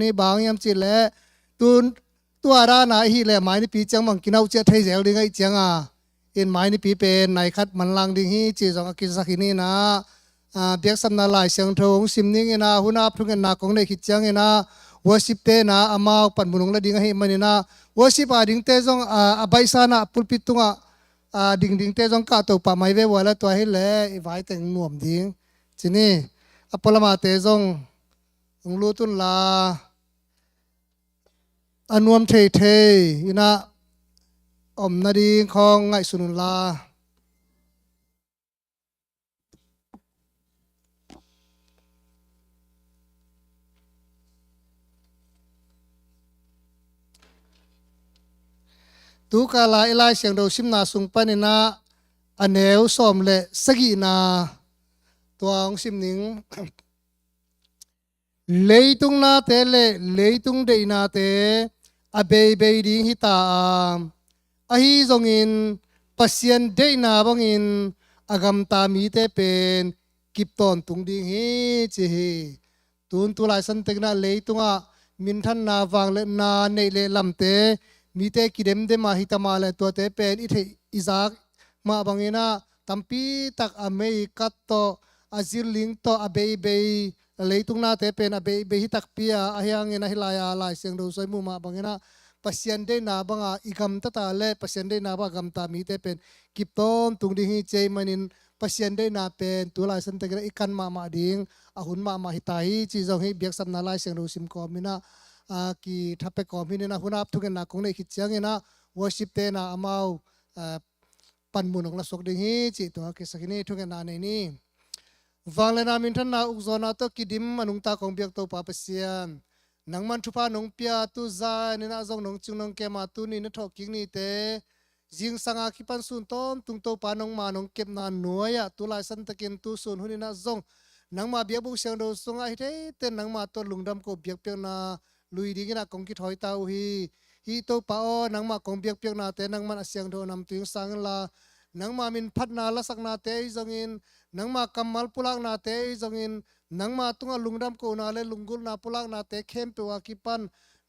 นี่บางยามจิตแหละตัวรานาฮีแหละหมายนี่ปีจังมังกินเอาเจ้าไทยเซลดิ้งไอจังเอ็นหมายนี่ปีเป็นนายคัดมันลังดิ้งฮีจีจงกินสักนี่นะเบียกสำนักลายเสียงทงซิมนิ่งนะหุ่นอับทุกนาของในขิดจังนะworship te na amau pan munung la ding hi manina worship a ding te jong a baisa na pulpit tunga ding te jong ka to pa mai ve wala to hi le i vai teng nuam ding chini apolama te jong unglu tun la anuam thei ina om na ding khong ngai sunun la tu ka la ilai siang do sim na sung panina aneu som le sagi na tuang sim ning leitung na te le leitung de na te be ding hita a hi zong in pasien de na bang in agam ta mi te pen kip ton tung ding hi chi hi tun tu lai san tek na leitunga min than na wang le na nei le lam te mi te kidem de ma hitama le to te pen i thei izak ma bangena tampi tak amei kat to azir ling to be leitung na te pen be hitak pia ahyang ena hilaya lai seng do soi mu ma bangena pasien de na banga igam ta le pasien de na ba gam ta mi te pen kipton tung ding hi chei manin pasien de na pen tu lai san te ikan ma ding ahun ma hitai chi jong hi biak sam na lai seng do sim ko mina ki thape ko min na hunap thuken na kong nei khit chiang ena worship te na amau pan munong la sok ding hi chi to ke sakini thuken na nei ni wangle na min than na ukzona to kidim manung ta kong biak to pa pasian nangman thupa nong pia tu za ni na jong nong chung nong ke ma tu ni na thoking ni te jing sanga ki pan sun tom tung to pa nong ma nong kep na noya tu lai san takin tu sun huni na jong nangma biak bu siang do sunga hi te ten nangma to lungdam ko biak pe na lui ding na kong ki thoi tau hi to pa o nang ma kong biak na te nang man asyang do nam ting sang la nang ma min phat na la sak na te zongin nang ma kamal pulak na te zongin nang ma tunga lungdam ko na le lungul na pulak na te khem pe wa ki pan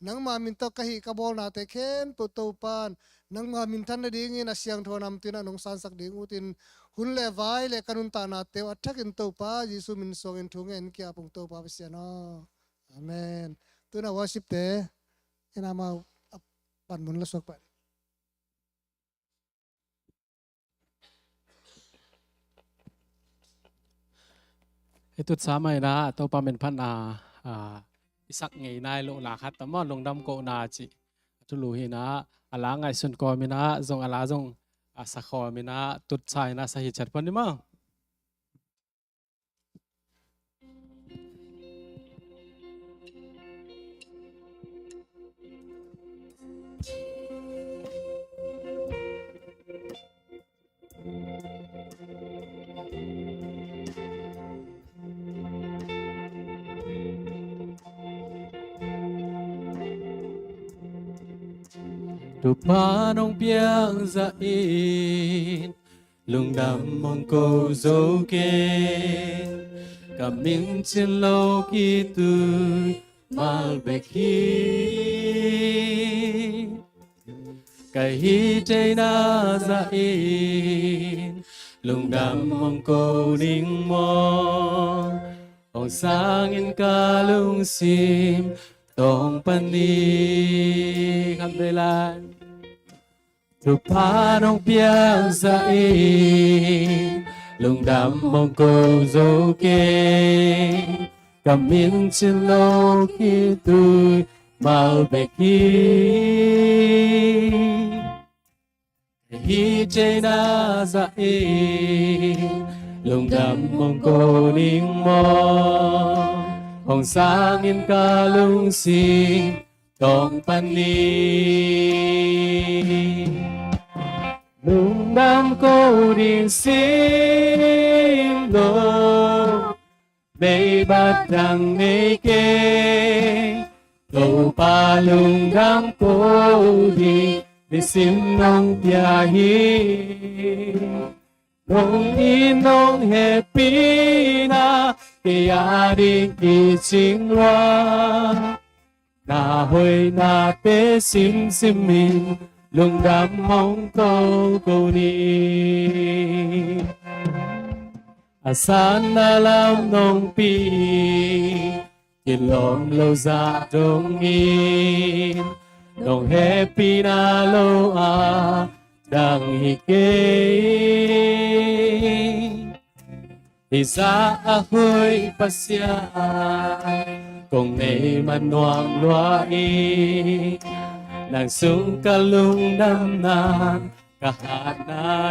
nang ma min to kahi ka bol na te khem to to pan nang ma min than ding in asyang do nam tin nong san sak ding utin hun le vai le kanun ta na te athak in to pa jisu min song in thung en kya pung to pa sia no amen tu na worship te ena ma pan mun la sok pa itu sama na to pa men phan isak ngei nai lo la khat tamon long dam ko na chi tu lu hi na ala ngai sun ko mi na zong ala zong sa kho mi na tut chai na sa hi chat pon ni ma tu pa nong piang za in lung dam mong ko zo ke ka ming chen lo ki tu mal be ki ka hi chei na za in lung dam mong ko ding mo ong sang in ka lung sim tong pan ni kham de lan tu pa nong piang sa in lung dam mong ko zo ke cầm miếng trên lô khi tôi mau về khi hi chơi na za lung đam mong cô ninh mò hồng sang in ca lung xin tong pan ni lung đam cô đình xin lô bay bắt đằng nê kê cầu pa lung đam cô đi để xin nông tia hi nông in nông happy na kia đi kỳ chính loa na hồi na tế sim sim min lung đam hong câu câu ni asan na lam nong pi kilom lo za dong in dong happy na lo a dang hi ke isa ahoy pasya kung nay manuang luai nang sung kalung namnan kahanahin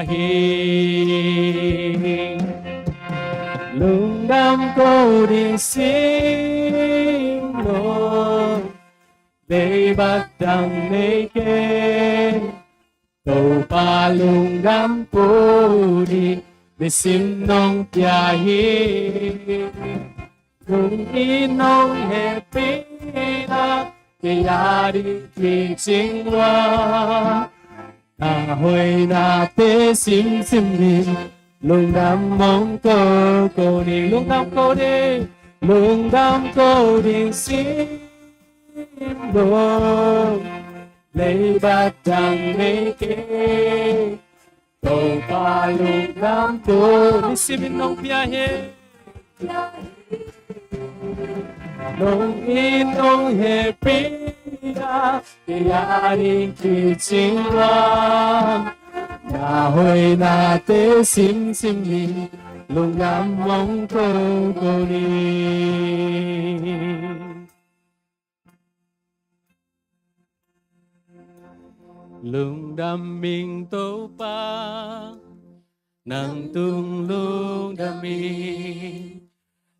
lung đam cô đi sinh lô để bắt đằng nê kê cầu pa lung đam cô đi để sim nong tia hi lung in nong happy na ke ya đi ki ching wa na hồi na te sim sim đi lung đam mong cô đi lung đam cô đi lung đam cô đi sim đô lấy bát đằng lấy kê cầu pa lung đam cô đi sim nong pia he nong in nong happy ya ke ya đi ki ching wa na hồi na tế sim sim mi lung đam mong cô đi lung đam mình tô pa nang tung lung đam mình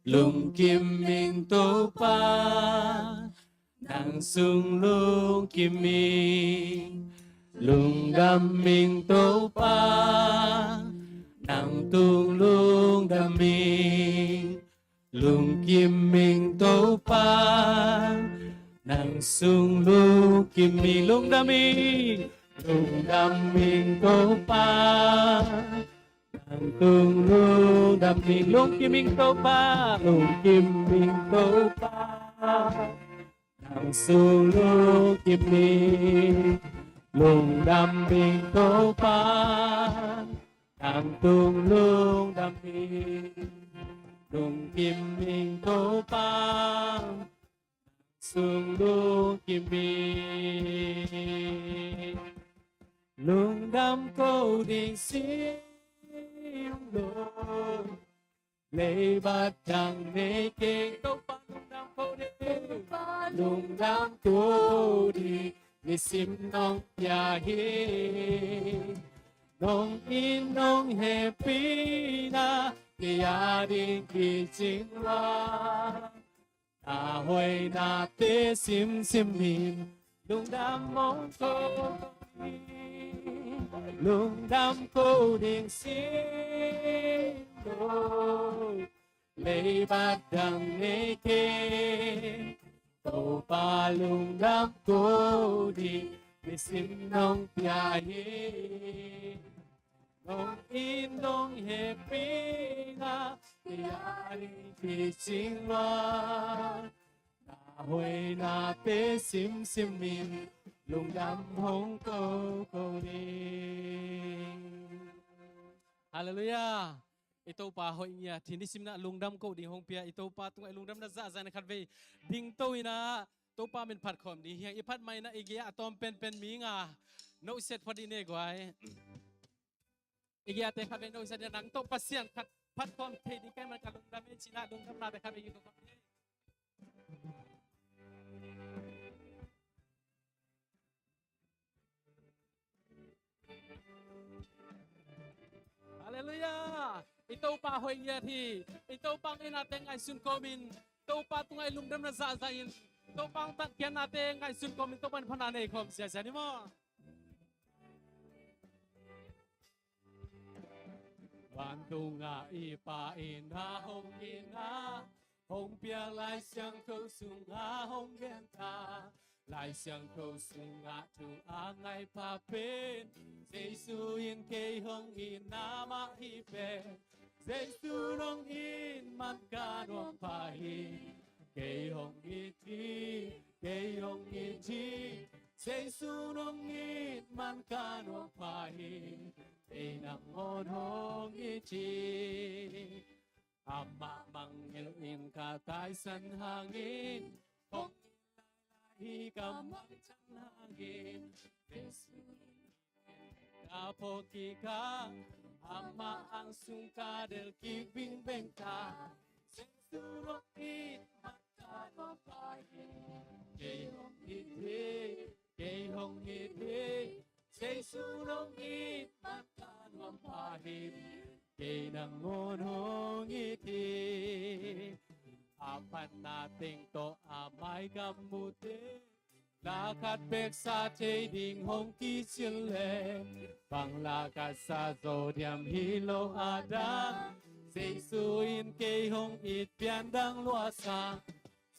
lung kim mình tô pa nang sung lung kim mình lung đam mình tô pa nang tung lung đam mình lung kim mình tô pa nang sung lung kim mình lung đam mình tô pa nang tung lung đam mình lung kim mình tô pa lung kim mình tô pa nang sung lung kim mình lung đam mình tô pa nang tung lung đam mình lung kim mình tô pa sung lung kim mình lung đam câu đình sim lung lấy bát đằng nê kê tô pa lung đam câu đi lung đam câu đi ni sim nong ya hi nong in nong happy na ke ya din ki ching wa na hoi na te sim sim min lung đam mong cô lung đam cô đình sim đôi lấy bát đằng nê kê cầu pa lung đam cô đi để sim nong pia hi nong in nong happy na ya đi ching wa na hoi na te sim sim min lung đam hong cô đi Hallelujah. Ito pa ho niya thini simna lungdam ko ding hong pia ito pa tung lungdam na za na khat ve ding to ina to pa min phat khom di hiang iphat mai na igia atom pen mi nga no set phadi ne gwai igia te khat ve no set nang to pasian khat phat khom the di kai man ka lungdam e china lungdam na te khat ve to khom Hallelujah. Ito pa hoy niya thi. Ito pang natin ay sun komin. Ito pa tung ay lumdam na zazayin. Ito pang tatyan natin ay sun komin. Ito pa pananay kom siya. Siya mo. Bandung nga ipain na hong ina. Hong piang lai siyang câu sung nga hong genta. Lai siyang câu sung nga tu angay papin. Giêsu in kay hong ina mahipe. Giêsu nong in man kanong pahin. cây hồng ít thi cây hồng ít thi Giêsu nông ít man ca nông phải cây nắng ngon hồng ít thi Ama mang in ka tay san hangin hong hi ka mang chan hangin Giêsu Kapoki ka ama ang sungka del kibing bengka Sensurok it matano pahe Kay hong iti Sensurok it matano pahe Kay nangonong iti Apat nating to amay kamuti Lakad bek sa tay ding hong kisile Pang lakad sa zodiam hilo adam Giêsu in kay hong it piandang luasa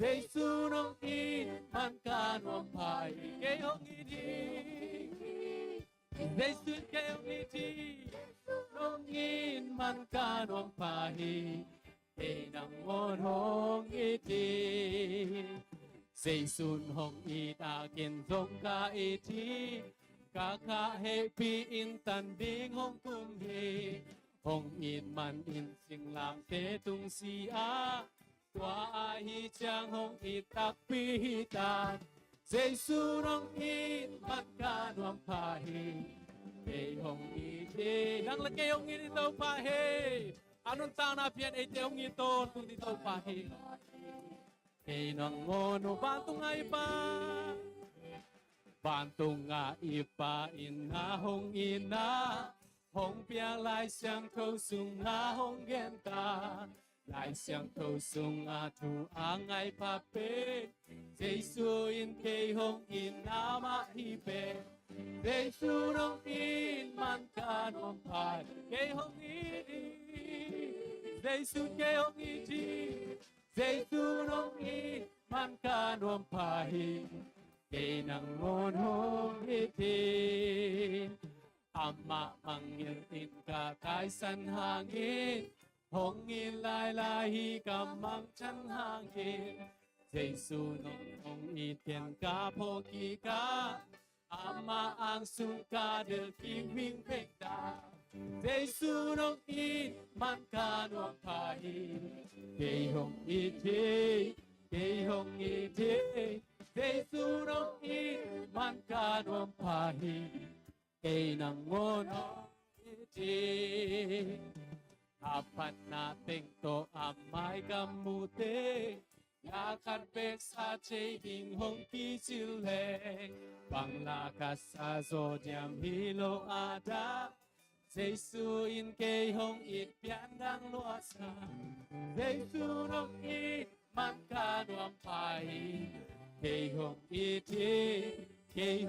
Giêsu nong it man kanwang pai Kay hong iti Giêsu kay hong iti Nong it man kanwang pai Kay nang ngon hong iti Giêsu hong it akin dong ka iti Kaka happy in tanding hong kumhi Hong it man in sing lang te tung siya Tua ahi chang hong it takpihita Giêsu hong it man kanwang pahi Kay hong iti Nang lagay hong it ito pahi Anong taon na piyan iti hong ito kung dito pahi Kay nang ngono bantong nga ipa Bantong nga ipa ina hong ina Hong piang lai xiang kou sung nga hong genta Lai xiang kou sung nga tu ang ay pape Giêsu in kay hong ina mahipe Giêsu nong in man kanong pai Kay hong iti Giêsu kay hong iti Giêsu nong it man kanwang pahi Kay nang ngon hong iti Ama mangilin ka kay san hangin Hong ilay lahi ka mang chan hangin Giêsu nong hong itian ka poki ka Ama ang sungka del kibing pekta Giêsu nong it man kanwang pahi Kay hong iti Giêsu nong it man kanwang pahi Kay nang ngono iti Apat nating to amay kamuti Lakad bek sa chading hong kisileng Panglakas sa zodiam hilo ada Giêsu in kay hong it piandang luasa Giêsu nong it man kanwang pai Kay hong iti Giêsu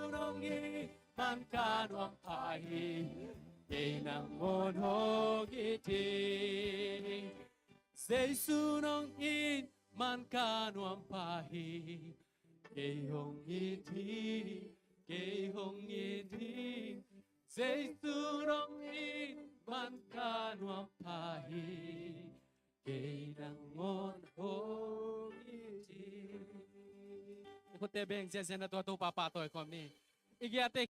nong it man kanwang pai Kay nang ngon hong iti Giêsu nong it man kanwang pai Kay hong iti Giêsu nong it man kanwang pahi Kay nang ngon hong iti Ikut tebeng sia na to papa to kom ni Igiate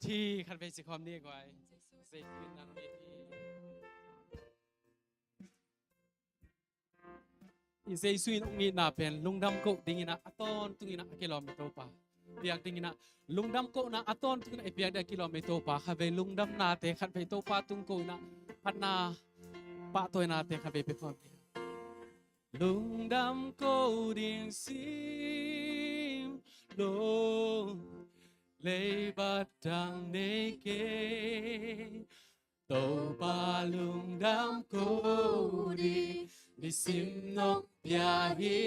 Ti kanไปสิkom ni kwai Giêsu nang iti Giêsu nong it na pen lungdam ko dingina aton tungina kilometro pa Piag tingin na lungdam ko na aton tung na ipiag da kilometro pa kabe lungdam nate kan pe to patung ko na kan na patoy nate kabe pe pom lungdam ko ding sim lo lay batang neke to pa lungdam ko di sim nok biyahe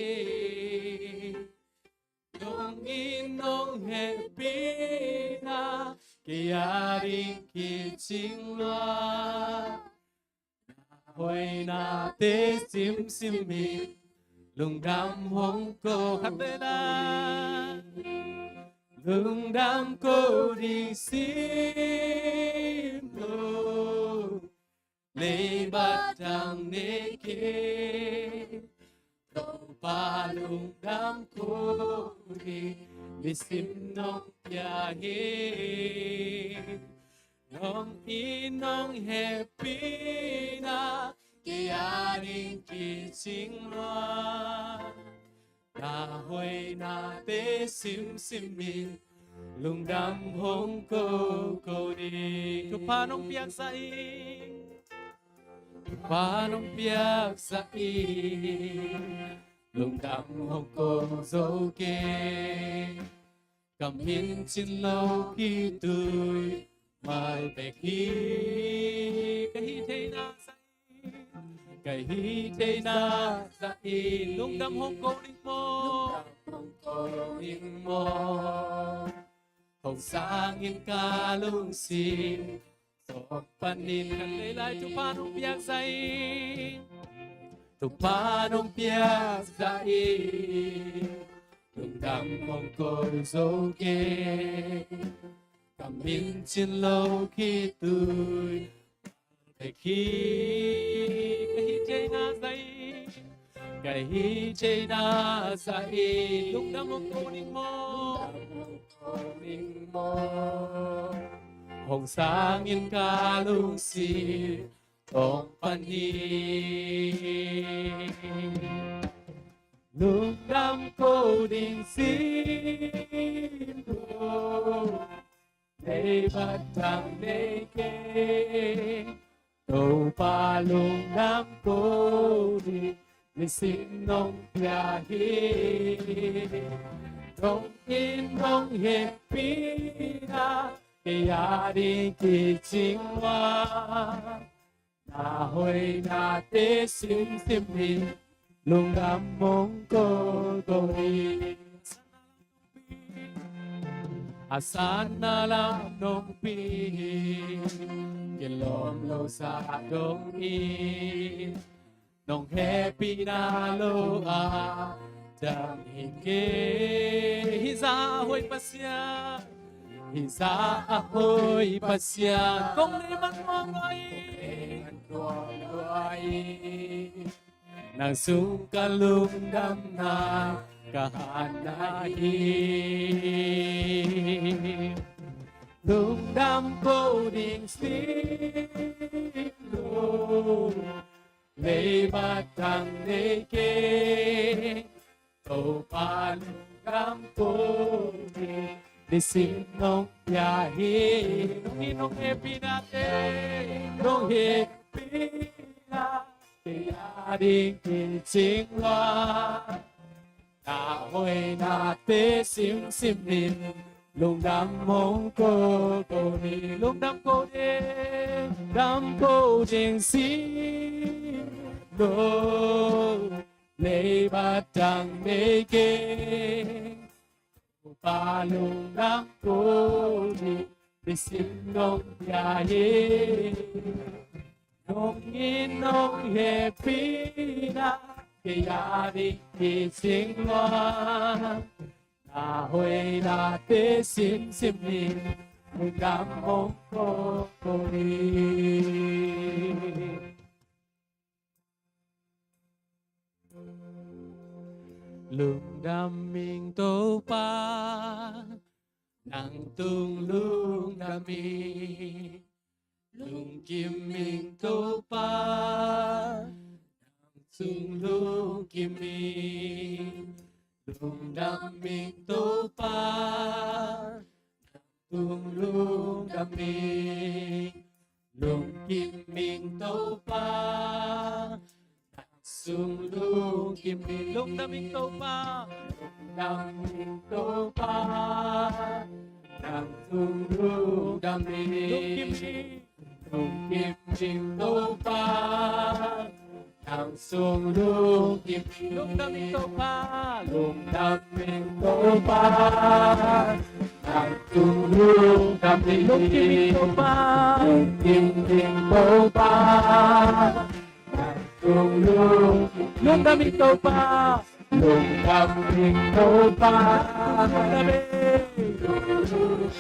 Nong inong happy na kaya rin kichingwa Hoy nate sim-simi lungdam hong ko katena lungdam ko di sim lo lấy bắt đằng neke tàu ba lung đam cô đi sim nong ya he nong in nong happy na kia đình kỳ chính loa ta hồi na tế sim sim min lung đam hong cô đi tu pa nong piak sa pa nong piak sa lung đam hong cô dâu kê cầm hiên trên lâu khi tôi mai về khi cái hi thế na sa cái hi thế na sa lung đam hong cô đinh mô hồng sang yên ca lung xin sọc panin kan lấy lại tu pa nong piak say tu pa nong piak say lung đam hong cô dâu kê cầm in trên lâu khi tôi cái khi cái hi chơi na say cái hi chơi na say lung đam hong cô ninh mô hồng sang yên ca lung xin tông panin lung đam cô đình xin đồ để bắt thằng để kê tàu pa lung đam cô đi xin nông nhà hi nông in nông happy na cái gia đình kỳ chính hoa na hồi na tế sim sim đi lung đam mong cô đi asana lam nong pi cái lom lâu xa đông in nong happy na lo a dang hình kê hi ra hồi pasya hi ra hồi pasya kong ni mang ngoi nang sung ka lung đam na ka na hi lung đam cô đình xin lo lấy bắt thằng để kê tàu pa lung đam cô đi xin nông ya hi nông happy na te nông happy na cái gia đình kỳ chính loa ta hồi na tế sim sim min lung đam mong cô đi lung đam cô đình xin đồ lấy bắt đằng để kê pa lung đam cô đi xin nông ya hi nông in nông happy na cái gia đình kỳ chính loa ta hồi na tế sim sim min lung đam mong cô đi lung đam mình tô pa nang tung lung đam mình lung kim mình tô pa nang tung lung kim mình lung đam mình tô pa nang tung lung đam mình lung kim mình tô pa sung lung kim mi lung đam mình tô pa đam mình tô pa đam sung lung đam mình lung kim mình tô pa đam sung lung kim mi lung đam mình tô pa lung đam mình tô pa đam sung lung đam mình lung kim mình tô pa lung kim mình tô pa lung lung đam mình tô pa lung đam mình tô pa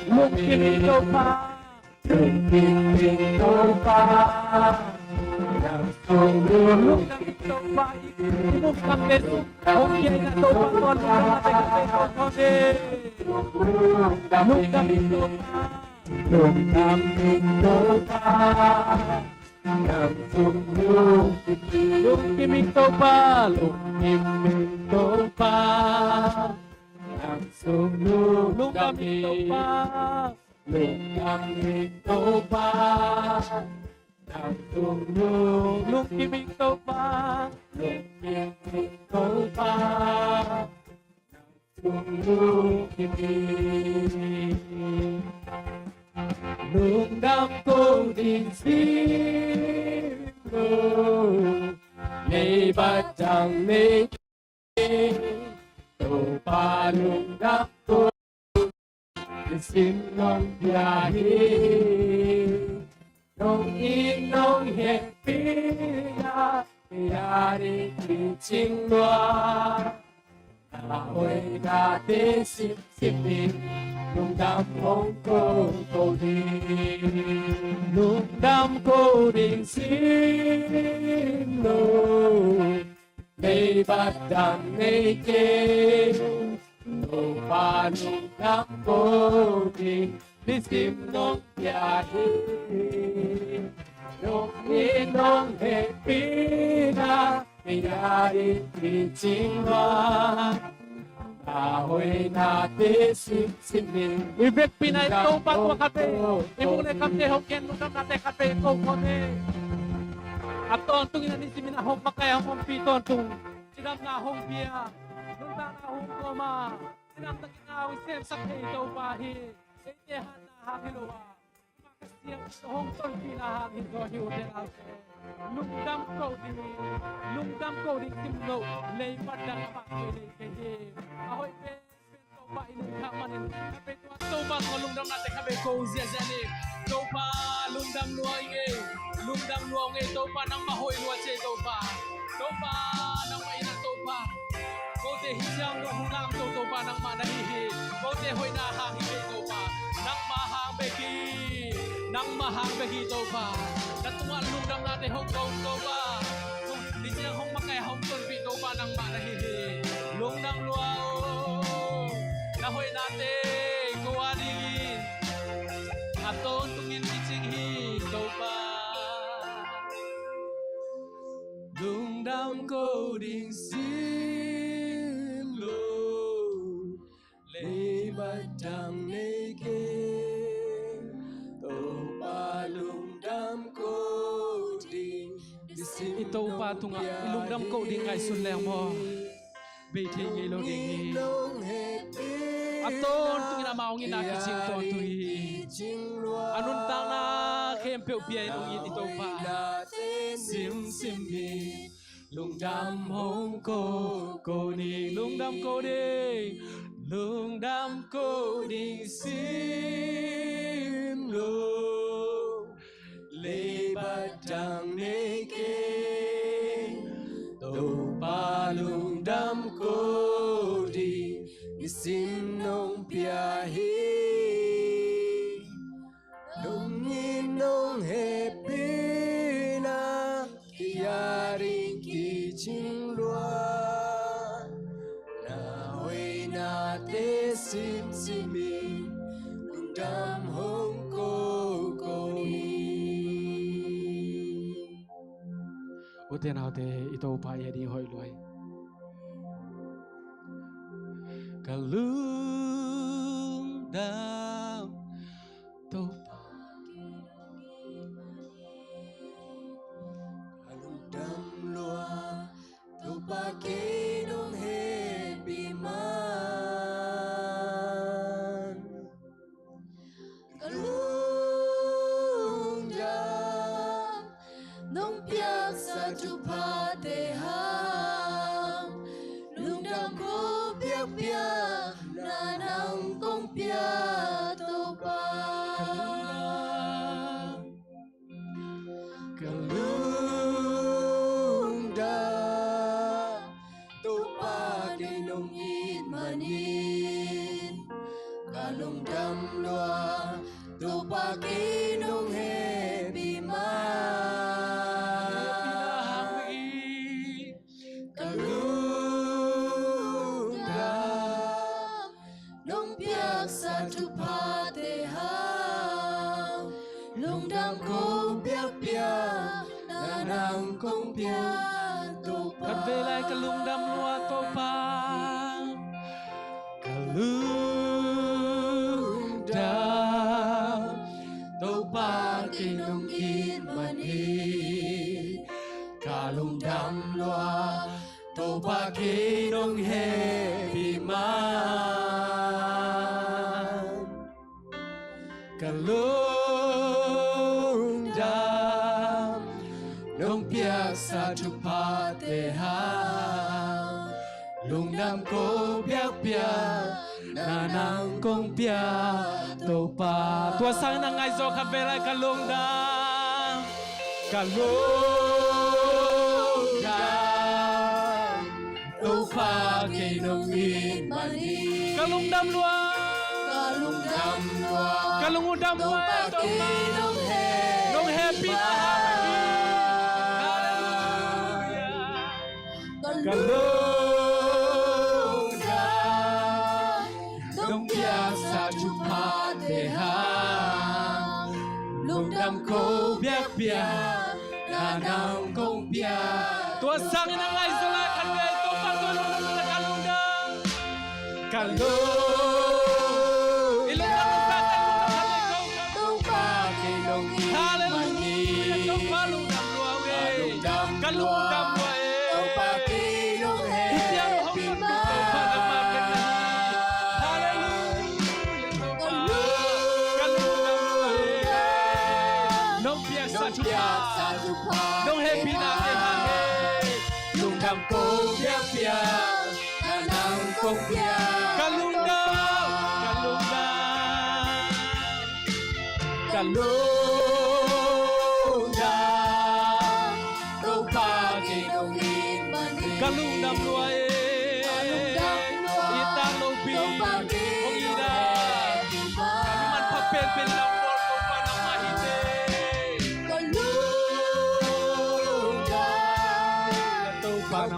lung kim mình tô pa lung kim mình tô pa Lung dam to pa imum kam besu hong ye na to pa ton na te ka te to de lung dam to pa lung dam to pa nam sung lung kiming to pa lung kiming to pa nam sung lung dam to pa lung kiming to pa nam sung lung kiming to pa lung kiming to pa nam sung kiming lung đam cô đình xin lung lê ba chẳng lê tô pa lung đam cô xin nong bia hi nong in nong hẹn pia ya đi chinh loa hồi đã đến xịp xịp đi lung đam hong cô đi lung đam cô đình xin lung lê bát đam lê kê tô pa lung đam cô đình đi xin nong ya hi nong in nong hẹn pina ya đi chinh loa ahoy natin simsimin Ibek Pinay ito patwa kate Imulay kate hoken Nukam nate kate ito kone At to ang tungin na simin ahong makaya Hong pito ang tung Sinam na ahong biya Nunta na ahong koma Sinam na ginawin Sem sa ito pahi Itehan na hakiluwa Makasiyang ahong tol pinahangin ko hiutin ate Lungdam ko di simno lay padang pakoy kay ahoy pe to pa inung kamanin kape to ba ko lungdam natin kape ko ziyazani to pa lungdam luang to pa nang mahoy luwase to pa nang mainan to pa ko te hisyang no hunam to pa nang manahihi ko te hoy na hahihi to pa nang mahang begi to pa Natuan lungdam natin Hong Kong to ba Di siya hong makay Hong Kong pito ba nang manahihi Lungdam luao Nahoy natin kuwanin Aton tungin kitsinghi to ba Lungdam ko ding sin lo Lay badang neke ito pa tunga ilungdam ko ding ay suleng mo beti ngilo ding aton tungin na maong ina kising to tuhi anun tang na kempe upiay nung ito pa sim bi lungdam hong ko ni lungdam ko ding sim lo lê badang neke tô pa lung đam cô đi sim nong pia hi nong in nong happy na ya ring ki ching lua na hui na te sim mi lung đam hong cô ni Uten haute ito pa ya di hoy loy Kalung dam to pa Kalung dam loa to pa kinong happy man Kalung dam nong piak sa chupa te ham lung dam ko piak piak na nang kong piak to pa kalung dam to pa kay nong it manin kalung dam loa to pa kay nong happy man sa tu pa te ha lung đam công biak bia na nang công bia tu pa Kat velai kalung dam lua to pa kalung dam to pa kinong in mani kalung dam lua to pa kinong he man kalung dam nong piak sa tu pa te ha lung nam ko piak piak na nang kong piak to pa tua sang na ngai zo kha velai kalung dam to pa ke nong in mani kalung dam lua kalung đam lua kalung dam tu lua pa to pa nong happy na kalung dam nong piak sa tu pa te ha lung dam ko piak piak na nang kong piak tua sang na ngai zo la kan ve to pa to no na kalung dam kalung ilong na sa kalung tu pa ke nong hallelujah to pa lung dam lua we kalung dam lua tu pa kinong he pi ma sa tu pa Nong happy na ke ha he lung dam ko piak piak na nang công bia kalung dam to pa ke nong in mani kalung dam lua kalung dam lua itang lo pi tu pa ong kinong ida he pi ma man pa pen lang por to pa na mahite kalung dam to pa na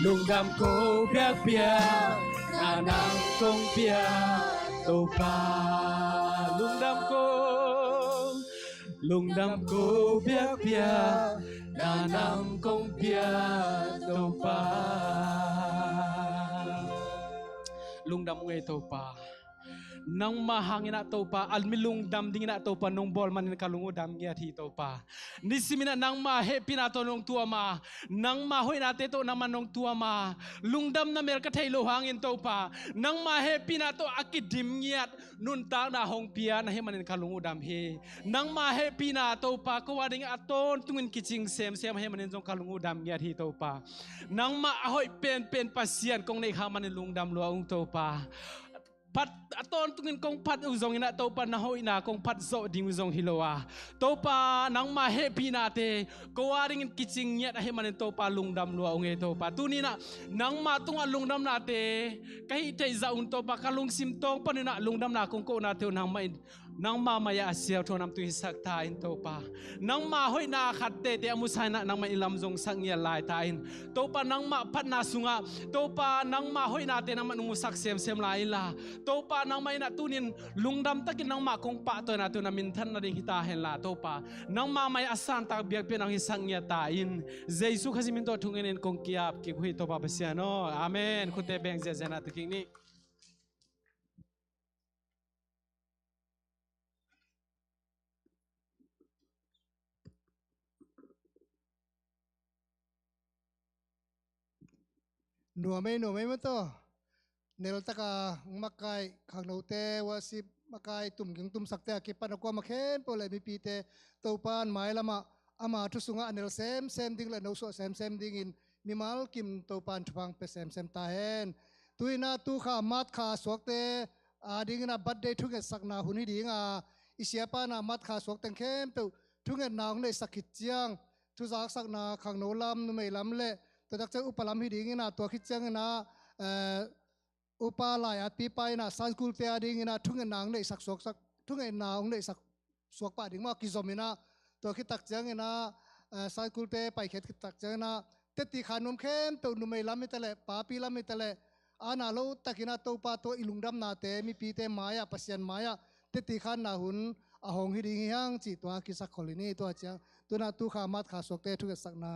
lung dam ko piak piak na nang kong piak to pa lung dam ko piak piak na nang kong piak to pa lung dam ngai to pa nang mahangin na to pa almilung dam ding na to pa nong bol man kalungo dam ngia thi to pa nisimina nang ma happy na to nong tua ma nang ma hoi na te to naman nong tua ma lungdam na mer ka thai lo hangin to pa nang ma happy na to akidim ngiat nun ta na hong pia na he manin kalungo dam he nang ma happy na to pa ko wading aton tungin kiching sem he manin jong kalungo dam ngia thi to pa nang ma hoi pen pasian kong nei ha manin lungdam lo ong to pa pat aton tungin kong pat uzong ina to pa na ho ina kong pat zo ding uzong hiloa to pa nang ma happy na te ko waring kiching nyat he manin to pa lungdam lo ong e to pa tunina nang ma tung lungdam na te kai te za un to pa kalung sim tong panina lungdam na kong ko na te nang ma maya asia to nam tu sak ta in to pa nang ma hoi na khat te amusai na nang ma ilam jong sang ya lai ta in to pa nang ma pat na sunga to pa nang ma hoi na te nang ma nung sak sem lai la to pa nang mai na tunin lungdam takin nang ma kong pa to na tu na mintan na ding hita hen la to pa nang ma mai asan tak biak pe nang hisang ya ta in jesu khazimin to thungen kong kiap ki hui to pa pasiano amen khute beng je jana tiking ni nua mai ma to nel taka makai khang no te wasip makai tum ging tum sakte ki pan ko makhen pole mi pi te to pan mai lama ama thu sunga nel sem ding la no so sem ding in mi mal kim to pan thwang pe sem ta hen tuina tu kha mat kha sok te a ding na birthday thu ge sakna huni ding a isia pa na mat kha sok teng khem pe thu ge naung nei sakit chiang thu zak sakna khang no lam nu mai lam le to dak che upalam hi ding na to khit chang na upa lai at pi pai na san school te ading ina thungen nang nei sak sok sak thungen naung nei sak sok pa ding ma ki zomina to khi tak chang ina san school te pai khet ki tak chang na te ti khanum khem to nu mai lam tele pa pi lam tele ana lo takina to pa to ilungdam na te mi pi te maya pasien maya te ti khan na hun a hong hi ding hang chi to ki sak kholini to chang tu na tu kha mat kha sok te thu ke sak na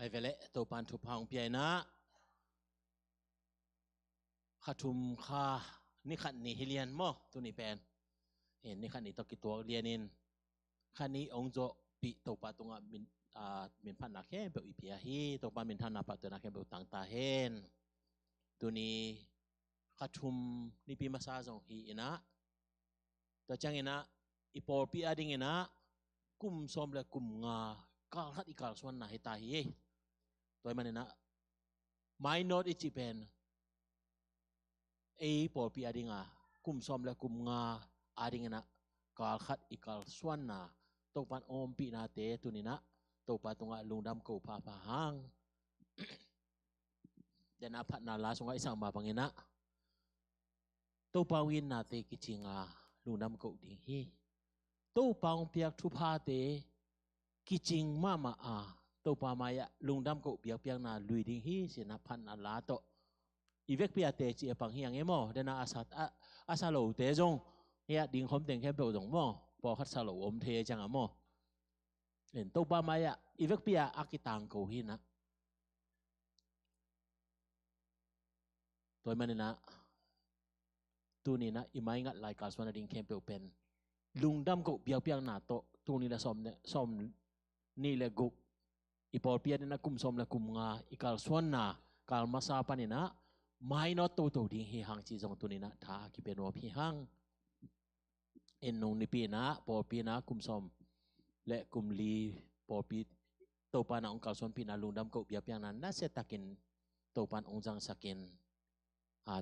ai vele to pan thu phang pi na khathum kha ni khat ni hilian mo tu ni pen en ni khat ni to ki to lianin khani ong jo pi to pa tunga min phan na khe be pi hi to pa min than na pa to na khe be tang ta hen tu ni khathum ni pi masa jong hi ina to chang ina ipor pi ading ina kum som le kum nga kal hat ikal swan na hi ta hi toy man ina my not ichi pen e por pi adinga kum som le kum nga ading ina kal khat ikal swan na to pan om pi na te tunina to pa tunga lungdam ko pa pa hang dena phat na la sunga isang ma pangina to pa win na te kichinga lungdam ko ding hi to pang piak thu pha te kiching mama a to pa maya lungdam ko piak piak na lui ding hi sina phat na la to ivek pia te chi pang hiang emo dena asat asalo te jong ya ding khom teng khe be jong mo po khat salo om the chang amo en to pa maya ivek pia akitang ko hi na toy manina tu ni na imai ngat lai ka swana ding khem pe pen lungdam ko piak piak na to tu ni la som ni le guk ipor pia na kum som la kum nga ikal swan na kal masa panina mai no to ding hi hang chi jong tu ni na tha ki pen wa phi hang en nong ni pi na por pi na kum som le kum li por pi to pa na ong kal swan pi na lungdam ko piak piak na se takin to pan ong jang sakin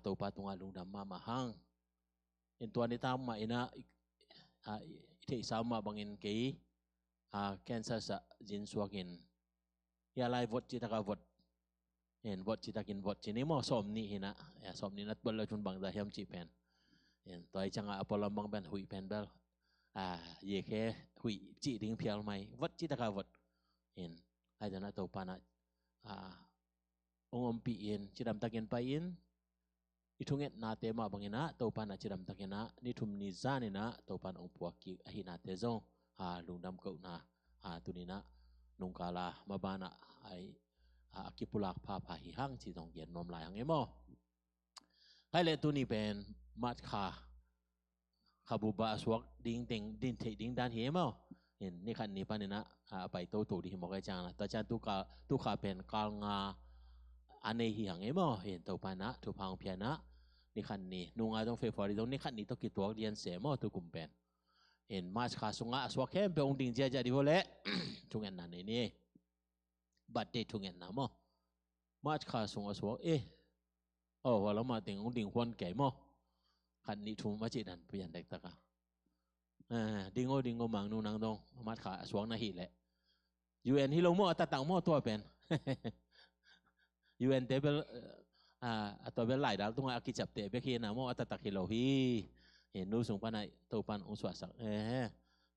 to pa tunga lungdam ma hang en tuan ni tam ma ina ite sama bangin ke cancer sa jin suakin ya lai vot chi taka vot en vot chi takin vot chi ni mo som ni hina ya som ni nat bal la chun bang da hiam chi pen en toy changa apolam bang ben hui pen bel ye khe hui chi ding phial mai vot chi taka vot en ai dana to pa na om pi in chidam takin pa in ithunget na te ma bangina to pan na chiram takena ni thum ni zanina to pan ong puak ki hi na te zong lungdam ko na tunina nungkala mabana ai akipulak pha pha hi hang chi dong yen nom lai hang emo hai le tuni ben mat kha khabu ba swak ding teng din the ding dan hi emo en ni khan ni panina pai to di mo kai chang na ta chan tu kha pen kal nga ane hi hang emo en to pana thu phang piana ni khan ni nunga dong February dong ni khan ni to ki tuak lian se mo tu kumpen en March kha sunga aswa khem pe ong ding ja ja di hole thungen na ni birthday thungen na mo March kha sunga aswa wala ma ting ong ding hwan ke mo khan ni thu ma chi dan pian dek ta ka dingo mang nu nang dong March kha aswa na hi le UN hi lo mo ta tang mo to pen UN table atau belai dal tunga aki capte beki namo atata kilo hi nu sung panai to pan ong swa sak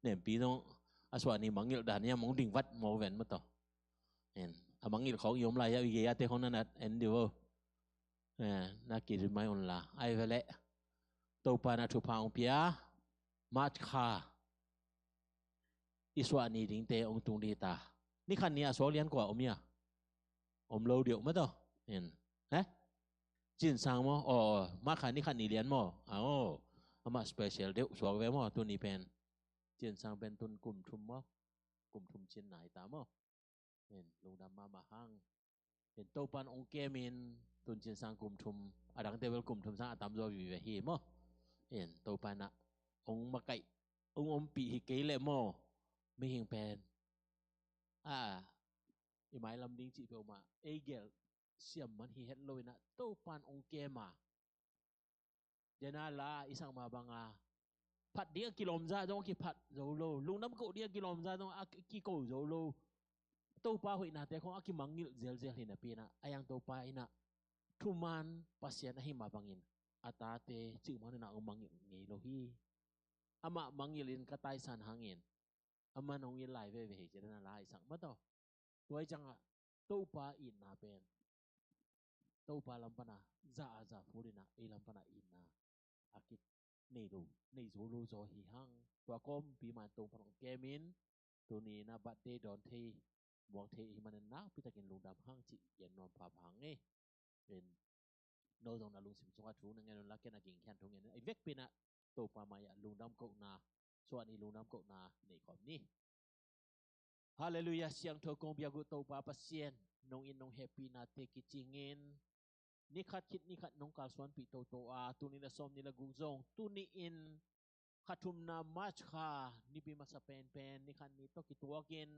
nem pi dong aswa ni mangil dan ya mong ding wat mo ven ma to en amangil khong yom la ya wi ya te hon na en di wo na ki mai on la ai vele to pan atu pa ong pia mat kha iswa ni ding te ong tung di ta ni khan ni aswa lian kwa om ya om lo diu ma to en jin sang mo ma khan ni khan ni lian mo ama special deu swak ve mo tu ni pen jin sang pen tun kum thum mo kum thum chin nai ta mo en lungdam ma hang en to pan ong kemin tun jin sang kum thum adang te vel kum thum sang atam zo vi ve hi mo en to pan na ong ma kai ong pi hi ke le mo mi hing pen i mai lam ding chi pe ma gel siam man hi het loina to pan ong kema jana la isang mabanga phat dia kilom za dong ki phat zo lo lungnam ko dia kilom za dong ki ko zo lo to pa hui na te kong aki mangil zel hina pina ayang to pa ina tuman pasien ahi mabangin atate ci mana na mangil ngi lohi ama mangilin katai san hangin ama nong in lai ve ve na lai sang ma to tuai chang to pa in na pen to pa lampana za furina e lampana ina akit nei zo lo zo hi hang tua kom pi man tong panong kemin tu ni na bat de don thei buang thei hi man na pitakin lungdam hang chi yen non pa hang e pen no dong na lung sim songa thu na ngen la ken aking khan thong ngen ai vek pina to pa maya lungdam ko na so ani lungdam ko na nei kom ni hallelujah siang tho kong bia gu to pa pasien nong in nong happy na te ki chingin ni khat kit ni khat nong kal swan pi to a tu ni na som ni la gu zong tu ni in khathum na mach kha ni pi masa pen ni khan ni to ki tuakin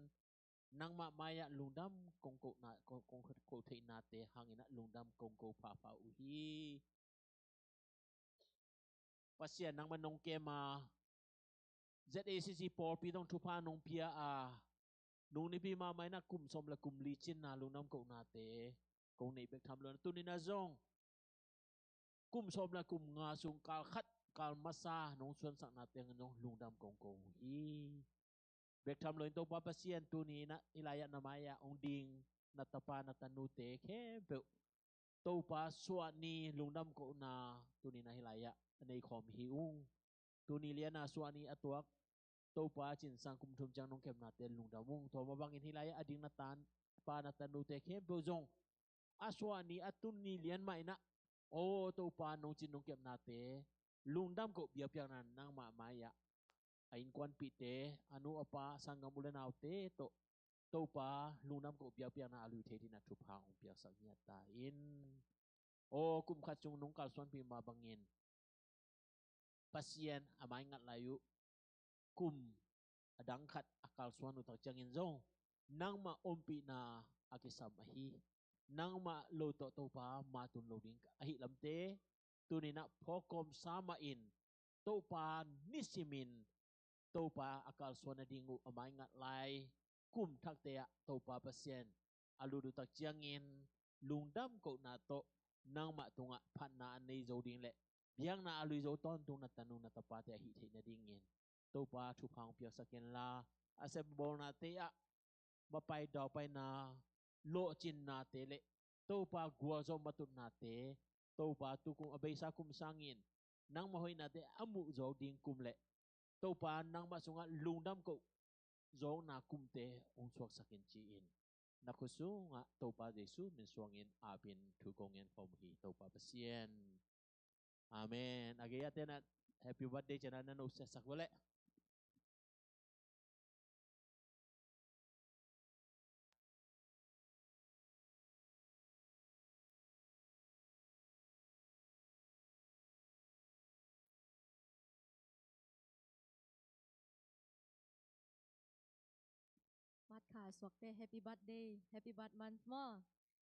nang ma maya lungdam kong ko na kong ko thei na te hangina lungdam kong ko pa u hi pasien nang manong ke ma ZACC por pi dong thu pa nong pia a nung ni pi ma mai na kum som la kum li chin na lungdam ko na te kong nei bek tham lo tu ni na zong kum som la kum nga sung kal khat kal masa nong suan sak na te nong lungdam kong ko hi bek tham lo to pa pasien tu ni na ilaya na maya ong ding na tapa na tanu te ke be to pa suan ni lungdam ko na tu ni na hilaya nei khom hi ung tu ni lia na suan ni atuak to pa chin sang kum thum jang nong kem na te lungdam mung to ma bangin hilaya ading na tan pa na tanu te ke be zong aswa ni atun ni lian mai na o to pa nong chin nong kem na te lungdam ko bia piang nan nang ma maya ain kwan pi te anu apa sangam ulen au te to pa lungdam ko bia piang na alu the ti na thu pa ong pia sak nya ta in o kum khat chung nong kal swan pi ma bangin pasien amai ngat layu kum adang khat akal swan utak changin zong nang ma ompi na akisam ahi nang ma lo to pa ma tun lo ding ahi lamte tunina phokom sama in to pa nisimin to pa akal swana dingu amai ngat lai kum thak te to pa pasien alu du tak chiangin lungdam ko na to nang ma tunga phat na nei zo ding le biang na alu zo ton tung na tanu na tapa te hi the na dingin to pa thu phang pia saken la asem bol na te a ba pai do pai na lo chin na te le to pa gua zo matut na te to pa tu kum abei sa kum sangin nang ma hoi na te amu zo ding kum le to pa nang ma sunga lungdam ko zo na kum te ong suak sakin chi in na khusu nga to pa jesu min suangin apin thu kongen khom hi to pa pasien amen agaya te na happy birthday chana na no sak waleมัดขาสวกเต Happy Birthday Happy Birthday Month มอ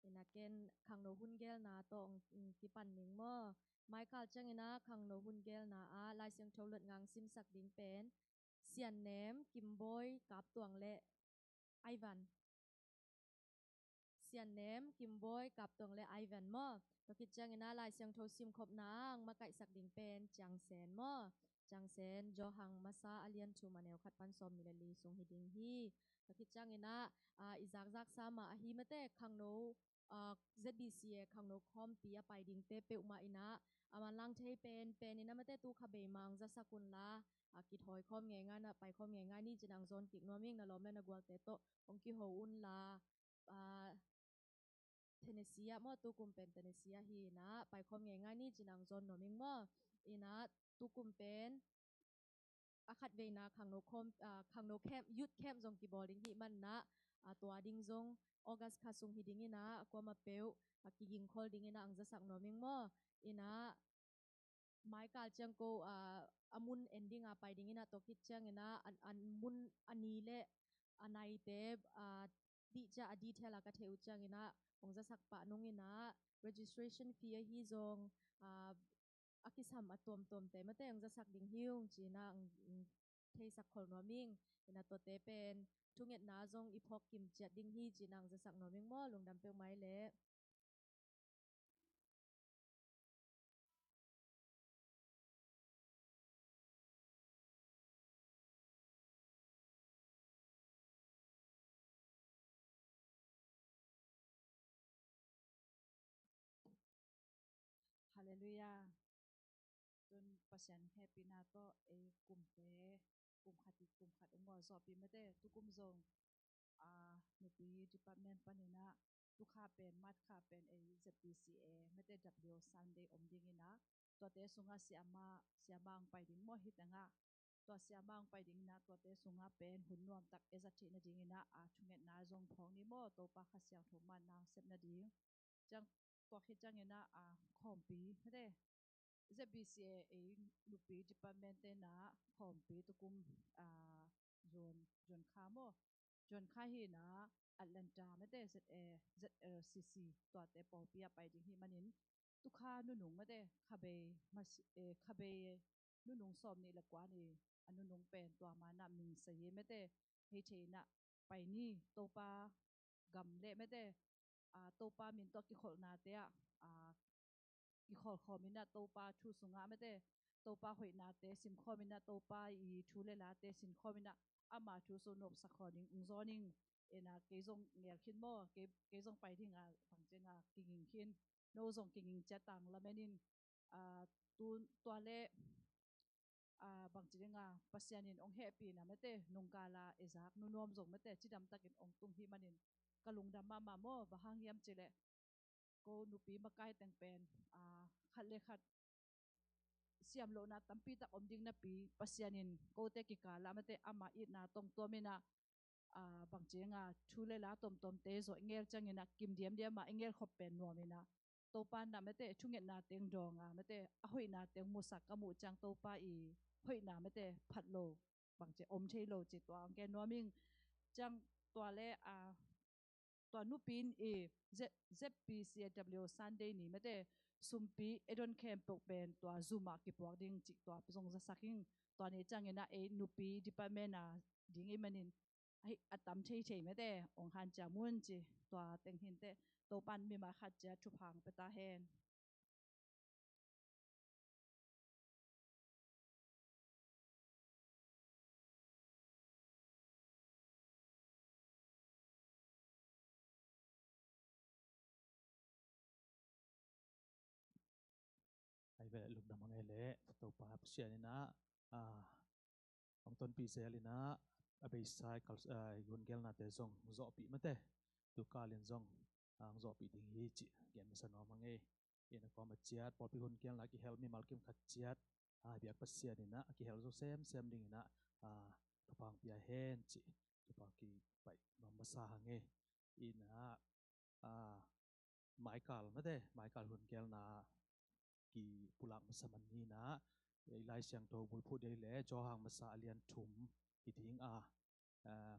เอ็นเกนขังโนหุ่นเกลนาตองกิปันหนิงมอไมค์คัลจังนะขังโนหุ่นเกลนาอาลายเสียงโทรเลือดงางซิมสักดิงเป็นเสียนเนมกิมบอยกับตวงและไอวันเสียนเนมกิมบอยกับตวงและไอวันมอตัวคิดจังนะลายเสียงโทรซิมครบนางมาไก่สักดิงเป็นจังแสนมอจังแสนจอหังมาซาอาเลียนทูมาแนวขัดปันซอมมิลลีทรงฮิดิงฮีคิดจังเงินะอิจากสามาอาฮีมาเตะขังโนZDC ขังโนคอมปีไปดิงเตเปอุมาอินะมันลังเทเป็นอินะมาเตะตูคาเบมังจะสกุลละกิถอยคอมเงงนะไปคอมเงงนี่จะนังโซนกิกนัวมิ่งนะล้อมและนะกวลเตโตองกิโฮอุนละเทเนเซียมอตูกุมเป็นเทเนเซียฮีนะไปคอมเงงนี่จะนังโซนนัวมิ่งมออินะตูกุมเป็นอาคัดเวนะขังโนคอมขังโนแคมยุดแคมจงกีบอลดิงฮิมันนะตัวดิงจงออกัสคาซุงฮิดิงนะกว่ามาเปลกิยิงคอลดิงนะอังจะสักโนมิงมออินะไม้กาลจังโกอามุนเอนดิ้งไปดิงนะตัวคิดจังนะอันมุนอันนี้เละอันไหนเตบดีจะดีเทลากระเทวจังนะอังจะสักปะนงนะ registration fee ฮิจงอากิสามตัวแต่ไม่แต่ยังจะสักดิ่งหิ้วจีน่าเทสักคนว่ามิ่งนะตัวเตเป็น ทุกเงนาจงอีพอกกิมเจียดดิ้งฮีจีนางจะสักหน่อยเมงม่อลงดำเปียวไม้เละ ฮาเลลูยาจนปัสยันแฮปปี้นาโตกลุ่มเปกลุ่มขัดกลุ่มขัดองค์กรสอบปีไม่ได้ทุกกลุ่มทรงนุปีดิพาร์ตเมนต์ปนินะทุกข้าเป็นมัดข้าเป็นZPCA ไม่ได้ W Sunday อมดิ้งนะตัวเตสุงาเสียบางไปดิ้งมั่วฮิตังะตัวเสียบางไปดิ้งนะตัวเตสุงาเป็นหุ่นนวมตักทีนะดิ้งนะชุงเงินนาจงพองนิโมตัวปากขเสียงถูกมันนางเซฟนะดิ้งจังตัวคิดจังเงินนะคอมปีไม่ได้ ZBCA ลูปีดิพาร์ตเมนต์นะคอมปีตุกุมจนข้าโมจนข้าหีนะแอตแลนตาไม่ได้ ZCC ตัวเตปอปีไปดิ้งฮีมันนินทุกข้านุ่งไม่ได้ข้าเบมาข้าเบนุ่งสอบนี่ละกว่านี่อันนุ่งเป็นตัวมานามิงเสียไม่ได้ให้เชนะไปนี่โตปากำเละไม่ได้โตปามินตัวกิขอนาเตะกิขอคอมินะโตปาชูสุงะไม่ได้โตปาหอยนาเตสิมคอมินะโตปาชูเลลาเตสินคอมินะอามาชูสุนบสักขอนิงซอนิงเกยงเงียคินโมเกยงไปที่ฝั่งเจงกิงคินโนซงกิงเจตังละเมนินตัวเละบางจีงปัสยานินองเฮปีนะไม่ได้นงกาลาเอซักนุนวมซงไม่ได้จิดำตะกินองตุงฮิมันินกะลุงดำมาโมบะฮังยามเจเลก็นุปีมาไกลแต่งเป็นขัดเลขัดเสียมโลนาตัมปีตักอมดิ้งนาปีปัสยานินก็เตกิกาลาไม่ได้อามาอิดนาตรงตัวมินะบางจีชูเลลาตมเตโซเงลจังเงินะกิมเดียมมาเงลขบเป็นนัวมินะโตปานนะไม่ได้ชุงเงินนาเตียงดองไม่ได้หอยนาเตียงมุสักกมูจังโตปาหอยนาไม่ได้ผัดโลบางจีอมเชโลจิตตัวแกนัวมิงจังตัวเล่ตัวนุปินZPCW Sunday นี่ไม่ได้สุมปีดอนแคมปกเป็นตัวซูมากิปวกดิ้งจิกตัวไปส่งจะสักยิ่งตัวนี้จังเงินนุปีดิพาร์ตเมนต์ดิ้งมันนินให้อัตมเฉยไม่ได้องค์ฮันจามุนจีตัวเต็งหินเตตัวปันมีมาขัดจะชุพังไปตาแหนไอ้เวลลูกดำมังเอเล่ตัวป้าเสียนี่นะของต้นปีเสียเลยนะไปใช้กัลยุนเกลนาเตซงจอบปีมาเตตัวกาลินซงจอบปีดิ้งฮีจิเกี่ยนมาสนองมังเอเอ็นความเจียดพอปีคนเกลนักเฮลมีมัลกิมขัดเจียดเบียกปัสเสียนี่นะกิเฮลโซเซมดิ้งนะทุพังปีเฮนจิทุพังกีไปนอมมาสาหังเออินะไมค์คัลมาเตไมค์คัลคนเกลนากีปุลังมาสมันนี่นะไลเสียงโทบุลพูดได้เลยจอหางมาสาเลียนถุมกิทิ้ง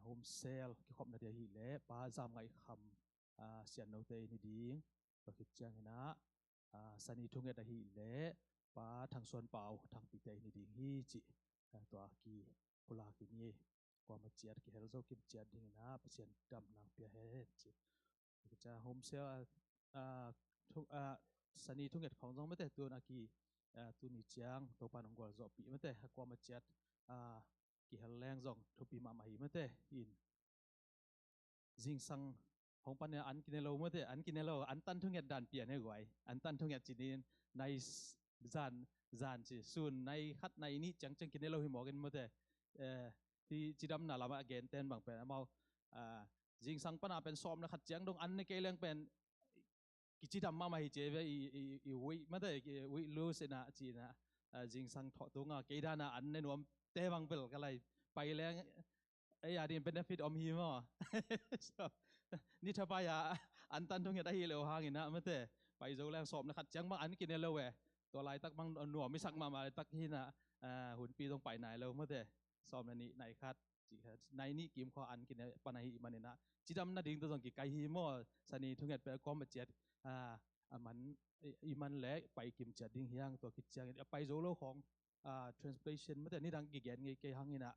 โฮมเซลกิขอบนาเดียฮีเล่ป้าจำไงคำเสียนโนเตนี่ดิ้งก็คิดจังนะสันนิทุงเอตฮีเล่ป้าทางส่วนเปล่าทางปีเตนี่ดิ้งฮีจิตัวกีปุลากินี่ความมาเจียดกิเฮลโซกิมเจียดดิ้งนะเสียนดำนางเปียเฮจิก็จะโฮมเซลทุกสันนิทุงเอตของจงไม่แต่ตัวนักกีตัวนี้จังตัวปานองกอลจบปีไม่แต่ความมาเจียดกิเฮลแรงจงทุปีมาไม่ไม่แต่อินจิงสังของปันเนี่ยอันกินเล่าไม่แต่อันกินเล่าอันตันทุงเอตดันเปลี่ยนให้ไวอันตันทุงเอตจีนีในจานจีส่วนในขัดในนี้จังกินเล่าหิมอกันไม่แต่ที่จีดำน่าละมาเกนเต้นบางเป็นเอาจิงสังปันเป็นซ้อมนะขัดจังดงอันในเกลียงเป็นกิจดำมาไม่เจอวิไม่ได้วิลูสินะจีนะจิงสังถอดตัวงาเกดานะอันในนวมเตะบางเปลก็เลยไปแล้วไอ้ยาดินเป็นbenefit อมฮีมั้งนี่ถ้าไปอันตันทุงเงได้ฮีเลวหางินะไม่ได้ไปโจแรงสอบนะครับจังบางอันกินเลวตัวลายตักบางหน่วมไม่สักมาตักฮีนะหุ่นปีต้องไปไหนเลวไม่ได้สอบในนี้ไหนคัดจีในนี้กิมข้ออันกินปนฮีมันเนี่ยนะจีดำน่าดิ่งตัวสองกี่ไกฮีมั้งสันนี่ทุงเงเป็นความเจ็ดมันเละไปกิมจัดดิ้งเฮียงตัวคิดจังไปโจโลของtranslation ไม่แต่นี่ดังกี่แกนไงกี่หังนี่นะ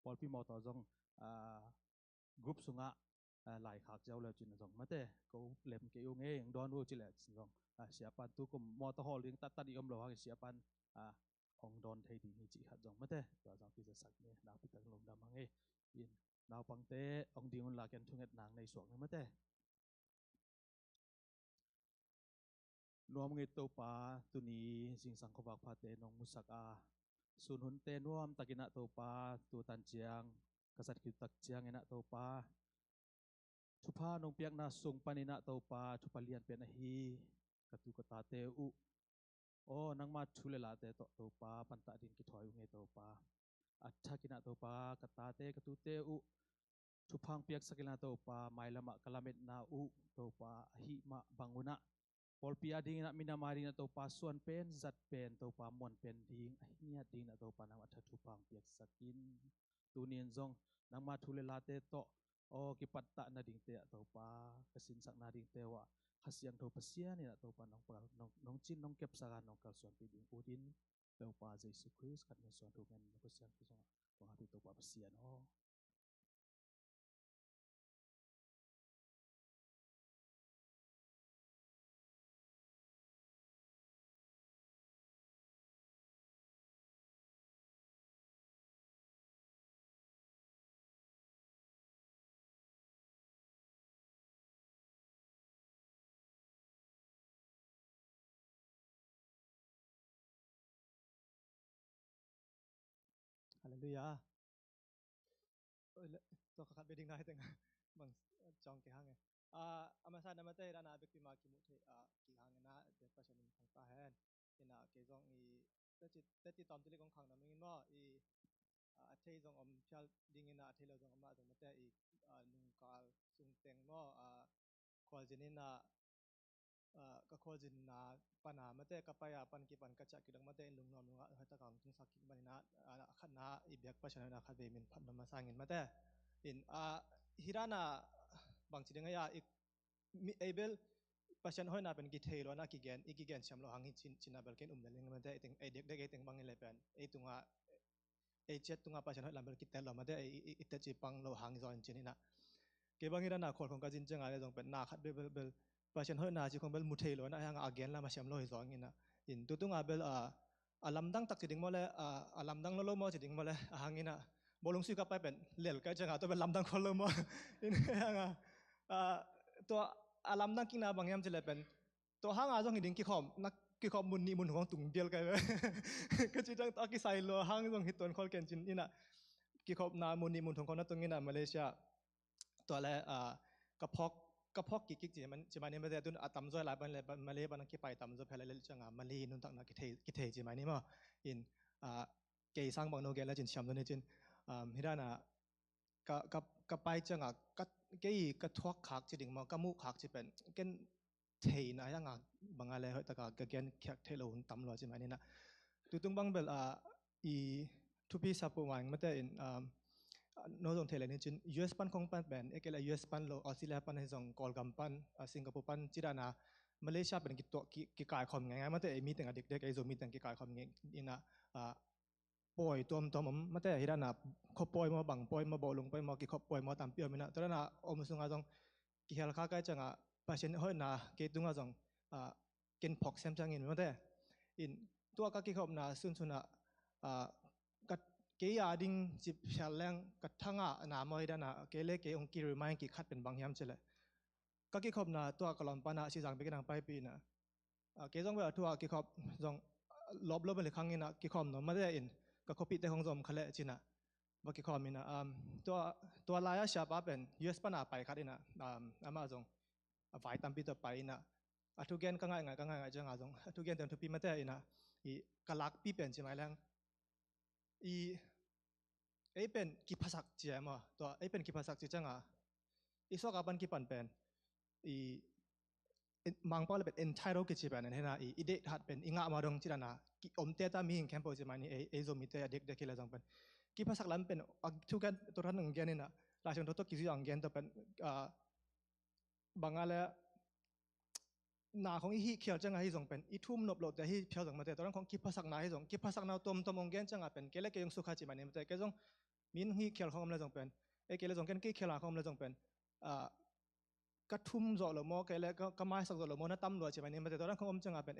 พอพี่มอต่อจง กรุ๊ปสุงะหลายขากเจ้าแล้วจินจงมาเต้ก็เล่มเกี่ยวเงี้ยดอนรู้จิแหละจินจงเสียปันตุกุมมอเตอร์ฮอลลิงตัดอีอมโลหะเสียปันองดอนไทยดีนี่จิขัดจงมาเต้ตัวจงพิจารณาเนี่ยดาวพิตังลมดำมังเอยินดาวปังเต้องดีอุนลากันทุ่งเอ็ดนางในสวงนี่มาเต้นวมเงยตัวปลาตัวนี้สิงสังขบักพาเตนองมุสักสุนหุนเตนวมตะกินะตัวปลาตัวตันเจียงกษัตริย์คิวตักเจียงเอนะตัวปลาทุพานงเปียกนาสุงปานินะตัวปลาทุพเลียนเป็นฮีกตุกตาเตอุโอ้นังมาชุเลลาเตตัวปลาปันตะดินกิถอยเงยตัวปลาอัฐกินะตัวปลากตาเตกตุเตอุทุพังเปียกสกินะตัวปลาไมละมะกะละเม็ดนาอุตัวปลาหิมะบังอุนะพอลปีอาดิงนะมินามาดินะตัวปลาส่วนเป็นจัดเป็นตัวปลามวนเป็นดิงเนี่ยดิงนะตัวปลานำอัฐทุพังเปียกสกินตัวเนียนจงนังมาชุเลลาเตโตโอ้กิปัตตะนาดิงเตะตัวปลากสินสักนาดิงเตวะขสิยังตัวปัสยานี่นะตัวปลาน้องจินน้องเก็บสารน้องกัลส่วนปีดิงอูดินตัวปลาเยซูคริสต์กันในส่วนทุกเงินปัสยาที่จงตัวหาตัวปลาปัสยาเนาะฮาเลลูยาตัวขัดเบดิ้งได้แต่งบางจองกี่ห้างไงอามาซาดามาเตรานาเบกติมาคิมุเทกี่ห้างนะเด็กประชาชนของตาแฮนเห็นเกจงอีแต่จิตอมที่เล็กของขังนะมิงว่าอีเทจงอมพิลดิ้งนะเทเลจงอมมาจงมาเตอีนุงกาลสุงเต็งว่าควาจินินะก็ควาจินนะปัญหามาเตกับไปปันกีปันกระจักกิดังมาเตลุงนอมลุงให้ตะกังถึงสักกิบันนะขันนะอีเบียกประชาชนขัดเบมินพันมาสร้างเงินมาเตอินฮิรานะบางทีเรื่องอีกมีเอเบลประชาชนห้อยนาเป็นกิเทโลนะกิเกนอีกิเกนเชื่อมโลหังหิชินาเบลเกนเดลิงมาเตอิงเด็กเต็งบางเงินเลยเป็นตุงเจ็ดตุงประชาชนห้อยลำเบลกิเตลโลมาเตอิเตจิปังโลหังจอนจินินะเก็บางฮิรานะคนของการจินจังอะไรจงเป็นนาขัดเบลประชาชนห้อยนาจิคงเบลมุเทโลนะยังอาเกนละมาเชื่อมโลหิจอนงินะอินตุงเบลลำดังตักจิดิ่งมาเลยลำดังโลมาจิดิ่งมาเลยหังงินะบอลงสุกับไปเป็นเลี้ยงกันจังตัวเป็นลำดังคนละมั้งอินยังตัวลำดังกินอะไรบางอย่างจะเลยเป็นตัวห้างอาจจะหินกี่ขอมนักกี่ขอมมุนนี่มุนของตุงเดียวกันเลยก็จะต้องกี่ใส่โลห้างต้องหินตัวคนเก่งจริงนี่นะกี่ขอมนามุนนี่มุนของคนนั้นตรงนี้นะมาเลเซียตัวแรกกระเพาะกี่จีมันจีมันนี่ไม่ได้ตุนตั้มจ่อยหลายบันเลยมาเลบันกี่ไปตั้มจ่อยเพลเลยจังมาลีนุ่นตักนักกี่เทจีมันนี่มั้งอินเกี่ยสร้างบางโนเกลแล้วจินช้ำตัวนี้จินฮิดานะกับไปจังกับเกี่ยกับทวักขากจิดิ่งมากับมุขากจิเป็นกันเทนะยังบางอะไรเหรอแต่กับเกี่ยแขกเทโลนตั้มรอจิมันนี่นะตุงบางเบลอีทุพีสับปะวังมาแต่อินโน้ตของเทเลนี่จิน US ปันของปันเป็นเอกลัย US ปันโลออสเตรเลียปันให้ส่งกอลกัมปันสิงคโปร์ปันจิรานะมาเลเซียเป็นกิตัวกิกายคอมไงมาแต่มีแต่งเด็กๆไอ้โซมีแต่งกิกายคอมไงอินะปล่อยตัวมันมาแต่ฮิดานะเขาปล่อยมาบังปล่อยมาบ่ลงไปมากี่เขาปล่อยมาตามเปียวมินะตอนนั้นอมสุงอาจงกี่เฮลข้าใกล้จังประชาชนเฮ้ยนะเกตุงอาจงกินพอกเซมจังอินมาแต่อินตัวก็กี่เขานะสุนทรกัดเกี่ยดิ่งจิบเชลแรงกัดทั้งน้ำมาฮิดานะเกเล็กเกี่ยองกิริมากี่ขัดเป็นบางยามเฉลยก็กี่เขานะตัวกลอนปานะสิจังไปกินทางไปปีนะเกี่ยจงไปตัวกี่เขาจงลบไปเลยครั้งนี้นะกี่เขาเนาะมาแต่อินก็คอปิดแต่ของจอมขเลจินะว่ากี่ความมินะตัวลายชาบ้าเป็น US ปันไปคัดนะอามาจงไฟตามปีต่อไปนะทุกเกนก็ง่ายจังจงทุกเกนเต็มทุกปีมาแต่นะอีกลักปีเป็นใช่ไหมแรงอีเป็นกี่ภาษาเจียมาตัวเป็นกี่ภาษาเจียจังอีสกับันกี่ปันเป็นอีมังป้าเลยเป็น entitled กิจเป็นนั่นนะอีเด็กหัดเป็นอิงามาดงจิรานะกิอมเตต้ามีหิงแคมป์โปรเจกต์มันนี่เอโซมิเตเด็กๆเลยจังเป็นกิภาษาลันเป็นทุกการตัวนั้นหนึ่งเกนี่นะหลายช่วงตัวกิจอย่างเกนตัวเป็นบางอะไรหน้าของอีเขียวจังให้ส่งเป็นอีทุ่มนบโหลดแต่ที่เพียวจังมาแต่ตัวนั้นของกิภาษาหน้าให้ส่งกิภาษาหน้าตัวองเกนจังเป็นเกล็กยังสุขาจิมันนี่แต่เกจงมินฮีเขียวของอะไรจังเป็น เกลจงเกนกี้เคลาคอมเลยจงเป็นกระทุ่มโจลโมเกลก็ไม่สักโจลโมนั่นตั้มหลวดใช่ไหมนี่มันแต่ตอนนั้นของจังเป็น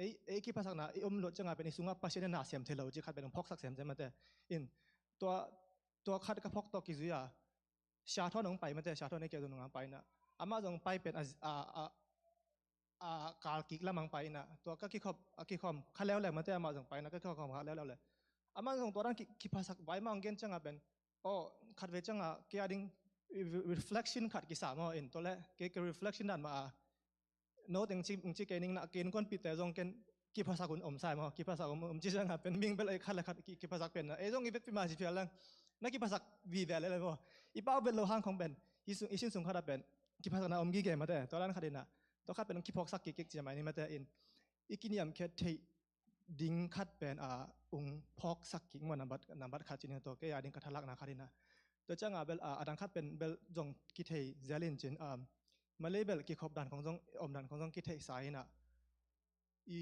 กี่ภาษาหน้าหลวดจังเป็นสุงาปัสเชนน่าเสียมเทลจีขัดเป็นพกสักเสียมใช่ไหมแต่อินตัวขัดกับพกตัวกิจุยาชาทอนงไปมันแต่ชาทอนในเกลจงไปนะอามาจงไปเป็นการกิกละมังไปนะตัวก็กี่คอมขัดแล้วแหละมันแต่อามาจงไปนะก็กี่คอมขัดแล้วเลยอามาจงตัวนั้นกี่ภาษาไว้มาองเกนจังเป็นโอ้ขัดเวจังเกี่ยดิ้งreflection ขัดกี่สามอินตัวแรกเกี่ย reflection นั่นมาโน้ตอย่างที่เกนิ่งนะเกนก้นปิดแต่จงเกนกี่ภาษาคุณใส่มากี่ภาษาจีจังเป็นมิงเป็นอะไรขัดเลยขัดกี่ภาษาเป็นนะจงอีเวกพิมาสิเพียงนักกี่ภาษาวีเดลเลยมั้งอีป้าเป็นโลหะของเป็นอีชินสุงขัดเป็นกี่ภาษาหน้ากี่เกมมาแต่ตัวนั้นขัดนะตัวขัดเป็นกี่พกสักกี่จะมานี่มาแต่อินอีกินยามแค่ที่ดิ้งขัดเป็นพกสักกี่มันนับบัตรขัดจีนตัวเกี่ยดิ้งขัดทะลักนะขัดนะตัวจังเบลดังคัดเป็นเบลจงกิเทเซลินจินมาเลยเบลกิขบดันของจงดันของจงกิเทสายนะอี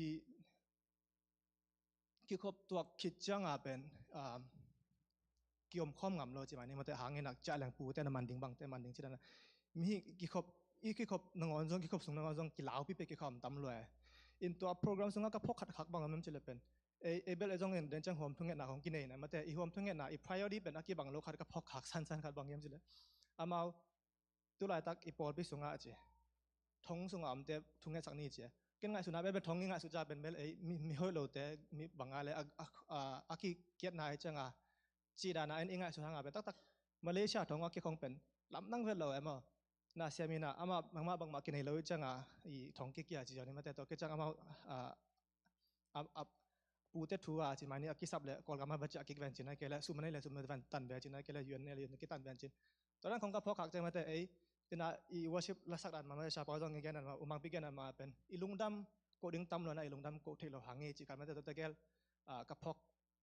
กิขบตัวคิดจังเป็นกิอมข้อมงำโลจิมานี่มันแต่หางเงินหนักจ่ายแหล่งปูแต่น้ำมันดิ่งบังแต่มันดิ่งที่นั่นมีกิขบนงอนจงกิขบสุงนงอนจงกิลาวพี่เป็กกิขบตำรวจอินตัวโปรแกรมสุงก็พกขัดขักบังมันจะเลยเป็นเบลจงเงินเดินจังหอมทุ่งเงินหนาของกินเองนะมันแต่อีหอมทุ่งเงินหนาอี priority เป็นอักกีบังโลขัดกับพกขักสั้นๆขัดบังยังจะเลยอามาตัวไรตักอีปอลไปสุงอาเจทงสุงอามเตทุ่งเงินสักนี้เจกันไงสุนัขเบลทงยังไงสุจาเป็นเบลมีห้อยโลเตมีบังอะไรอักกีเกียรตินายจังจีดานาเองไงสุดท้ายเป็นตักมาเลเซียทงอักกีคงเป็นลำนั่งเวลเลยมั้งน่าเสียมีนะอามาบางมากินให้เราจังอีทงเกียรติจีจานี่มาแต่ตัวเกียรติจังอามาปูเตทัวจีมานี่อักกีสับเลยกอลกามาบัจจักกิกแวนจินนะเกล้สุมันนี่เลยสุมันแวนตันแวนจินนะเกล้ยืนเนี่ยยืนกิตันแวนจินตอนนั้นคงกับพอขักจังมาแต่ที่น่ะอีวอชิปละสักดันมาไม่ใช่พอจังเงี้ยนั่นมาอุมังพิกนั่นมาเป็นอีลุงดำโกดิ้งตั้มเลยนะอีลุงดำโกที่เราหางเงี้ยจีกันมาแต่ตัวเกล้กับพอก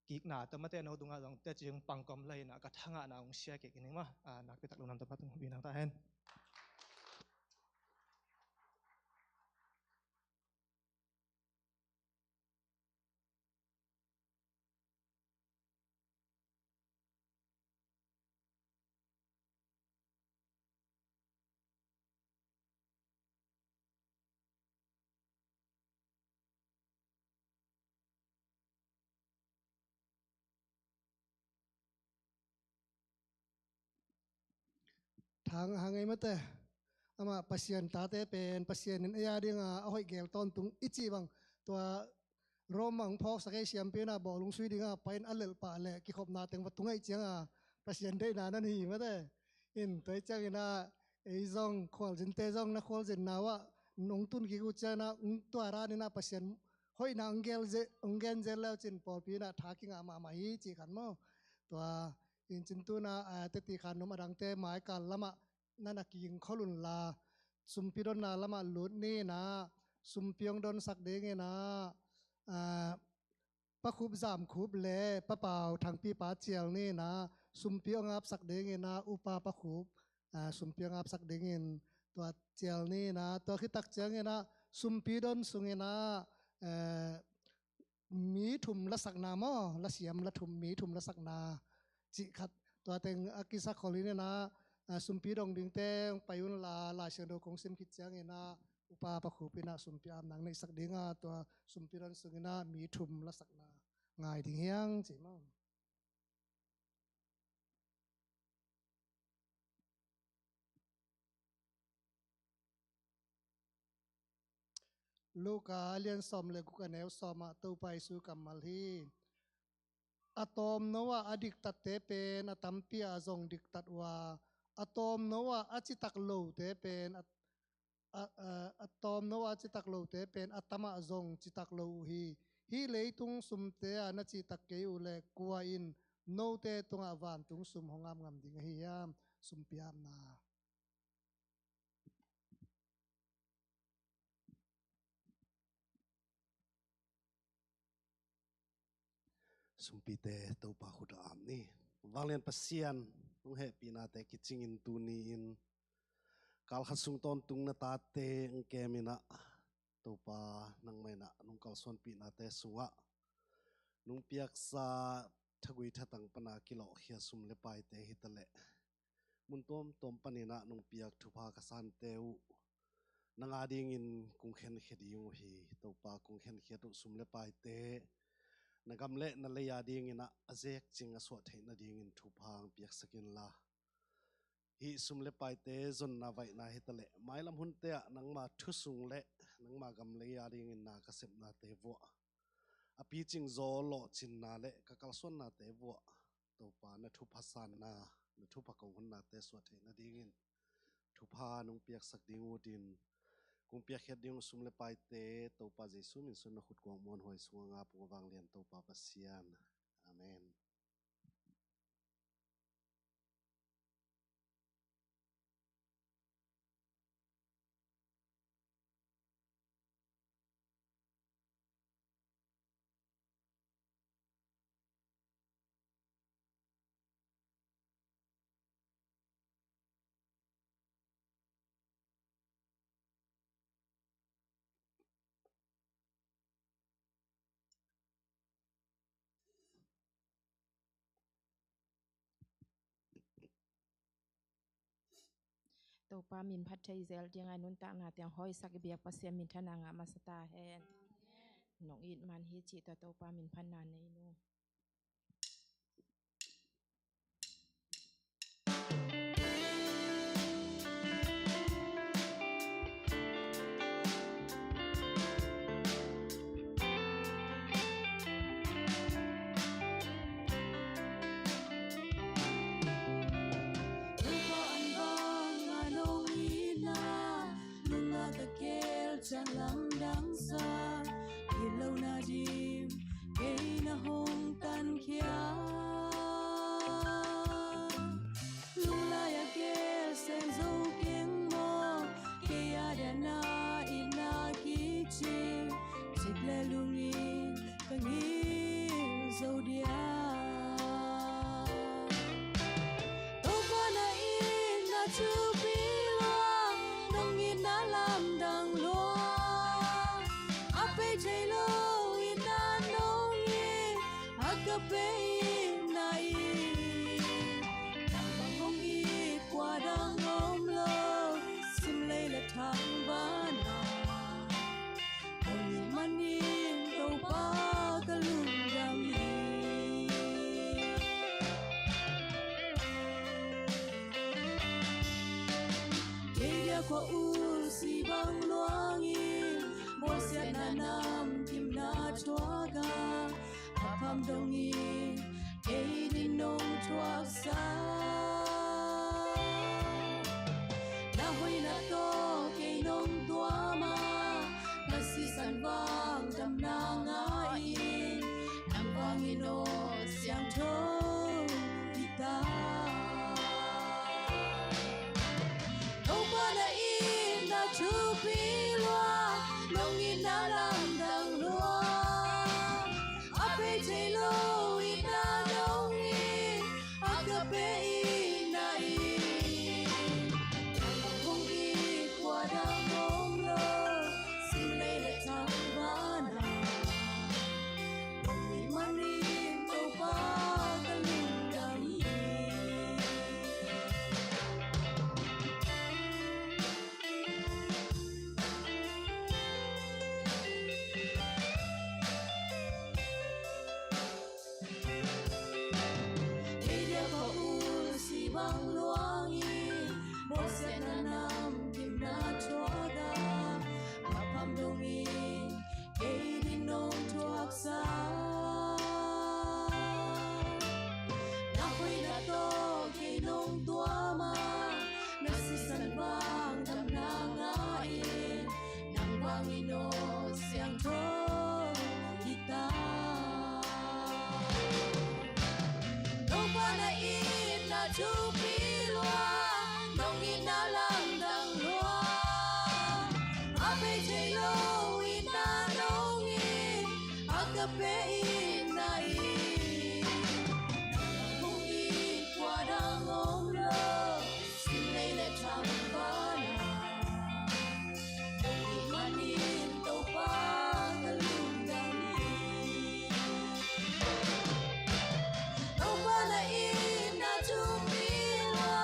กิกหนาแต่มาแต่เราดูงานตรงแต่จึงปังกอมเลยนะกระทั่งอ่ะนะองเชียกิกนี่มานักพิทักษ์ลุงนำตัวพัดวินังตาเห็นทางหางไงมาแต่อามาpasien tate pen pasien in aya ding ahoi gel ton tung ichi bang tua romang phok sakai siam pe na bolung sui dinga pain alel pa le ki khop na teng watungai chianga pasien dei na nan hi ma te in toi chang ina ei zong khol jin te zong na khol jin na wa nong tun ki ku cha na tua ra ni na pasien hoi na angel zel lao chin pol pi na thaking ama ma hi chi khan mo tua in chin tu na te ti khan no ma dang te mai kal lamaนั่นนักยิงขลุนลาสุมพิดอนนาละมาหลุดนี่นะสุมเปียงดอนสักเด้งนะปะคุบสามคุบเล่ปะเป่าทางปีป้าเจียงนี่นะสุมเปียงอับสักเด้งนะอุปาปะคุบสุมเปียงอับสักเด้งตัวเจียงนี่นะตัวขี้ตักเจียงนะสุมพิดอนสุงนะมีถุมละสักนามอละเสียมละถุมมีถุมละสักนาจิขัดตัวเต็งอากิสักขลินี่นะสุมพีดองดึงเต้งไปยุนลาเชนโดคงเซมคิดจังเงินะอุปาปะคูปินะสุมพีอามนังในสักดิ่งตัวสุมพีรันสุงนะมีทุมละสักนาง่ายดิ่งเฮียงจีมั้งลูกาเลียนซอมเลกุกันเอวซอมตัวไปสู่กัมมัลฮีอะตอมนว่าอดิกตัดเตเป็นอะตัมปีอาจงดิกตัดว่าอะตอมนว่าอจิตักโลเตเป็นอะตอมนว่าจิตักโลเตเป็นอะตมะจงจิตักโลฮีเลยตุงสุมเตอะนัจิตักเกอุเลกัวอินโนเตตุงอาวานตุงสุมหงามงามดิ่งเฮียมสุมพิามนาสุมปีเตตัวปาขุดอามนี่วางเลียนปัสเซียนลุงเฮปีนาเตกิจิงอินตูนีอินกาลขัดสุงตอนตุงนาตาเตงเกมินะตัวปานังไม่นะนุงกาลส่วนปีนาเตสุงะนุงเปียกซาทกุยทัตังปนากิโลเฮียสุมเลปายเตฮิตะเล mun tom panina nung piak thupa ka san teu nanga ding in kung khen kheding hi topa kung khen khetu sumle pai te nagam le na le ya ding ina azek ching aswa theina ding in thupang piak sakin la hi sumle pai te zon na vai na hitale mailam hun te nang ma thu sung le nang ma gam le ya ding in na ka sep na te vo api ching zo lo chin na le ka kal son na te vo topa na thu phasan na thu pa ko hun na te swa theina ding in thu pha nung piak sak ding udin kung piak het ding sumle pai te topa jesu min sun na khut kwang mon hoi sunga nga pu wang lian topa pasian amen. Topa min phat thai zel tiang ai nun tak na tiang hoi sak biak pasien min thana nga masata hen nong it man hi chi ta topa min phan na nei nu chẳng lắm đáng xa khi lâu na đêm cây na hồng tan kia lung la ya ke sen dâu tiếng mò kia đã na ina kichi dịch lệ lung in càng nghĩ dâu dia đâu có na in na chưa biết lo nông in na làm đằng lo Jai lo ina nong ye agape nai nang bang hong i qua dang om lo sim lay la thang ba na ong man ni to pa ka lung dam ni ye kwa u si bang luang i mo sia na nam kim na chua ga apam dong i e di nong chua sa na hoi na to ke nong tua ma na si san vang dam na nga i nam vang i no siang tho di ta no pa na i na chu pi nong in na lam dang lua ape jai lo ina nong in agape ina i hong i qua dang om lo sim lay la thang ba na ong man ni to pa ka lung dam bang luang i mo se na nam kim na chua ga apam dong i e di nong thuak sa na hoi na to ke nong tua ma na si san vang dam na nga i nang vang i no siang tho kita no pa na i na chu pi loa nong in na lang dang loa ape jai lo ina nong in agape ina i hong i qua dang om lo sim lay la thang ba na ong i man in to pa ka lung dang ni no pa na i na chu pi loa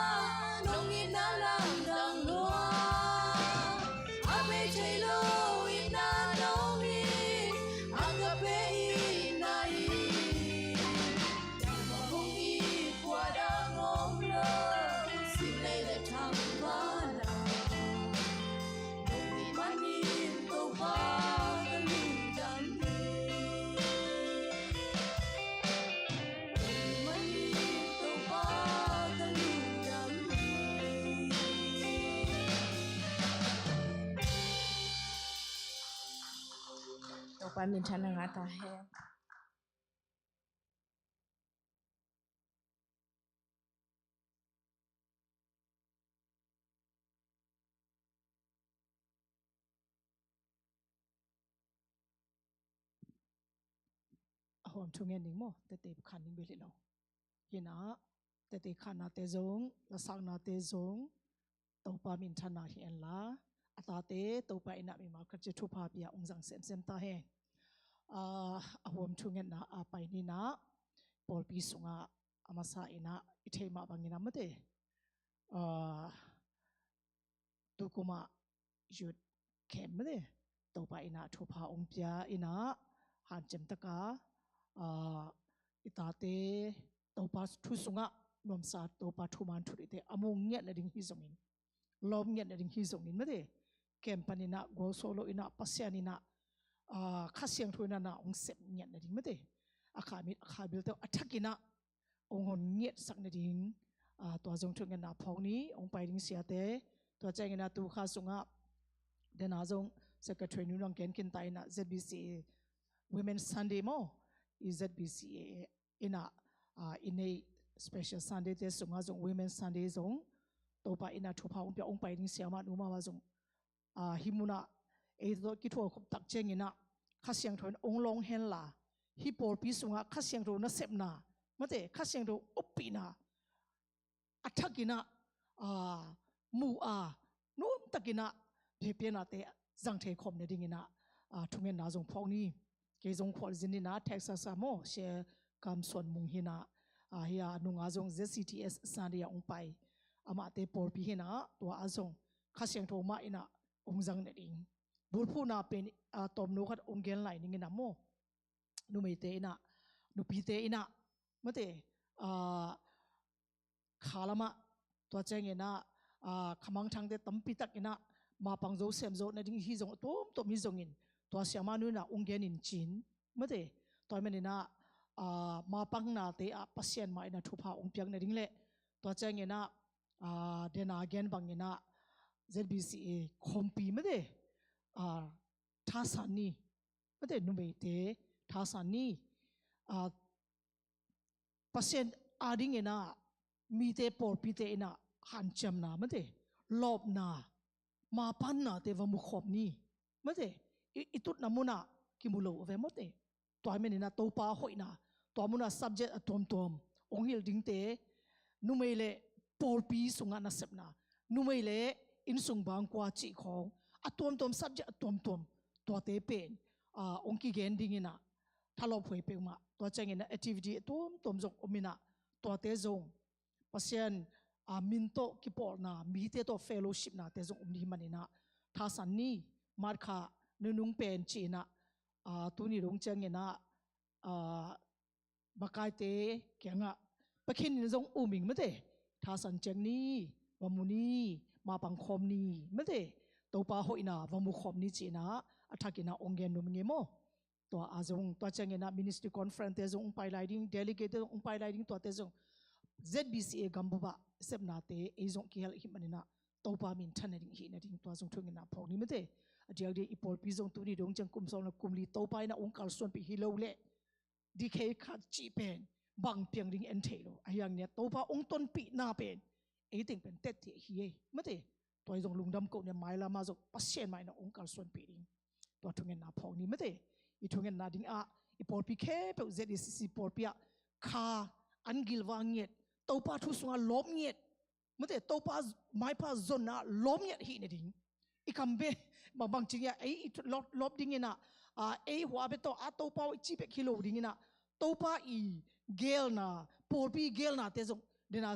pa min thana nga ta hen hom thungen ning mo te te khan ning beli lo hina te khan na te zong la sang na te zong to pa min thana hian la ata te to pa ina mi ma khat che thu pa pia ong jang sem ta he hom thungen na a pai ni na por pi sunga amasa ina ithei ma bangina mate tu kuma yut kem mate to pa ina thu pa ong pia ina han chem taka itate topa thu sunga nom sa topa thu man thu te among nge na ding hi zongin lom nge na ding hi zongin mate kem panina go solo ina pasianina khasiang thu na ong sep nge na ding mate akha bil to athakina ong hon nge sak na ding to jong thu nge na phong ni ong pai ding sia te to chang na tu kha sunga den a jong secretary nu long ken kin tai na ZBC Women's Sunday mo ZBCA ina in a special Sunday te sunga jong Women's Sunday jong topa ina thupa ong pya ong pai ding siama nu ma jong himuna e do ki tho khop tak cheng ina khasiang thon ong long hen la hi por pi sunga khasiang ro na sep na mate khasiang ro opina athakina mu nom takina phepena te jang the khom ne ding ina thungen na jong phong ni ke jong khol jin na Texas mo she kam son mung hina hiya nunga jong ZCTS sandia ong pai ama te por pi hina to azong khasiang tho ma ina ong jang ne ding bulphu na pen tom no khat ong gel lai ning ina mo nu me te ina nu pi te ina mate khalama to cheng ina khamang thang te tampi tak ina ma pang zo sem zo na ding hi jong tom mi jong in to siama nu na ong gen in chin mate to menina ma pang na te pasien ma ina thupa ong piang na ding le to chang ina dena gen bang ina ZBCA khompi mate thasani mate numbe te thasani pasien ading ina mi te por pi te ina han cham na mate lob na ma pan na te va mu khop ni mate itut namuna kimulo ve mote to menina to pa hoina to muna subject tom ong hil ding te numele por pi sunga na sepna numele in sung bang kwa chi khong tom subject tom to te pen ong ki gen ding ina thalo phoi pe ma to chang ina activity tom jong omina to te jong pasien minto ki por na mi te to fellowship na te jong omni manina thasan ni mar kha nunung pen chi na tuni rong chang ina bakai te kyanga pakhin jong uming mate thasan chang ni wamuni ma pang khom ni mate topa hoina wamu khom ni chi na athakina ongen num nge mo to azong to chang ina ministry conference te jong pai lighting delegate ong pai lighting to te jong ZBCA gambuba sepna te ezong ki hel himanina topa min thanering hi na ding to jong thungina phok ni mate adiak de ipol pi jong tu ni dong chang kum song na kumli topa ina ong kal son pi hilo le dk khat chi pen bang piang ring en thelo ayang ne topa ong ton pi na pen e ting pen tet thi hi mate to jong lungdam ko ne mai la ma jong pasien mai na ong kal son pi ding to thungen na phok ni mate I thungen na ding ipol pi khe pe ZCC por pi kha angil wanget topa thu sunga lom nget mate topa mai pa zona lom nget hi ne ding ikambe bang chingya ai lob ding ina ai hwa be to topa chi pe kilo ding ina topa I gel na porpi gel na te jong dena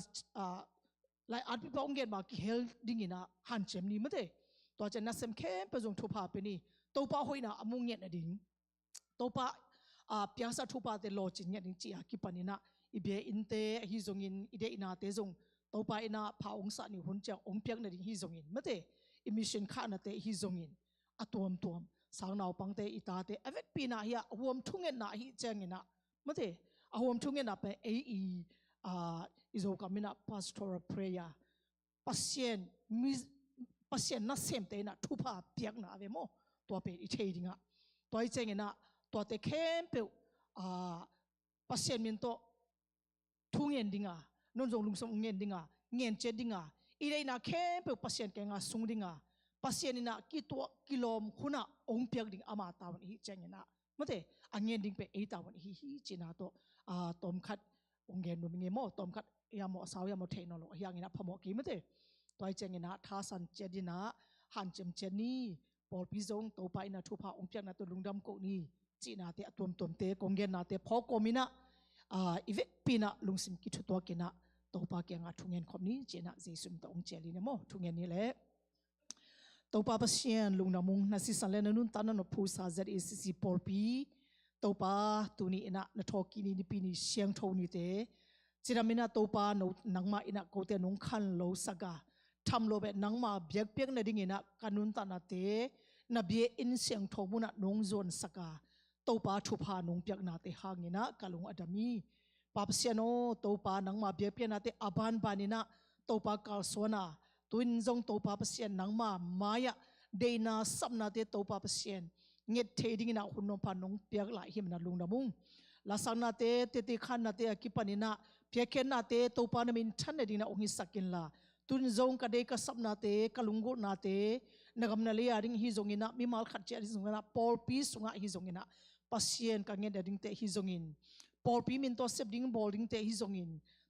lai at pi pong get ma ki hel ding ina han chem ni mate to chen na sem khem pe jong thupa pe ni topa hoina amung nget na ding topa pyasa thupa te lo chin nget ding chi ki panina ibe inte hi jong in ide ina te jong topa ina phaung sa ni hun chang ong pyak na ding hi jong in mate emission kha na te hi zong in atom sang naw pang te ita te avek pina hi awom thungen na hi chang ina mate awom thungen na pe izo kamina pastoral prayer pasien na sem te na thupa piak na ave mo to pe I thei dinga toy chang ina ตัวเตเข้มเปปัสเซียนมินโตทุ่งเงินดิ่งนนจงลุงสมเงินดิ่งเงินเจดิ่งอีเรน่าเข้มเปปัสเซียนแกงสุงดิ่งปัสเซียนน่ะกิโลมคุณะองเปียกดิ่งอามาตาวันฮีเจงน่ะมั่วเตอังเงินดิ่งเปตาวันฮีจีน่าโตตอมขัดองเงินนุ่มเงินโมตอมขัดยามโมสาวยามโมเทคโนโลยีอย่างนี้นะพอโมกี่มั่วเตตัวเจงน่ะท่าสันเจดิน่ะหันเจมเจนี่ปอลพิจงตัวไปน่ะทุพาองเปียกน่ะตัวลุงดำกูนี่จีน่าเตตัวเตกงเงินน่ะเตพอกมินะอีเวปีน่ะลุงสิมกิจตัวกินะตัวปากยังทุ่งเงินคำนี้จีน่ะเจสุมตัวองเจลินะโมทุ่งเงินนี่แหละตัวปาปัสเซียนลุงน้ำมุงนัสิสันเลนนุนตานันพูซาเซอร์ซีปอลปีตัวปาตัวนี้น่ะนทอกินี่ปีนี่เสียงทนี่เตจีรามินะตัวปาโนนังมาอินะโกเตนุงขันโลสกาทำโลเบนังมาเบียกเปียกนาดิ่งน่ะกันุนตานาเตนเบียอินเสียงทมุนะนงโซนสกาตัวปาทุพานงเปียกนาเตหางินะกัลุงอดามีปาปัสเซียนโอตัวปานังมาเบียกเปียกนาเตอาบานบานินะตัวปากาลสวนาตุนจงตัวปาปัสเซียนนังมามายะเดน่าสับนาเตตัวปาปัสเซียนเงียดเทดิ่งน่ะหุ่นนงพานงเปียกหลายหิมนาลุงนามุงลาสังนาเตเตติขันนาเตอกิปานินะเพียงแค่นาเตตัวปานามินชันเดิ่งน่ะองค์สักกินลาตุนจงกระเดกสับนาเตกลุงกุนาเตนักำนาเลียดิ่งฮิจงอินะมีมาลขัดเจริญจงอินะปอลปีสุงะฮิจงอินะปัสเซียนกังเงียดดิ่งเตฮิจงอินปอลปีมินตัวเซบดิ่งบอลดิ่งเตฮิจงอิน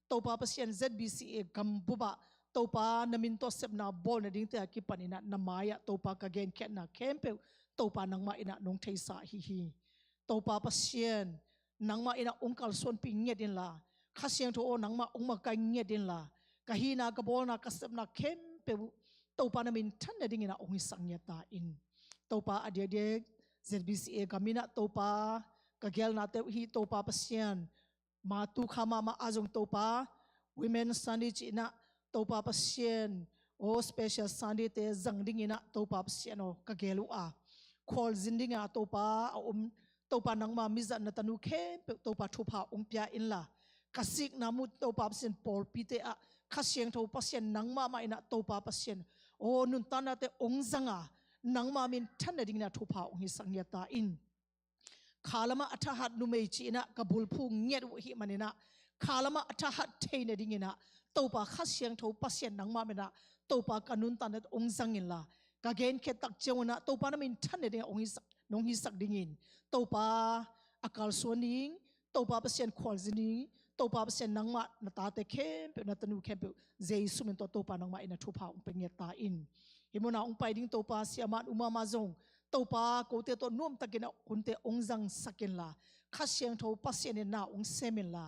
ตัวปาปัสเซียน ZBCA กัมบุบะตัวปานามินตัวเซบนาบอลนาดิ่งเตอกิปานินะนามายะตัวปากะเกนแค่นาเข้มเปตัวปานังมาอินะนงเทสาฮิตัวปาปัสเซียนนังมาอินะองค์กัลส่วนปีเงียดินลาข้าเสียงโตนังมาองค์มาไกเงียดินลากะฮีนากะบอลนากะเซบนาเข้มเปตัวปานามินทันนาดิ่งนะองค์สังเงียตาอินตัวปาอดีตZBCA กามินะตัวปากะเกลนาเตฮีตัวปาปัสเซียนมาตุขามาอาจงตัวปา Women Sunday จีนะตัวปาปัสเซียนโอ Special Sunday เตจังดิ่งนะตัวปาปัสเซียนโอกะเกลุอาคอลจินดิ่งตัวปาตัวปานังมามิจันนตันุเข้มตัวปาทุพาองเปียอินลากะสิกนามุตัวปาปัสเซียนปอลปีเตอะข้าเสียงตัวปัสเซียนนังมาอินะตัวปาปัสเซียนโอนุนตานาเตองจังนังมามินทันนาดิ่งนะทุพาองหิสังเยตาอินขาลมาอัฐหัดนุเมจีนะกบุลพุงเงียดวหิมันนะขาลมาอัฐหัดเทนดิ่งนะตัวปาข้าเสียงตัวปัสเซียนนังมามินะตัวปากันุนตานาเตองจังอินละกะเกนเคตักเจวนะตัวปานามินทันนาดิ่งองหิสังนงหิสักดิ่งอินตัวปาอากาศส่วนนิ่งตัวปาปัสเซียนควอลจินิ่งตัวปาปัสเซียนนังมานาตาเตเข้มเปนาตนูเข้มเปเจสุมินตัวปานังมาอินะทุพาองเป็นเงียตาอินฮิโมนาองไปดิ้งตัวปาเสียมันอุมามาจงตัวปาโกเตตัวนุ่มตะกินคุณเตองจังสักกินละข้าเสียงตัวปัสเซียนน่าองเซมินละ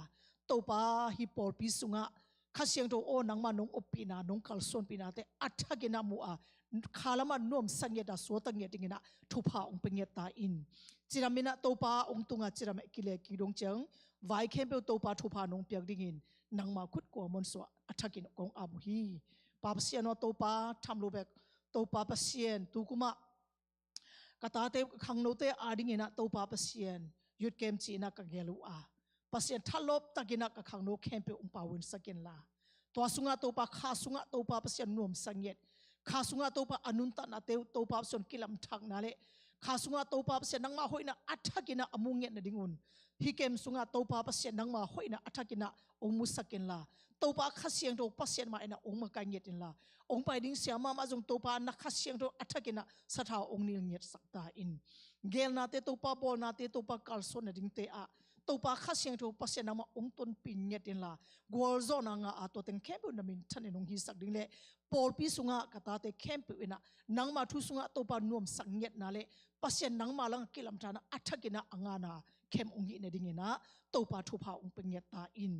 ตัวปาฮิปอลปิสุงะข้าเสียงตัวโอนังมานงอปีนานงคัลส่วนปีนาเตอัฐกินามัวข้าละมันนุ่มสังเกตสวตังเงติงินะทุพาองเป็นเงตาอินจิรามินะตัวปาองตุงะจิรามกิเลกิดงเจิงไว้เข้มเปตัวปาทุพานงเปียกดิ่งินนังมาคุดกัวมนสวะอัฐกินกงอาบุฮีปาปเซียนตัวปาทำรูเบกตัวปาปเซียนตุกุมะกตาเตขังโนเตอาดิ่งินะตัวปาปเซียนยุดเกมจีนักกะเกลูอาปเซียนทัลลบตะกินักกะขังโนเข้มเปองปาวินสกินลาตัวสุงะตัวปาข้าสุงะตัวปาปเซียนนุ่มสังเกตข้าสุงะตัวปาอนุนตนาเตตัวปาปเซียนกิลัมทักนาเลข้าสุงะตัวปาปเซียนนังมาหอยนะอัฐกินะอมุงเงตนะดิ่งุนฮิเกมสุงะตัวปาปเซียนนังมาหอยนะอัฐกินะองมุสกินลาตัวปาข้าเสียงตัวปาเซียนมาเนะองมาไกเงียตินลาองไปดิ้งเสียมาจงตัวปานักข้าเสียงตัวอัฐกินะสถาองนิลเงียตสักตาอินเกลนาเตตัวปาบอลนาเตตัวปากัลโซนะดิ่งเตอะตัวปาข้าเสียงตัวปาเซียนนังมาองต้นปินเงียตินลากวลโซนังอาตัวเต็งเข้มปุนามินทันเนนงฮิสักดิ่งเล่ปอลปีสุงะกตาเตเข้มปุนะนังมาทุสุงะตัวปานวมสังเงียตนาเล่ปาเซียนนังมาลังกิลัมทานะอัฐกินะanganaเข้มองหินะดิ่งนะตัวปาทุพาองเป็นเงียตาอิน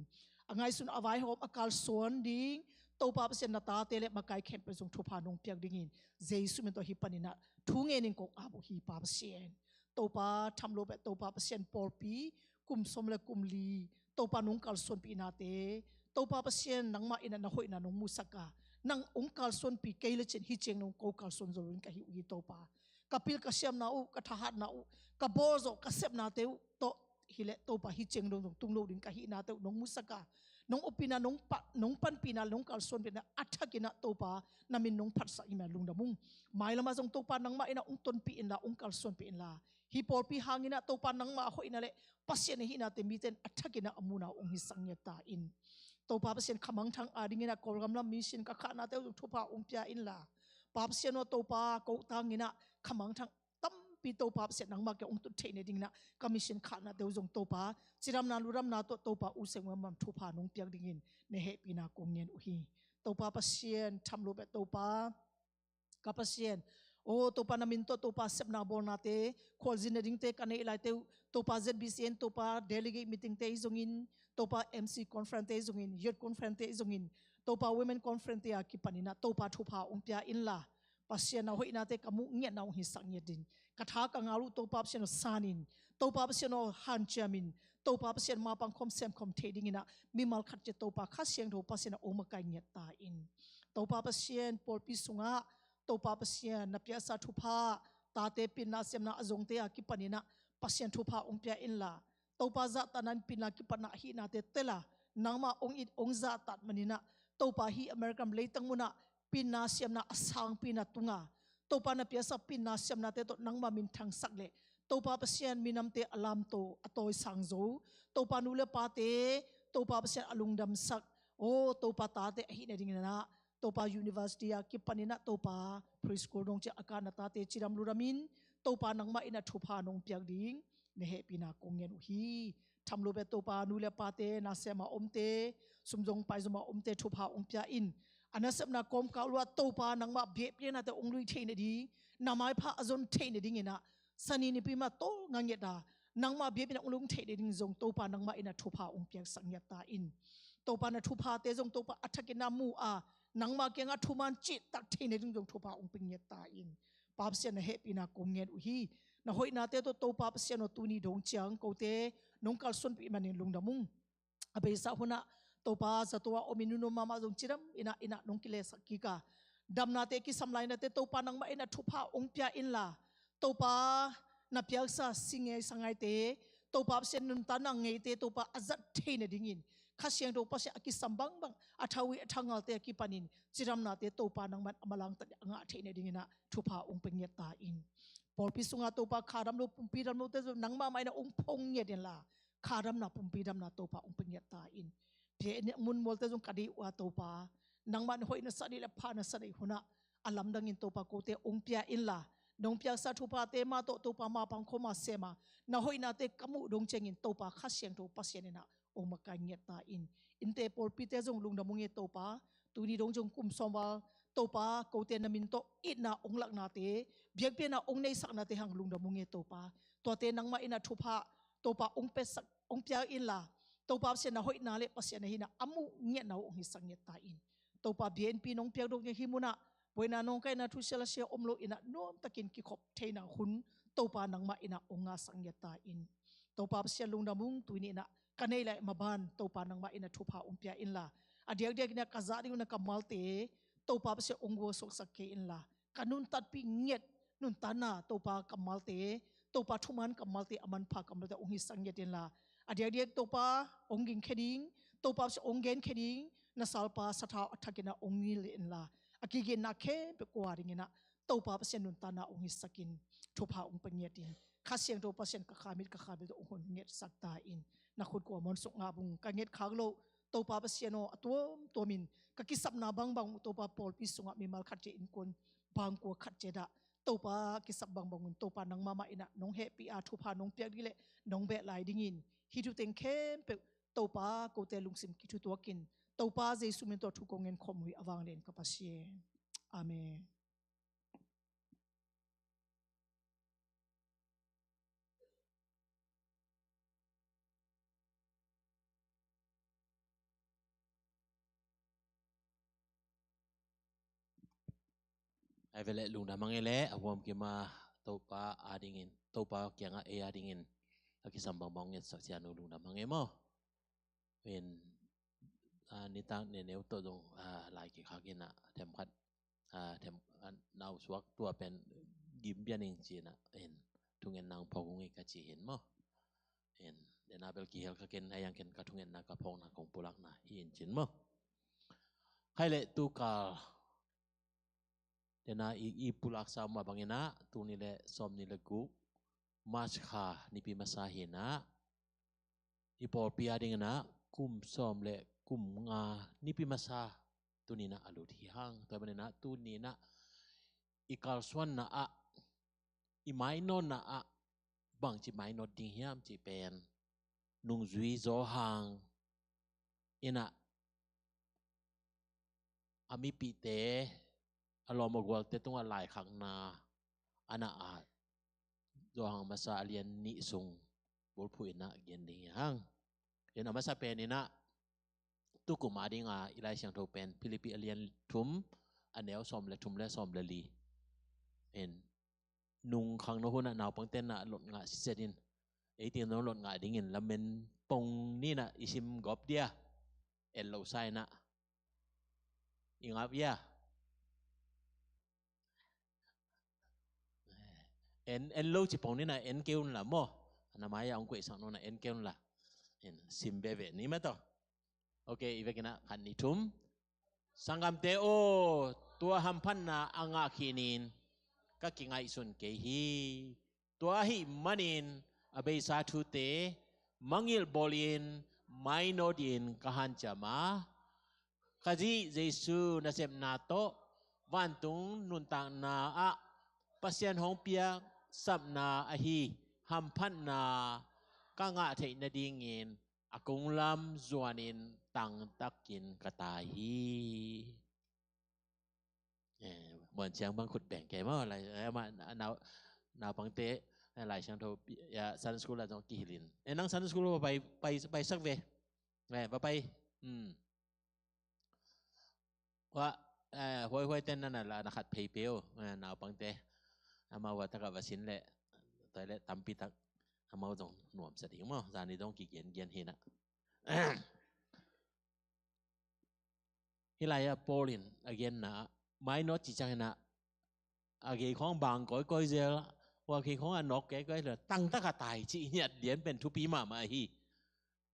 ไงสุนอวัยหอมอากาศสวนดิ่งตัวปาเปเซนนาตาเตเลมาไกเข้มเป็นทรงทุพานงเปียกดิ่งเจสุมินตัวฮิปันินะทุ่งเงินกงอาบุฮีปาเปเซนตัวปาทำโลเบตัวปาเปเซนปอลปีกุมสมเลกุมลีตัวปานงกัลส่วนปีนาเตตัวปาเปเซนนังมาอินะนะหอยนะนงมุสกานังองกัลส่วนปีเกลเชนฮิเจงนงโกกัลส่วนโจรินกะฮิอุยตัวปากะปิลกะเซียมนาอุกะทหารนาอุกะโบโซกะเซบนาเตอุโตฮิเลตัวปาฮิเจงนงตุงโลดินกะฮินาเตอุนงมุสกา nong opina nong pan pina nong kalson pina athakina topa namin nong phatsa ima lungdamung mailama jong topa nangma ina ungton pi in la ung kalson pi in la hi por pi hangina topa nangma ho ina le pasien hi na te miten athakina amuna ung hi sangyata in topa pasien khamang thang adingina kolgamla mission ka khana te thupa ung pia in la papsien no topa ko tangina khamang thang pi topa pasien nangma ke ung tu theine dingna commission khana te jong topa chiram na luram na to topa u sengwa mam thupa nong piak dingin ne he pina komngen uhi topa pasien thamlo be topa ka pasien o topa namin to topa sepna borna te kholjin ding te kanei lai te topa ZBCN topa delegate meeting te zongin topa MC conference te zongin youth conference te zongin topa women conference te akipanina topa thupa umpia inla pasien na hoina te kamu nge na hi sangyedin katha ka ngalu topa pasien sanin topa pasien han chamin topa pasien ma pang khom sem khom theding ina mimal khat che topa khasiang tho pasien oma kai nge ta in topa pasien porpi sunga topa pasien na pia sa thupa ta te pin na sem na azong te akipanina pasien thupa umpia inla topa za tanan pina kipana hi na te tela nangma ong it ong za tat manina topa hi American leitang muna pina siam na asang pina tunga topa na piasa pina siam na te to nangma min thang sakle topa pasien minam te alam to atoy sangzo topa nule pa te topa pasien alungdam sak o topa ta te hi na dingna topa university kipanina topa preschool dong che akana ta te chiram luramin topa nangma ina thupa nong piak ding ne he pina kongen uhi thamlo be topa nule pa te na sema omte sumjong paizoma omte thupa ompia in anasapna kom kaulwa topa nangma bhe na te onglui theine di namai pha azon theine ding ina sani ni pima to ngangeta nangma bhe na onglung theine ding jong topa nangma ina thupa ompia sangyata in topa na thupa te jong topa athakina mu a nangma kenga thuman chi tak theine ding jong thupa omping yeta in papsia na he pina kongen uhi na hoina te to topa pasien no tuni dong chiang ko te nongkal son pi manin lungdamung abe sa huna topa zatwa ominuno mama jong chiram ina nongkile sakika damna te ki samlai na te topa nangma ina thupa ongpia inla topa na piaksa singe sangai te topa pasien nun tanang ngei te topa azat theine dingin khasiang do pasien aki sambang bang athawi athangal te ki panin chiram na te topa nangman amalang ta anga theine dingina thupa ongpeng yeta in porpi sunga topa kharam lo pumpi ram lo te nangma maina ong phong nge den la kharam na pumpi ram na topa ong pengya ta in phe ne mun mol te jong kadi wa topa nangman hoi na sadi la pha na sadi huna alam dang in topa ko te ong pia in la dong pia sa thupa te ma to topa ma pang khoma sema na hoi na te kamu dong cheng in topa khasiang to pasien na ong ma ka nge ta in te porpi te jong lung da mung e topa tuni dong jong kum somwa topa ko te na min to it na ong lak na te biak pe na ong nei sak na te hang lung da mung e topa to te nangma ina thupa topa ong pe sak ong pia in la topa se na hoi na le pasien na hina amu nge na ong hi sang nge ta in topa BNP nong piak dong hi muna boina nong kai na thu sela se omlo ina nom takin ki khop theina hun topa nangma ina onga sang nge ta in topa se lung da mung tuini na kanei lai maban topa nangma ina thupa ong pia in la adiak diak na kaza ding na kamal te topa se ongwo sok sak ke in la kanun tat pi nget nun tana topa kamal te topa thuman kamal te aman pha kamal te ongi sang nget in la adiak diak topa onging kheding topa se ongen kheding na salpa satha athakina ongi le in la akige na khe pe kwa ring ina topa se nun tana ongi sakin thupa ong pengetin khasiang topa sen ka khamit ka khabil ong nget sakta in na khut ko mon sok nga bung ka nget khaglo topa pasiano atom tomin ka kisap na bang bang topa pol pi sunga mi mal khat che in kon bang ko khat che da topa kisap bang bang topa nang mama ina nong happy a thupa nong piak dile nong be lai dingin hi tu teng khem pe topa ko te lungsim ki thu tokin topa jesu min to thu kongen khomui awang len ka pasie amen ai vele lung da mangele awam ke ma topa adingin topa kyanga e adingin aki sambang bangit saksia no lung da mangemo wen ni tang ne neu to dong lai ki khagina them khat them nau suak tua pen gim bianing china en tungen nang phogong e ka chi hen mo en na bel ki hel ka ken ayang ken ka thungen na ka phong na kong pulak na hin chin mo hai le tu kal na i pulak sa ma bangina tu ni le som ni le gu mas kha ni pi masahina i por pia ding na kum som le kum nga ni pi masa tu ni na alut hi hang ta na tu ni na i kal swan na a i mai non na a bang chi mai not ding hiam chi pen nung zui zo hang ina ami pi te alom ogwal te tung alai khak na ana a zo hang masa alien ni sung bol phu ina gen ding hang ina masa pen ina tu ku ma ding a ilai siang tho pen Philippi alien thum anel som le thum le som le li en nung khang no huna naw pang ten na lot nga si sedin ei tin no lot nga ding in lamen pong ni na isim gop dia el lo sai na ingap ya en lo chi pong ni na en keun la mo na mai ông quậy sang no na en keun la en sim be ve ni ma to okay ivekina khan ni thum sangam te o tua hampan na anga khinin ka kingai sun ke hi tua hi manin abei sa thu te mangil bolin mainodin kahan chama kaji jesu nasem na to wantung nuntang na a pasien hong pia sap na ahi hampan na kanga thei na dingin akung lam zuanin tang takin katahi bọn chàng băng khụt bèn kém mà nào bằng tế lại sang thâu ya san school là trong kỳ lìn em năng san school bay sắc về và bay qua hoi tên là khát pay bill nào bằng tế màว่าถ้ากับสินแหละแต่ละตำปีตักมาต้องหน่วมสติมั้งจานนี้ต้องกี่เย็นเห็นนะที่ไรอะโปลิน again นะไม่นอจิจังนะกี่ของบางก้อยเจอว่ากี่ของอันนกแก่เลยตั้งตะกะตายจีเนี่ยเดียนเป็นทุปีมาฮี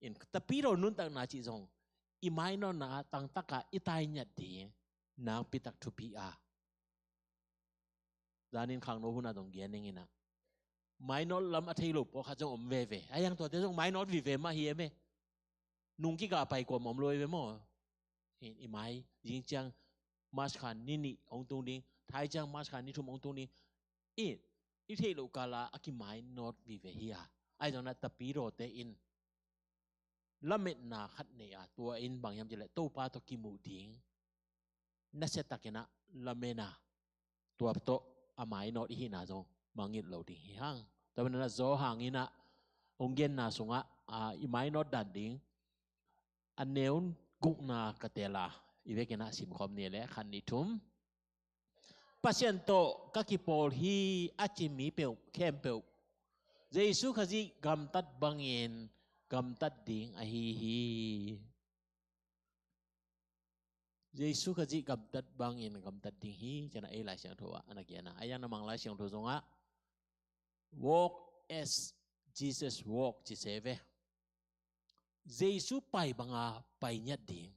อินแต่ปีเรานุนตั้งนาจีจงอีไม่นอนนะตั้งตะกะอีตายเนี่ยเดียนางปีตักทุปีจานินขังโนหุนาตรงเกียนนี่นะไม่นอนลำอัฐิลุปพอข้าจงอมเวไอ้ยังตัวเดียวจงไม่นอนวิเวมาเฮียไหมนุ่งกี่กะไปกว่าหม่อมรวยไปมั้งอีไม่ยิงจังมาสขันนี่องตรงนี้ไทยจังมาสขันนี่ทุ่มองตรงนี้อีเทลูกาลาอากิไม่นอนวิเวเฮียไอ้ตอนนั้นตะปีโรเตอินละเม็ดนาขัดเนี่ยตัวอินบางยามจะเลยตู้ปลาตะกิมูดิ้งนัชตะกินะละเมนาตัวโตอาไม่นอนอีน่าจงบางยิดเราดิ้งห่างแต่วันนั้นโจห่างอินะองเย็นนาสงะอีไม่นอนดันดิ้งอันเนวกุกนากเตลาอีเวกินะสิมคอมเนี่ยแหละขันนิทุมปัจจัยโตกักิโปลฮีอาจิมีเปลเข้มเปลเจสุขจิกำตัดบังเงินกำตัดดิ่งอฮีเจสุขจิกำตัดบังเงินกำตัดดิ่งฮีจะน่าหลายเสียงทัวอันนั้นเกี่ยนะอายังnamangหลายเสียงทัวจงะ walk as Jesus walk จิเสเวเจสุไปบังอาไปยัดดิ่ง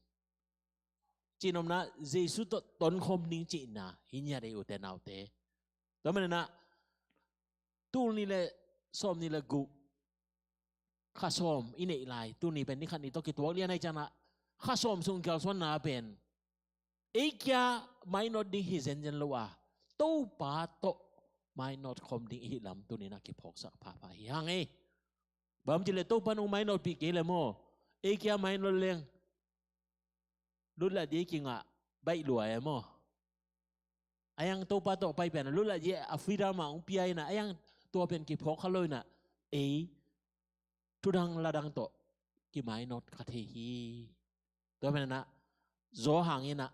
จีนอมนะเจสุต้นคมนิ่งจีน่ะหินยาได้อุเทนเอาเตแต่มันนะตูนี่เลยส้มนี่เลยกุข้าส้มอินเอไลตูนี่เป็นนี่ขันนี่ต้องคิดตัวเรียนให้จังนะข้าส้มส่งเกลส่วนน่าเป็นเอกยาไม่นอดดิ้งฮิเซนจันลัวตู้ป้าโตไม่นอดคมดิ้งฮิลำตูนี่นะคิดพกสักผ้าฮิฮังบางทีเลยตู้ปนุไม่นอดปีเกลโมเอกยาไม่นอดเลี้ยงรุ่นละดีกิงอ่ะใบหลวยมั้งไอ้ยังตัวปลาตกไปเป็นรุ่นละเยอะอฟริกามาองปีไอ้น่ะไอ้ยังตัวเป็นกี่พกเขาเลยน่ะทุดังละดังโตกี่ไม้นอดคาเทฮีตัวเป็นน่ะโจหางเงินน่ะ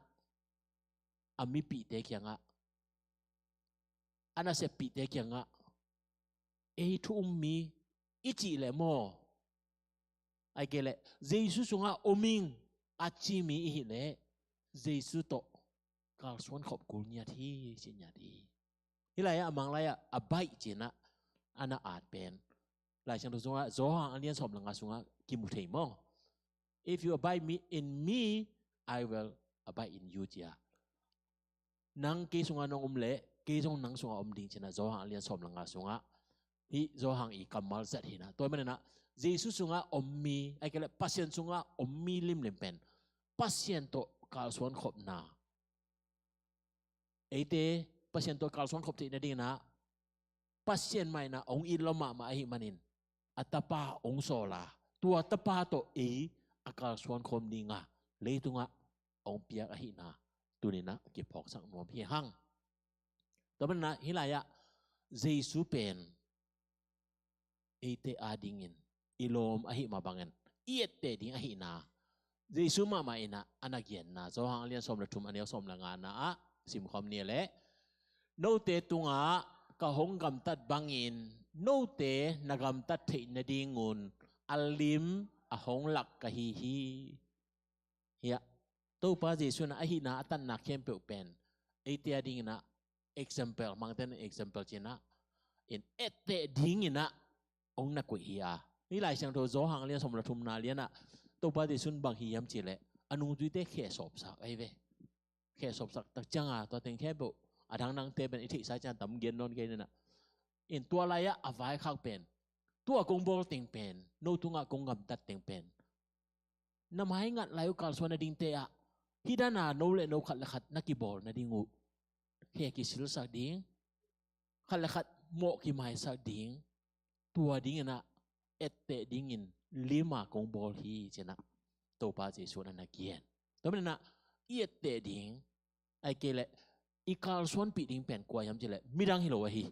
อามีปีเตกียงอ่ะอันนั้นเสพปีเตกียงอ่ะทุมมีอิจิเลโมไอ้เกลเจสุสงะอมิงอาชีมีอีเล่เจสุโตกาลสวนขอบกุลญาติสิญาติที่ไรอะมังไรอะใบจีนะอันน่าอาจเป็น lại chẳng được sunga gió hàng alien som là ngã sunga kim thầy mo if you abide me in me I will abide in you chia nang ki sunga nong lệ ki song nang sunga ding china gió hàng alien som là ngã sunga hi gió hàng i kamal zat hina tôi mình na Jesus sunga mi ai cái pasien sunga mi lim pen pasien to kal suan khop na ate pasien to kal suan khop ti na ding na pasien mai na ong in lama ma hi manin atapa ong sola tua tapa to akal suan khom ninga leitunga ong pia a hi na tunina ki phok sang nom hi hang to man na hilaya Jesus pen ate adingin ilom a hi mabangen iete ding a hi na Jesus ma ina anagyen na so hang lian som la tum anel som la nga na sim khom ni le no te tunga ka hong gam tat bangin no te nagam tat thei na dingun alim a hong lak ka hi ya to pa Jesus na a hi na atan na kem pe pen ate ading na example mang ten example china in ete ding ina ong na ko hiya ni lai sang to zo hang lian som la tum na lian a to pa Jesus bang hi yam chi le anung tu te khe sop sak ai ve khe sop sak tak changa to teng khe bo adang nang te ben ithi sa chan tam gen non ge na in tua lai a avai khak pen tua kong bol teng pen no tunga kong gam tat teng pen na mai ngat lai kal so na ding te a hidana no le no khat la khat na ki bol na dingu khe ki sil sak ding khat la khat mo ki mai sak ding tua ding na ette dingin lima kong bol hi chena to pa Jesus na kien to men na ette ding ai kele ikal suan pi ding pen kwa yam chele midang hilo hi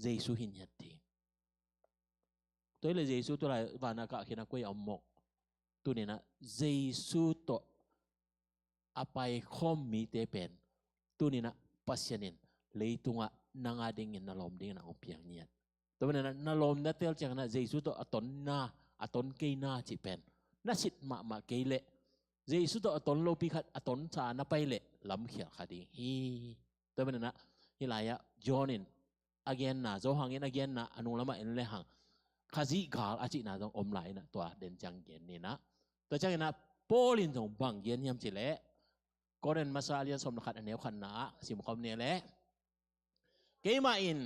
Jesus hin yat ding tôi là Jesus tôi lại và na cả khi na quay ông mộc tôi nên là Jesus to apai khom mi te pen tôi nên là pasienin lấy tunga nanga ding in na lom ding na opiang niat tôi nên là na lom na tel chẳng na Jesus to aton kei na chỉ pen na sit ma kei le Jesus to aton lo pi khat aton sa na pai le lam khia khadi hi tôi nên là hilaya Johnin again na zo hangin again na anung lama en le hang khazi gal achi na dong om lai na tua den chang gen ni na to chang na polin dong bang gen yam chi le koren masalian som khat aneu khan na sim khom ne le keima in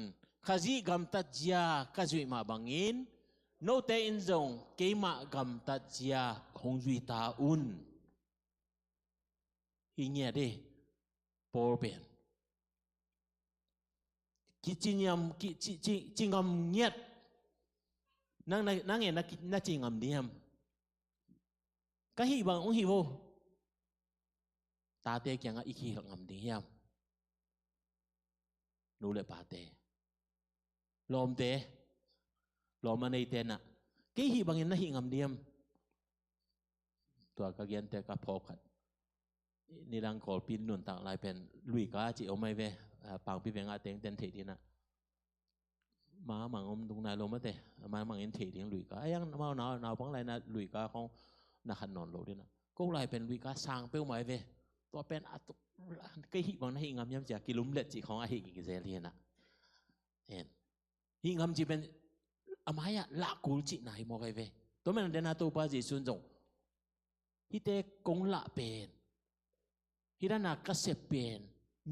khazi gam tat jia kazui ma bangin no te in zong keima gam tat jia hong zui ta un hi nghe đi pol pen ki chinyam ki chingam nyet nang nghe na chingam diam ka hi bang ong hi vô ta te kyang a ikhi ngam diam nu le pa te lom anei te na ke hi bangin na hi ngam diam tua ka gen te ka phok khat ni lang kol pin nun tak lai pen lui ka chi omai ve pang pi venga teng ten thei dina ma mang om dung nai lo ma te ma mang in thei ding lui ka ayang ma nào pang lai na lui ka khong na khan non lo dina ko lai pen lui ka sang pe mai ve to pen at ke hi bang na hi ngam yam ja kilum let chi khong a hi ki zel hi na en hi ngam chi pen amaya la kul chi nai mo kai ve to men dena to pa ji sun jong hi te kong la pen hirana kasep pen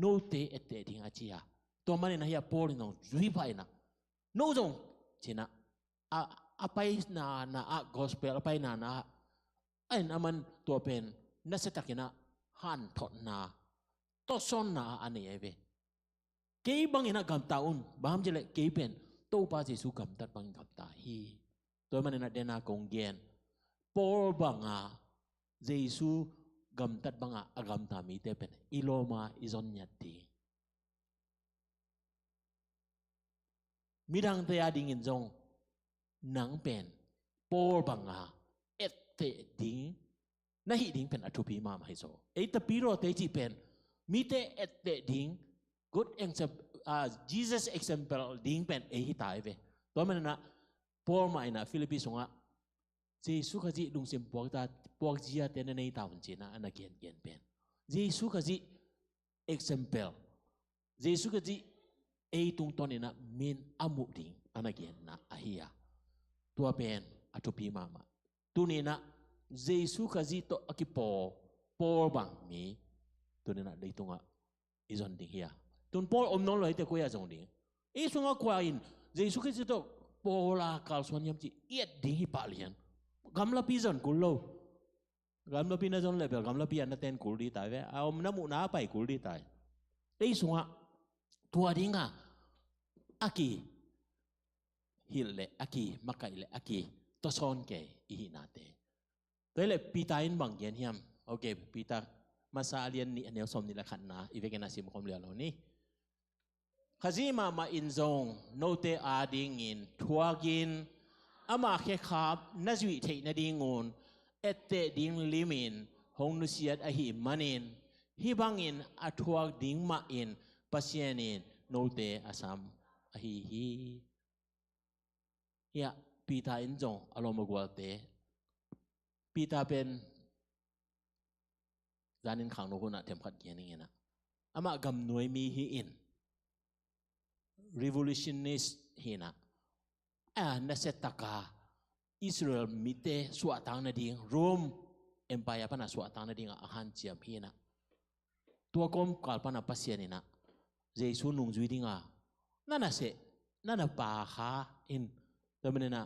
no te ete ding achia to mani na ya pol no zui pai na no jong china apai na gospel apai na en aman to pen na setakina han thot na to son na ani eve ke bang ina gam taun bam jele ke pen to pa jesu gam tat bang gam ta hi to mani na dena kong gen pol banga jesu gam tat banga agam ta mi te pen iloma izon nyati midang te ading in jong nang pen pol banga ette ding na hi ding pen athupi ma mai so e ta piro te chi pen mi te ette ding good example Jesus example ding pen e hi tai ve to man na pol mai na Philippi songa Jesus khaji lung sim puak jia te na nei taun china ana gen pen Jesus khaji example Jesus khaji e tung ton ina min amu ding ana gen na ahia ตัวเป็นอทุพีมาตัวนี้นะเยซูขจิโตอกิปอบังมีตัวนี้นะได้ตรงอ่ะอีจอนดิ้งเฮียตัวปออมน้องเลยแต่กูอยากจงดิ้งอีส่วนก็อินเยซูขจิโตปอลากาลส่วนยามจีเอียดดิ้งฮิปาเลียนกำลังพิจารณากุลโลกำลังพิจารณาเลเวลกำลังพิจารณาเต็นกุลดีตายเว้ยเอาน้ำมุนาไปกุลดีตายอีส่วนตัวดิ้งอ่ะอากีฮิลเล่อากีมักไก่เล่อากีตัวซ้อนแกอีหินาเตตัวเล่ปีตาอินบังเกียนเฮียมโอเคปีตามาซาเลียนนี่อันเดียวสมนี่ละขันนะอีเวกันนาซิมคอมเลียเหล่านี้ขจิมาอินซงโนเตอาดิงินทัวกินอามาเคขับนัจวิเทนดิงอนเอเตดิงลิมินฮงนุเซียดอหิมันินฮิบังอินอัทัวดิงมาอินปัสเยนินโนเตอาซัมอหิฮียะปีตาอินจงอารมณ์กวาเตปีตาเป็นจานินขังโนกุนะเทมขัดเกียนนี่นะอามากำนวยมีฮีอิน revolutionist ฮีนะนัสตากาอิสราเอลมิเตสวาตังนาดิงโรมเอ็มพายปนาสวาตังนาดิงอาหันเจียมฮีนะตัวกรมกาลปนาปัสเซียนี่นะเยซูนุ่งจุยดิงานั่นน่ะเสนั่นน่ะป่าขาอินตัวมันนะ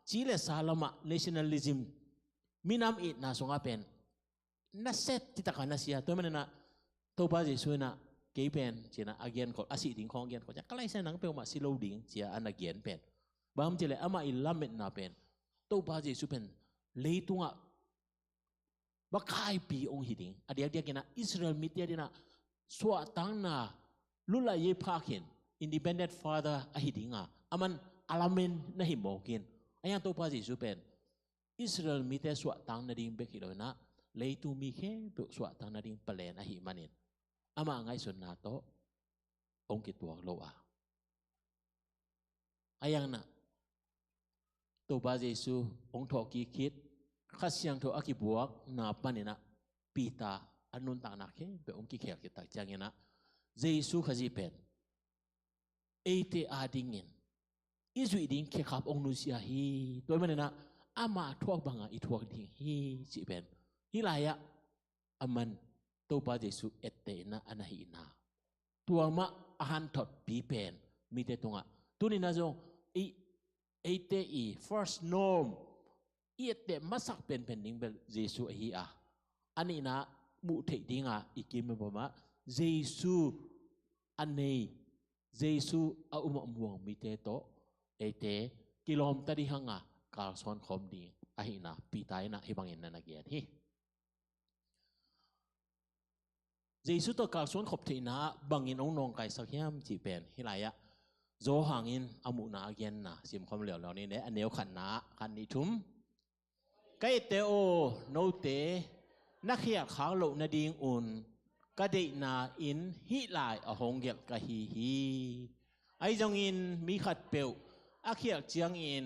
จีเลสาลามะ nationalism มินามอินาสงอาเป็นนัสเซตที่ตะกันนัสยาตัวมันนะตัวป้าเยซูนะเกี่ยเป็นจีน่ะอาเกียนคนอาศิดิ่งของเกียนคนจะใกล้เส้นนังเป็นมาสิโลดิ่งจีอันอาเกียนเป็นบางทีเลยอามาอิลลัมเมตนาเป็นตัวป้าเยซูเป็นเลยตัวบักไข่ปีองค์หิดิ่งอเดียกินะอิสราเอลมิเตียดินะสวาตังนาลุลาเยพาคิน independent father อหิดิ่งอามันอาลามินนะหิมโมกินไอ้ยังตัวป้าเยซูเป็นอิสราเอลมิเตสวาตังนาดิ่งเบกิโลนะเลยตัวมีแค่เปิดสวาตังนาดิ่งเปลี่ยนอหิมันินอามาไงส่วนนาโตองค์กิตัวโลอาไอ้ยังนะตัวป้าเยซูองค์ทอกีคิดข้าเสียงทออากิบวกนาปานินะปีตาอันนุนต่างนักแค่เป็นองค์กิเขียกิตาจังเงี้ยนะเยซูขจิเป็นเอเตอาดิ่งินอิสุดิ่งเคขับองค์นุสยาฮีตัวมันนะอามาทวกบังอีทวกดิ่งฮีจิเป็นฮิลายะอามันตัวป้าเยซูเอเตนะอันฮีนาตัวมาอาหันทอดปีเป็นมีแต่ตรงตัวนี้นะจงเอเตอี first norm เอเตมาสักเป็นดิ่งเป็นเยซูฮีอันนี้นะมุเทดิ่งอีกิมเป็นว่าเยซูอันนี้เยซูอาอุมาม่วงมีแต่โตเอเตกิโลมตรีหังกาลซอนคอมดิ่งอาหินะปีตายนะฮิบังอินนันเกียรติเยซูตัวกาลซอนขบทีนะบังอินองนองไก่สักยามจีเป็นฮิลายะโจหังอินอามุนาเกียนนะสิมความเหลียวเหล่านี้เนี่ยอันเดียวขันนะขันนิทุมไก่เตโอโนเตนักเขียนขางโลนาดิงอุนกะเดนาอินฮิลายอหงเกลกะฮีไอจงอินมีขัดเปลวอาเขียเจียงอิน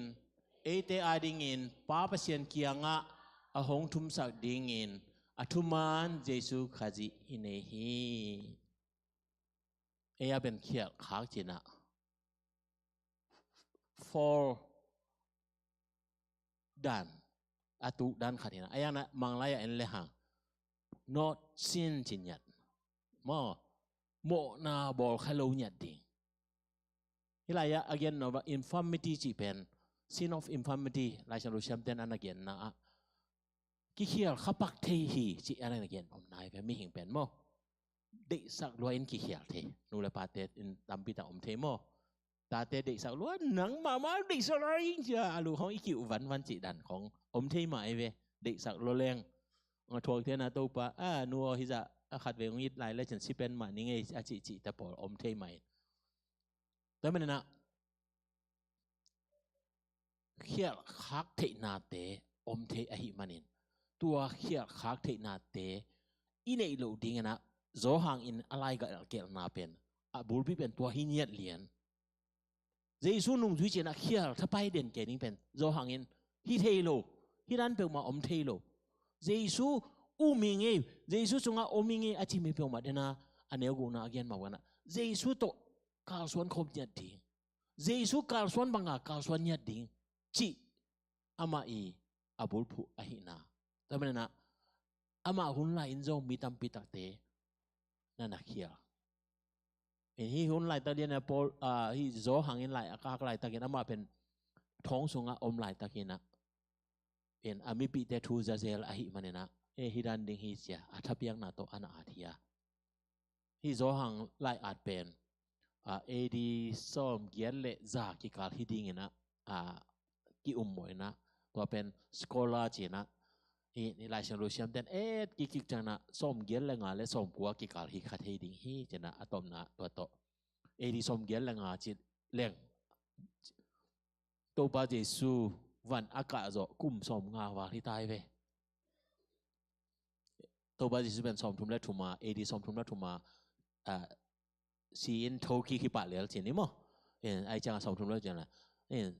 เอเตอาดิงอินป้าเปเซียนเกียงอหงทุมสักดิงอินอทุมานเยซูขจิอินเอฮีเอียเป็นเขียขางจินะ for ดันอาตุดันขัดนะไอ้ยังนะมังลายอันเลหัง not sin จินยัดโมนาบอลคาโลยัดดิ่งฮิลายะ again นะว่า infirmity จีเป็น sin of infirmity ลายฉันรู้เชื่อมเต้นอัน again นะกิเขียลขับปักเทฮีจีอะไร again อมนายเป็นไม่เห็นเป็นโมเด็กสักล้วนกิเขียลเทนูเลปาเตอินตามปีตาอมเทโมตาเตเด็กสักล้วนหนังมาเด็กสักล้วนยิ่งจะอาลูของอีกิววันจีดันของอมเทมาไอเวเด็กสักล้วนแรงทวงเทนะตัวป้านัวฮิจะขัดเวงยิดหลายและฉันสิเป็นมานี่ไงอาจิแต่ปออมเทใหม่แต่ไม่นะเขียคักเทนาเตอมเทอหิมันินตัวเขียคักเทนาเตอินเอโลดิ้งนะโจหังอินอะไรกับเกลนาเป็นบุลบิเป็นตัวหินยัดเหรียญเยซูนุ่งจุยเจนะเขียถ้าไปเด่นเกนิ่งเป็นโจหังอินฮิเทโลฮิรันเป็นมาอมเทโลเยซูอุมิงเยซูจงอาอุมิงอาจิมีเปียวมาเดนะอันเดียวกูนะอาเกียนมาวันนะเยซูโตกาลส่วนคมยัดดิ่ง Jesu kalsuan banga kalsuannya ding ci ama i abul pu ahina. Tapi na ama hun lain zong mitam pitak te na nakial. Hi hun lai ta dia na pol hi zo hangin lai akak lai takin ama pen thong sunga om lai takina. Pen ami pi te thu zazel ahi manena hidan ding hi sia athapiang na to ana athia. Hi zo hang lai at pen edi som gian le za ki kal hi ding ina ki moi na to pen skola china ni lai sang lu siam ten ki chana som gian le nga le som kwa ki kal hi khat hi ding hi chana atom na to edi som gian le nga chi leng to ba jesu van aka zo kum som nga wa hi tai ve to ba jesu ben som thum le thuma edi som thum le thuma si in thâu khi pa lel chin ni mo ai chang som thum le chang la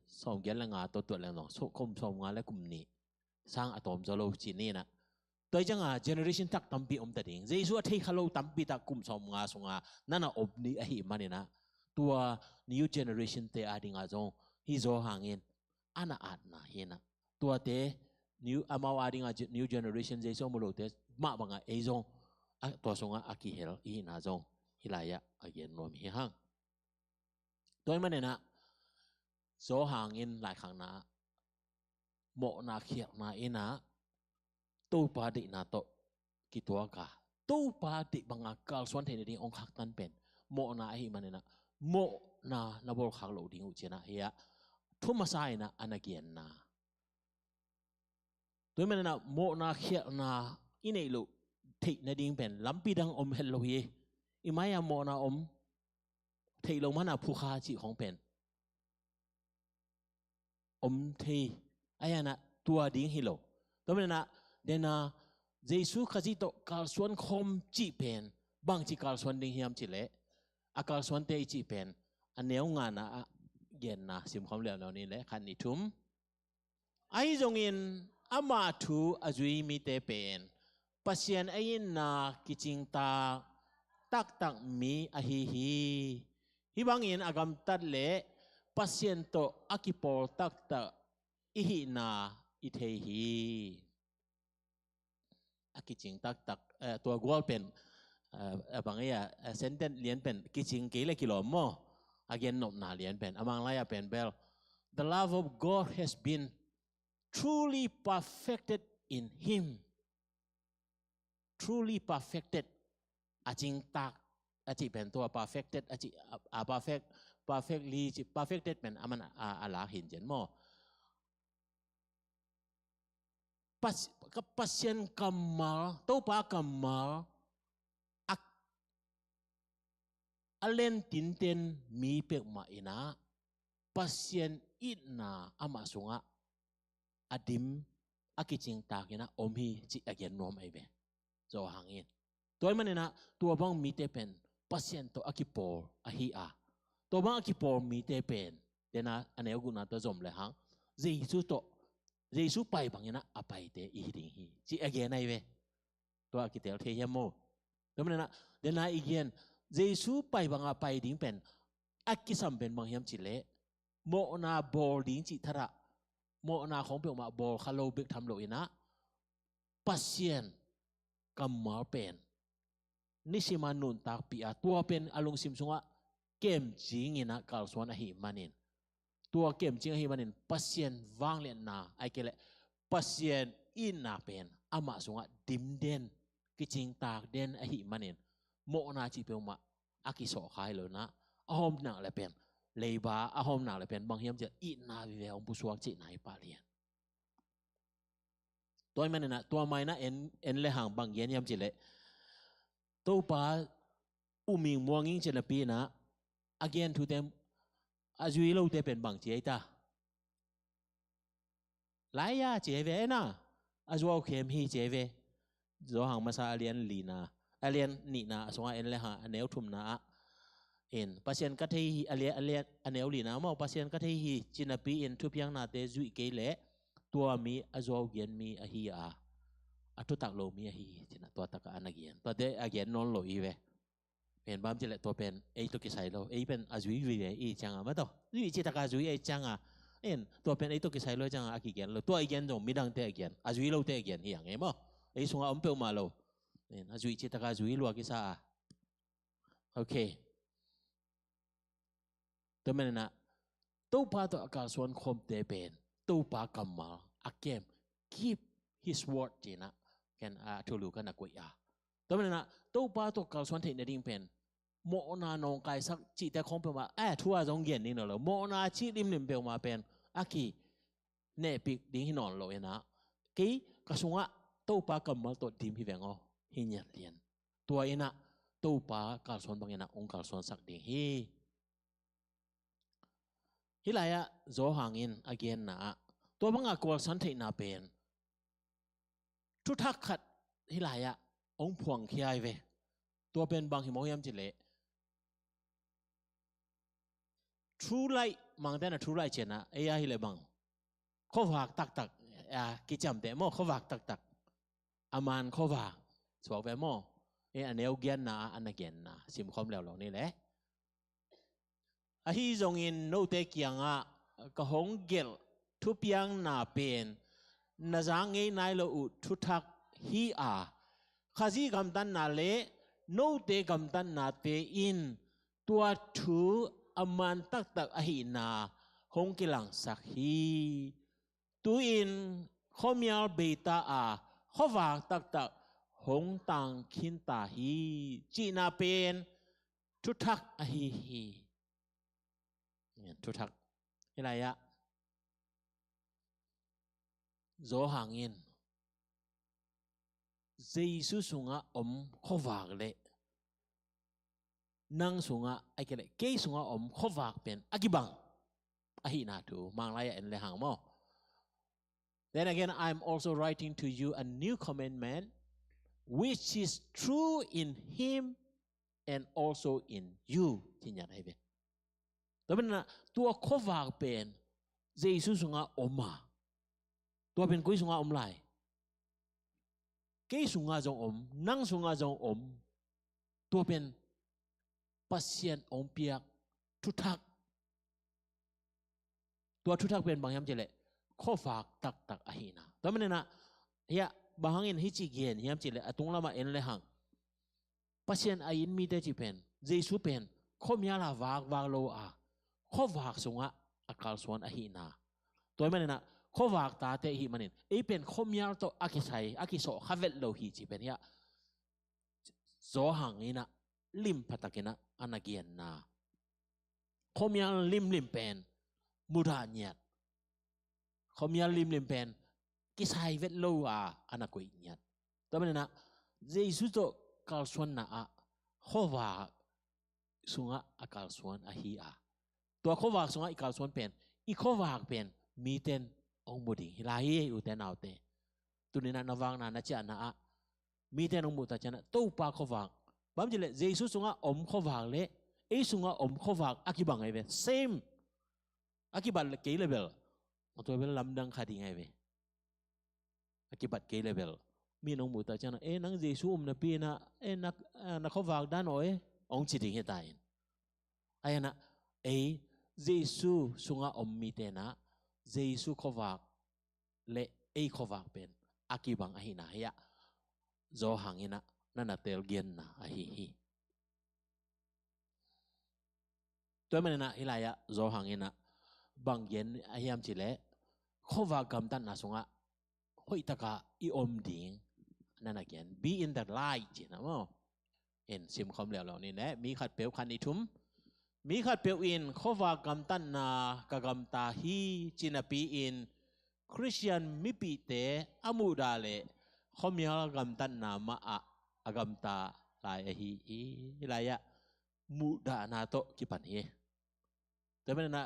som gian le nga to le no so kum som nga le kum ni sang atom zo lo chin ni na toi chang generation tak tampi ta ding jesu a thei khalo tampi ta kum som nga sunga nana ob ni a hi manina tua new generation te adinga zong hi zo hangin ana at na hina tua te new amau adinga new generation jesu mulo te ma banga e zong to sunga aki hel hi na zong hilaya again nom hi hang toi manena zo hangin lai khang na mo na khiak na ina to pa di na to ki tua ka to pa di banga kal swan the ni ong khak tan pen mo na hi manena mo na bol khak lo ding u chena ya thuma sai na anagian na toi manena mo na khiak na inei lo thei na ding pen lampi dang om hel lo hi imaya mo na om thei lo mana phu kha chi khong pen om thei ayana tua ding hi lo to manena dena jesu khaji to kal suan khom chi pen bang chi kal suan ding hiam chi le akal suan te chi pen aneu nga na gen na sim khom le lo ni le khan ni thum ai zong in ama thu azui mi te pen pasien ayin na kiching ta tak mi ahi hi bangin agam tat le pasien to akipol tak ihi na ithei hi akiching tak tua gwal pen abangaya senten lian pen kiching kele kilo mo again nom na lian pen amang laya pen bel the love of God has been truly perfected in him truly perfected aching tak achi pen tua perfected achi perfected pen aman ala hin jen mo pasien kamal to pa kamal alen tinten mi pek ma ina pasien itna ama sunga adim akiching takina omhi chi again nom ai be zo hangin toy manena tua bang mi te pen pasien to akipol ahi to bang akipol mi te pen dena aneu guna to zom le hang jesu pai bangina apai te i ding hi chi again ai ve to akitel the yamo to manena dena again jesu pai banga pai ding pen akisam pen bang hiam chi le mo na bol ding chi thara mo na khong pe ma bol khalo bek tham lo ina pasien kamal pen nisima nun tak pi tua pen alung sim sunga kem jing ina kal swan hi manin tua kem jing hi manin pasien wang len na ai kele pasien ina pen ama sunga dimden kiching tak den hi manin mo na chi pe ma akiso khai lo na ahom na le pen leiba ahom na le pen bang hiam je ina vi ve ong pu suak chi nai pa lian toy manena tua mai na en le hang bang yen yam chi le to pa uming muanging chen pi na again to them azui lo te pen bang chi ta lai ya che ve na azwa khem hi che ve zo hang ma sa alien li na alien ni na songa en le ha aneu thum na en pasien ka thei alien aneu li na mo pasien ka thei hi chinapi en thu piang na te zui ke le tua mi azwa gen mi a hi atu tak lo mi hi china tua tak anagian to de again non lo i ve เป็นบ้ามจิเลตัวเป็นตัวกิใส่เราเป็นอาจุยวิเวจังอ่ะมาต่อวิจิตากาจุยจังอ่ะตัวเป็นตัวกิใส่เราจังอ่ะอากิเกียนเราตัวอีเกียนตรงมิดังเตะเกียนอาจุยเราเตะเกียนอย่างไงมั้งส่งอาอมเปิลมาเราอาจุยจิตากาจุยลัวกิซ่าโอเคตัวมันนะตัวป้าตัวอากาศส่วนคมเตเป็นตัวป้ากำมาอาเกม keep his word จีนะกันทุลูกันนักวิยาตัวมันนะตัวป้าตัวอากาศส่วนเทนดิ้งเป็นโมนานองกายสักจีแต่คงเป็นว่าทัวร์จงเย็นนี่เนอะโมนาจีริมริมเป็นมาเป็นอากีเนปิกดิ้งหินอนโลเอนะกี่กระสุนอ่ะตัวป้ากำมาตัวทีมพิเวงอ๋อหินยันเลียนตัวเอนะตัวป้ากาศส่วนบางเอนะองค์กาศส่วนสักดิ้งฮิลายะโจหางอินอาเกนนะตัวบังอากวลสันเทนาเป็นทุทักขัดฮิลายะองพวงขี้ไอเวตัวเป็นบางหิมอยามจิเลทรูไลมังเดนะทรูไลเชนะฮิเลบังข้อฝากตักกิจจำแต่โมข้อฝากตักอามันข้อฝากสวกแวโมอันเนวเกียนนะอันนักเกียนนะสิมคอมแล้วเหล่านี้แหละฮิจงอินโนเตกียงกะหงเกลทุบยังนาเป็นนาจางเงยนายโลอุทุทักฮีข้าจีกำตันนาเลโนเตกำตันนาเตอินตัวทูอามันตักฮีนาหงกิลังสักฮีตัวอินข้อมีอัลเบต้าข้อฝากตักหงตังคินตาฮีจีนาเป็นทุทักฮีทุทักอะไรอะโจหางอินเจสุสุงะข้อฝากเลยนั่งสุงะไอ้เกลเกยสุงะข้อฝากเป็นอากิบังอานาทูมังไลเอ็นเลหังโม Then again I'm also writing to you a new commandment which is true in him and also in you ที่อยากให้เป็นแต่เป็นตัวข้อฝากเป็นเจสุสุงะมาตัวเป็นกุยสุงะไหลเกยสุงะจงนั่งสุงะจงตัวเป็นปัสเซียนเปียกทุทักตัวทุทักเป็นบางยามเจเลข้อฝากตักอาหินะตัวมันนะเฮียบางอย่างฮิจิเกียนยามเจเลตรงละมาเอ็นเลยหังปัสเซียนอายินมีแต่จีเป็นเจสุเป็นข้อมีอะไรวากโลข้อฝากสุงะอากาศส่วนอาหินะตัวมันนะข้อฝากตาเตหิมันนี่เป็นข้อมีอะไรตัวอากิใส่อากิโสข้าเวลโลหิจีเป็นเฮียโจหังนี่นะลิมพัตกินะอันนักเกียนนะข้อมีอะไรลิมเป็นมุดานียข้อมีอะไรลิมเป็นกิใส่เวลโลอันนักกุยนียตัวมันนะเจสุโตกาลส่วนนะข้อฝากสุงะอากาศส่วนอาหิตัวข้อฝากสุงะอากาศส่วนเป็นอีข้อฝากเป็นมีเต็นองมุดิลายอุเตนเอาเตตุนินะนวังนาเจนะมีเต็นองมุตาเจนะตู้ปาข้อฝากบางทีเลยเจสุสุงะข้อฝากเลยสุงะข้อฝากอากิบังไงเว้ same อากิบัตเกย์เลเวลตัวเวลลำดังขาดีไงเว้อากิบัตเกย์เลเวลมีน้องมุตาเจนะนังเจสุนะปีนะนักข้อฝากด้านโอ้องจิติเหตุใดไอ้นะเจสุสุงะมีเตนะเจสุข้อฝากเลข้อฝากเป็นอากิบังอาหินะเฮียโจหังอินะนั่นน่ะเตลเกียนนะอาหิตัวมันนะฮิลายะโจหังอินะบางเย็นอาหิมจิเลข้อฝากกำตันนะสุงะห้อยตะกะอีอมดิ่งนั่นน่ะเกียน be in the light จีนะมั้งซิมคอมเหล่านี้แหละมีขัดเปลวคันอิทุมมีขัดเปลวอินข้อฝากกำตันนะกะกำตาฮีจินาปีอินคริสเตียนมิปิเตอามูดาเลข้อมีอะไรกำตันนะมาอากำตาลายฮีลายะมูดานาโตกิปันเฮแต่เป็นนะ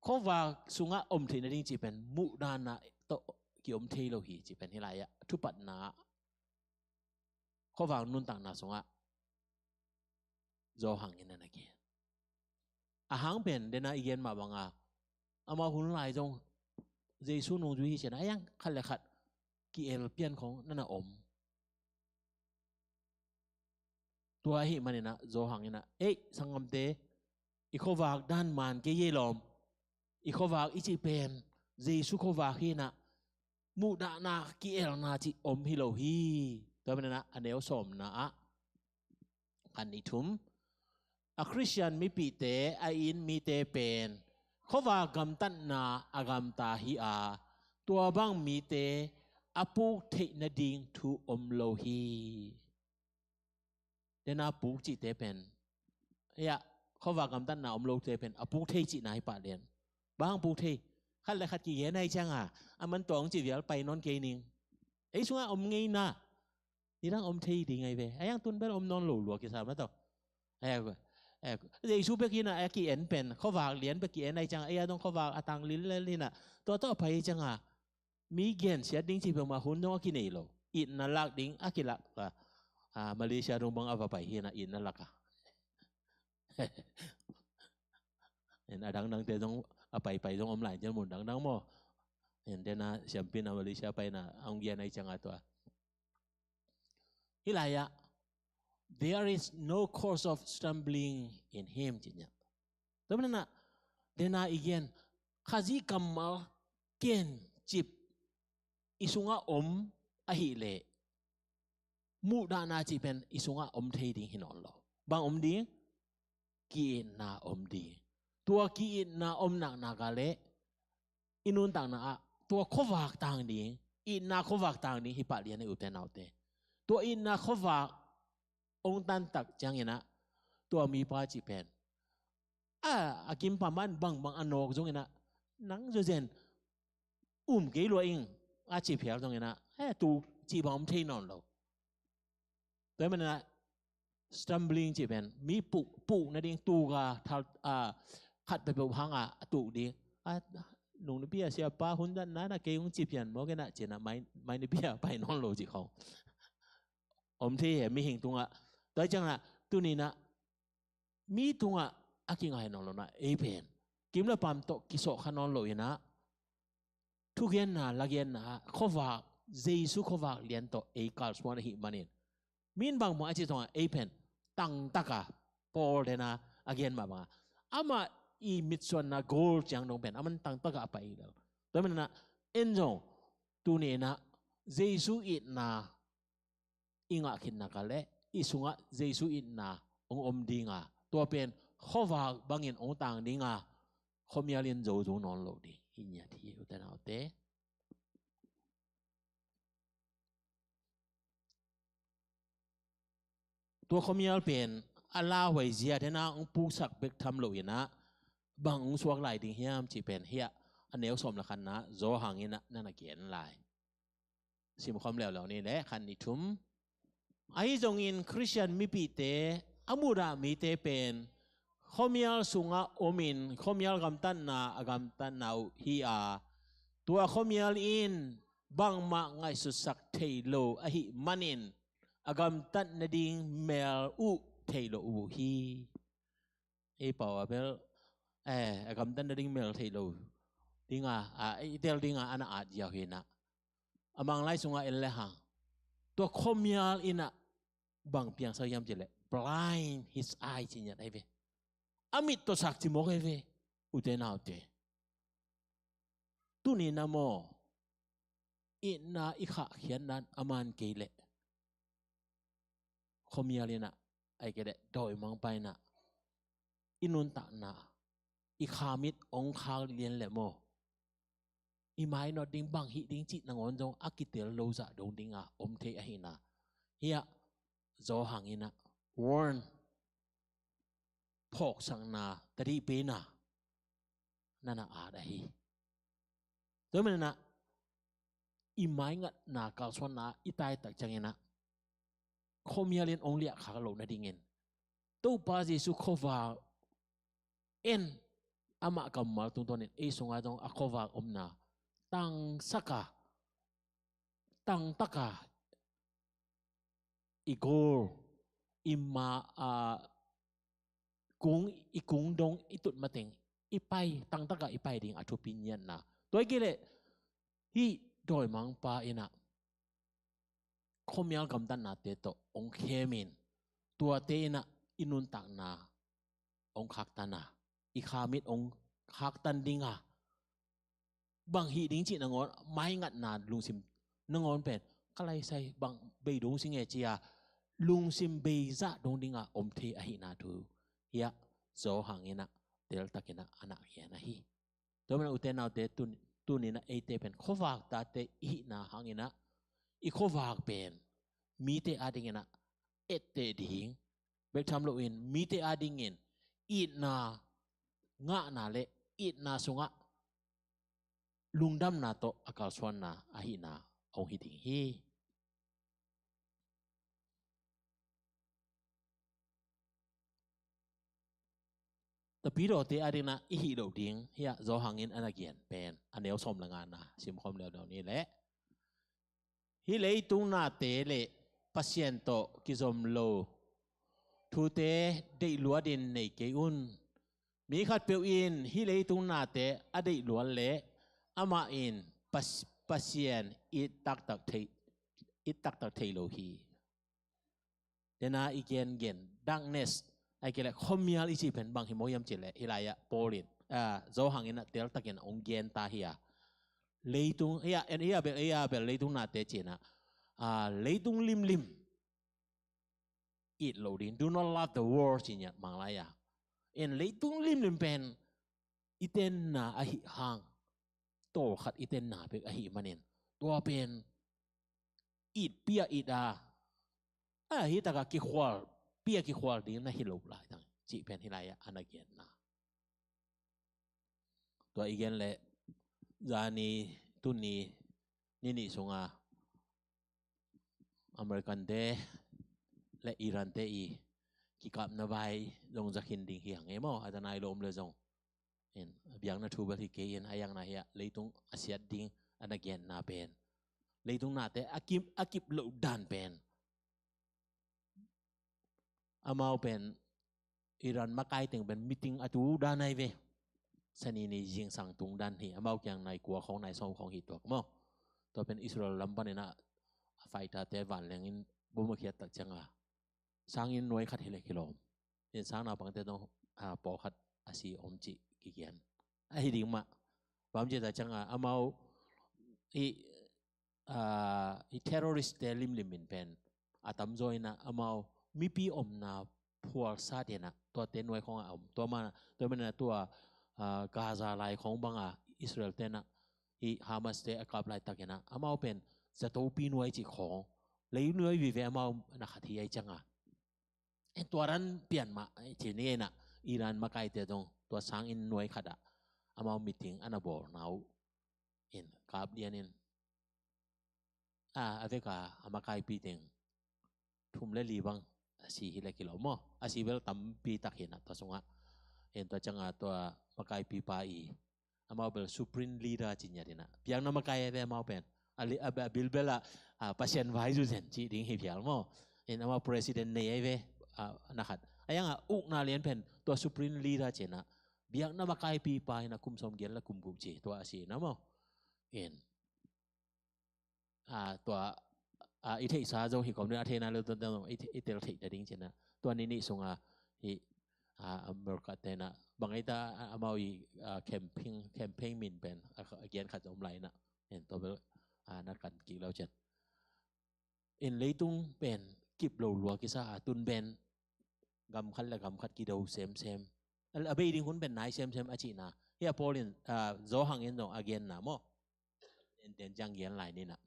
ข้อว่าสุงะเทนดิ้งจีเป็นมูดานาโตกิเทโลฮีจีเป็นฮิลายะทุปัตนาข้อว่านุนต่างนาสุงะโจหังอินนั่นเองอาหางเป็นเดน่าอีเกนมาบังอามาหุ่นลายจงเจสุนงจุยเฉยนะยังขัดเลยขัดกิเอลเปียนของนั่นน่ะ ตัวหิมันเนี่ยนะโจหังเนี่ยนะสังคมเตอีกขวากด้านมันเกยลอมอีกขวากอีจีเป็นเจสุขวากฮีนะมุดานากีเอลนาจิอมฮิโลฮีตัวมันนะอันเดียวสมนะอันนี้ทุ่มคริสเตียนมีปีเตอินมีเตเป็นขวากกำตันนาอากำตาฮีอาตัวบางมีเตอปุกเทนดิงทูอมโลฮีเดนาปุกจิเตเป็นเขาว่ากำตันนาอมโลเตเป็นอปุกเทจินายปะเดียนบางปุกเทขัดเลยขัดกี่เย็นในจังมันตัวของจิตวิญญาณไปนอนเกนิงช่วงอมไงนะนี่ทั้งอมเทดีไงเว้ยยังตุนเป็นอมนอนหลัวกี่สามแล้วต่อเดี๋ยวชูเปกินกี่เอ็นเป็นเขาว่าเหรียญไปกี่เอ็นในจังต้องเขาว่าตังลิ้นเลยนะตัวต่อไปจังมีเกียนเสียดิ้งจีบมาหุ่นต้องกินเองหรออินนั่นลักดิ้งกิลักมาเลเซียรงบังapaไปเฮียนะอินนั่นลักเห็นดังเตต้องไปต้องอมหลายจนหมดดังโมเห็นเดนะแชมเปี้ยนมาเลเซียไปนะเอาเกียนในจังหวัดตัวฮิลายะ there is no cause of stumbling in him จริงเนี่ยแต่มันน่ะเดนะอีกเกียนข้าจีกัมมาเกียนจิบisunga om ahile muda na chi pen isunga om thei ding hinon lo bang om ding ki na om di tua ki na om na ga le inun tang na tua khowak tang ding na khowak tang ding hi pa lian u te nau te tua na khowak ong tan tak chang ina tua mi pa chi pen akim pa man bang anok jong ina nang jo zen ke lo ing chỉ phiền trong này na tu chỉ bảo thấy non đâu tới mình là stumbling chỉ bên mi phụ nó đi tu ga thal khátไปแบบhang tu đi nung nó bia siapa Honda na cái ông chỉ phiền mỗi cái nãy chỉ là máy nó bia phải non lâu chỉ không thì mi hình tung tới chẳng là tu này na mi tung kinh ngày non lâu na phiền kiếm là pam to kiso khăn non lâu naทุกอย่างนะลักอย่างนะข้อว่าเจสุข้อว่าเรียนต่อกาลสวรรค์หิมันเองมินบางมื้ออาจจะต้องเป็นตั้งตะกะพอเดนะอาเกียนมาบ้างมาอีมิดส่วนนะโกลจังน้องเป็นมันตั้งตะกะไปแล้วแต่มันนะเอ็นจงตัวนี้นะเจสุอินนะอิงะขินนักเละอิสุงะเจสุอินนะองดิงะตัวเป็นข้อว่าบางอย่างองต่างดิงะเขามีเรียนโจนอนโลดีหินยาที่อุตนาเตตัวเขามีอะไรเป็นอัลลาห์ไว้เสียเท่านั้นองปูสักเบกทำโลยนะบางองสวกไหลดิ่งเฮียมจีเป็นเฮียอันเนวสมละคันนะโจหังเงินนั่นเกียนไหลสิมความแล้วนี่แหละคันนิทุมจงอินคริสเตียนมีปีเตอามูรามีเตเป็นข้อมีอะไรสุงะโอมินข้อมีอะไรกำตันนาฮีตัวข้อมีอะไรอินบางมาไงสุสักเทโลหิมันินกำตันนาดิงเมลเทโลฮีป่าวเบลกำตันนาดิงเมลเทโลดิงเดลดิงอันอาจยาวเห็นบางไลสุงะเอลเลหังตัวข้อมีอะไรอินบางเพียงสยามเจเล blind his eye จริงๆไอ้เวamit to sakti mo keve utenaute tu ni namo ina ikha khianan aman keile khomialina ai kede doi mang paina inun ta na ikhamit ong khang lien le mo imai no ding bang hi ding chi nangon jong akitel lo za dong dinga omthe ahina hiya zo hangina warnพอกสังนาตรีเปน่านั่นอาได้ตัวมันนะอีไม้งัดนากาลสวนนาอีตายตักจังเงินะคอมีอะไรองเลียขากโลนาดิ่งเงินตู้ปาจิสุขวาอามากัมมาตุงตัวนี้สงอาตงอขวาอมนาตังสักตังตะกาอีโกอิมากุ้งดงตุดมาเต็งไปตั้งตะกะไปดิ่งอัฐปิญญาณนะตัวกี่เลยฮีโดยมังปาอินะคมยากำตันนาเตโตองเคมิน ตัวเตนะอินุนตักนาองคักตันนะอีขามิดองคักตันดิงอ่ะบางฮีดิ้งจีนงอนไม่งัดนาลุงซิมนงอนเป็นก็เลยใส่บางเบยดงสิงเอเจียลุงซิมเบยจะดงดิงอ่ะอมเทอหินาดูเฮียโซหังเงินะเดลตักเงินะอนาเฮียนะฮีตัวมันอุเทนเอาเตตุนี่นะเอเตเป็นขวากตาเตอินาหังเงินะอีขวากเป็นมีเตอาดิงเงินะเอเตดิ้งเบกทำโลอินมีเตอาดิงเงินอีนางะนาเลอีนาสุงะลุงดำนาโตอากาศสวนนาอาหินาองหิติงฮีแต่ปีโรเตอาดินะอิหิโดดิงเฮียโจหังอินอนาเกียนเป็นอันเดียวสมละงานนะสิมคอมเดียวนี้แหละฮิเลยตุงนาเตเลปัสเซนโตกิจอมโลทูเตได้ลัวดินในเกอุนมีขัดเปียวอินฮิเลยตุงนาเตอได้ลัวเละอามาอินปัสเซียนอิตักตักเทโลฮีเดน่าอีเกนเกนดังเนสไอเกลคอมมิอาลิจิเป็นบางหิมอยมเจเลฮิลายะโปลินโจหังอินเตลตักเกนองเกนตาฮิยาเลยตุงเฮียเฮียเบลเลยตุงนาเตเจนะเลยตุงลิมอิดโลดิน do not love the world จิญญามังลายะเอ็นเลยตุงลิมเป็นอิเตนนาอหิฮังโตขัดอิเตนนาเป็นอหิมันเองตัวเป็นอิดเปียอิดฮิตากากิควอลเปียกิควอลดีนะฮิโลลายทั้งจีเป็นฮิลายะอนาเกียนนะตัวอีกอย่างเลยจานีตุนีนี่สงอเมริกันเดและอิรันเตอีกิกับนบายลงจากหินดิ่งเหียงเอโมอาจารย์นายลมเลยจงเห็นเบียงนาทูบัติเกียนอายังนาเฮียเลยตุงอาเซียดดิ่งอนาเกียนนาเป็นเลยตุงนาเตอากิบโลดันเป็นอามาเป็นอิรันมาไกลถึงเป็นมิติงอาตูด้านในเวสนีนี่ยิงสั่งตุงดันที่อามาอย่างในกัวของในซองของหิตัวมั้งตัวเป็นอิสราเอลลำบันเนี่ยนะไฟตาเตวันแรงอินบุมเขียดตัดจังอ่ะสร้างอินหน่วยขัดเฮเลกิโลเห็นสร้างนาบังเตต้องปอขัดอาศีอมจิกิเกียนไอ้ดิ่งมาบางทีตัดจังอ่ะอามาอีเทอร์ริสต์เตลิมมินเป็นอาตัมโจยนะอามามีปีอมนาพัวซาเดนะตัวเต็นหน่วยของอาตัวมันนะตัวกาซาไลของบางอิสราเอลเตนะอีฮามาสเตอกับไลตักนะอามาเป็นจะตัวปีหน่วยจิของเลยหน่วยวิเวอามานักที่ไอจังตัวนั้นเปลี่ยนมาทีนี้นะอิรันมาไกลเตตรงตัวสร้างอินหน่วยขัดอามามิติงอันบอร์นาวเห็นกับเดียนินอาเวกาอามาไกลปีเต็งทุ่มเล่ลีบังอาศีฮิเลกิโลโมอาศีเวลตั้มปีตักเห็นตัวสงะเห็นตัวจังตัวมาไกลปีปาอีอามาเบลซูปรินลีดาจินยาดินะเพียงน้ำมาไกลเวมาเป็นบิลเบลปัสเซนไวจูเซนจีดิ้งเหี่ยวโมเห็นอามาประธานเนี่ยเวนะครับไอ้ยังอุกนาเลียนเป็นตัวซูปรินลีดาเจนะเพียงน้ำมาไกลปีปานะคุมสมเกียรและคุมจีตัวอาศีนะโมเห็นตัวอิเทศาจงหิกอมเนื้อเทนาเรื่องตัวอิเทลทิดดิ้งเจนะตัวนี้ส่งฮิอเมริกาเตนะบางไอ้ตาอามาอีแคมปิ้งมินเป็นเกียนขัดอมไหลนะเห็นตัวเป็นนักการกิจเราเจ็ดเอ็นเลยตุงเป็นกิบโลลัวกิซาตุนเป็นกำคัดและกำคัดกิโดเซมอเบดิ้งคุณเป็นนายเซมอาชีนะเฮียโพลินโจหังเงินตรงอาเกียนนะโมเอ็นจังเกียนไหลนี่นะ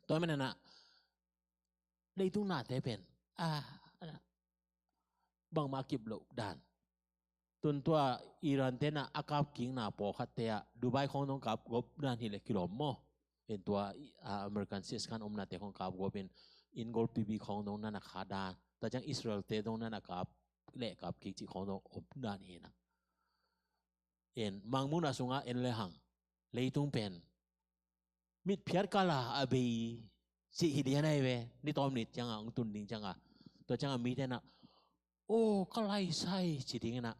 ตัวมันนะเลยตุงนาเตเป็นบางมากิบโลดันตุนตัวอิรันเตนะอากาศกิงนาปอคัตเตะดูไบของน้องกับกบดันฮิเลกิโลโมเป็นตัวอเมริกันซิสกันนาเตของกับกบเป็นอินโกลปีบีของน้องนั่นขาดานแต่จังอิสราเอลเตตรงนั้นกับเละกับกิจิของน้องอบดันเห็นมังมุนาสุงะเลยหังเลยตุงเป็นมิดเพียรกาลาอเบยสิฮิเดียนไอเวนี่ตอมนิดจังอุตุนดิงจังตัวจังมีแต่นะโอ้ก็ไล่ใส่จิดิงนะ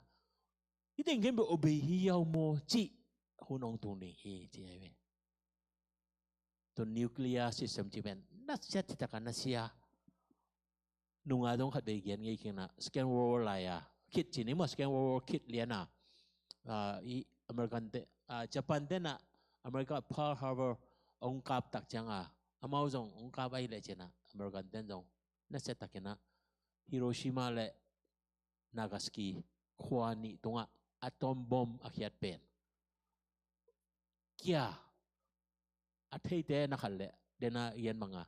ที่เด็กเห็นแบบอเบยฮิยาวโมจิหุ่นองตุนดิงฮิจิไอเวตัวนิวเคลียร์ซิสเต็มจีเป็นนัดเสียที่ตะกันนัดเสีย nung adong khat be gen ngai kina scan war la ya kit chini mo scan war kit liana i American te Japan te na America Pearl Harbor ong kap tak changa amao jong ong kap ai le chena American ten jong na set takena Hiroshima le Nagasaki khwani tunga atom bomb akhiat pen kia athei te na khalle dena yen manga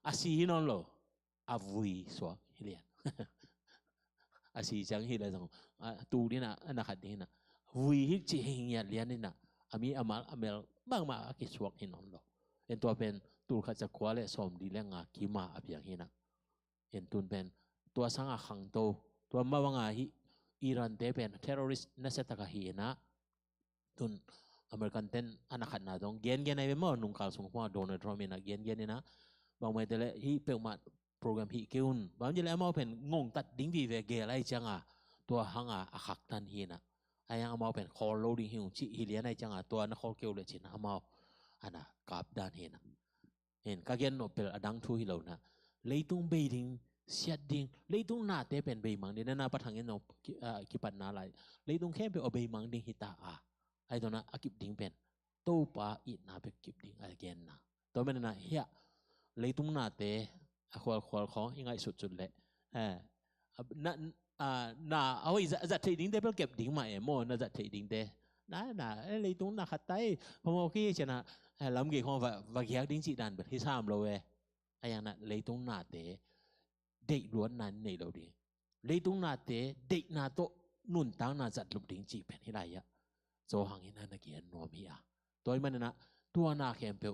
asi hinon lo avui so hilian asi chang hi la jong tu ni na khat ni na vui hi chi hinya lian ni na ami amal amel bang ma ki suak hinon lo en to pen tu kha cha kwa le som di le nga ki ma abiang hina en tun pen tua sanga khang to tua ma wanga hi Iran te pen terrorist na setaka hi na tun American ten anak na dong gen ai mo nung kal sung kwa Donald Trump na gen na bang mai tele hi pe ma program hi keun bang jele mo pen ngong tat ding vi ve ge lai changa tua hanga akhak tan hi na ayang mo pen call loading hi chi hi lian ai changa tua na call keu le chin amao ana kap dan hi na en ka gen no pel adang thu hi lo na leitung be ding siat ding leitung na te pen be mang din na pathang en no ki pat na lai leitung khem pe obey mang ding hita ai to na akip ding pen to pa i na pe kip ding again na to men na hia leitung na te khol kho ingai sut sut le na awai za thei ding te pel kep ding ma mo na za thei ding te na leitung na khat tai homo ki chena lam ge khong va gyak ding chi dan bet hi sam lo we ayang na leitung na te dei luan nan nei lo ding leitung na te dei na to nun tang na zat lup ding chi pen hi lai ya so hang in na ki an nom hi toy man na tua na khem pe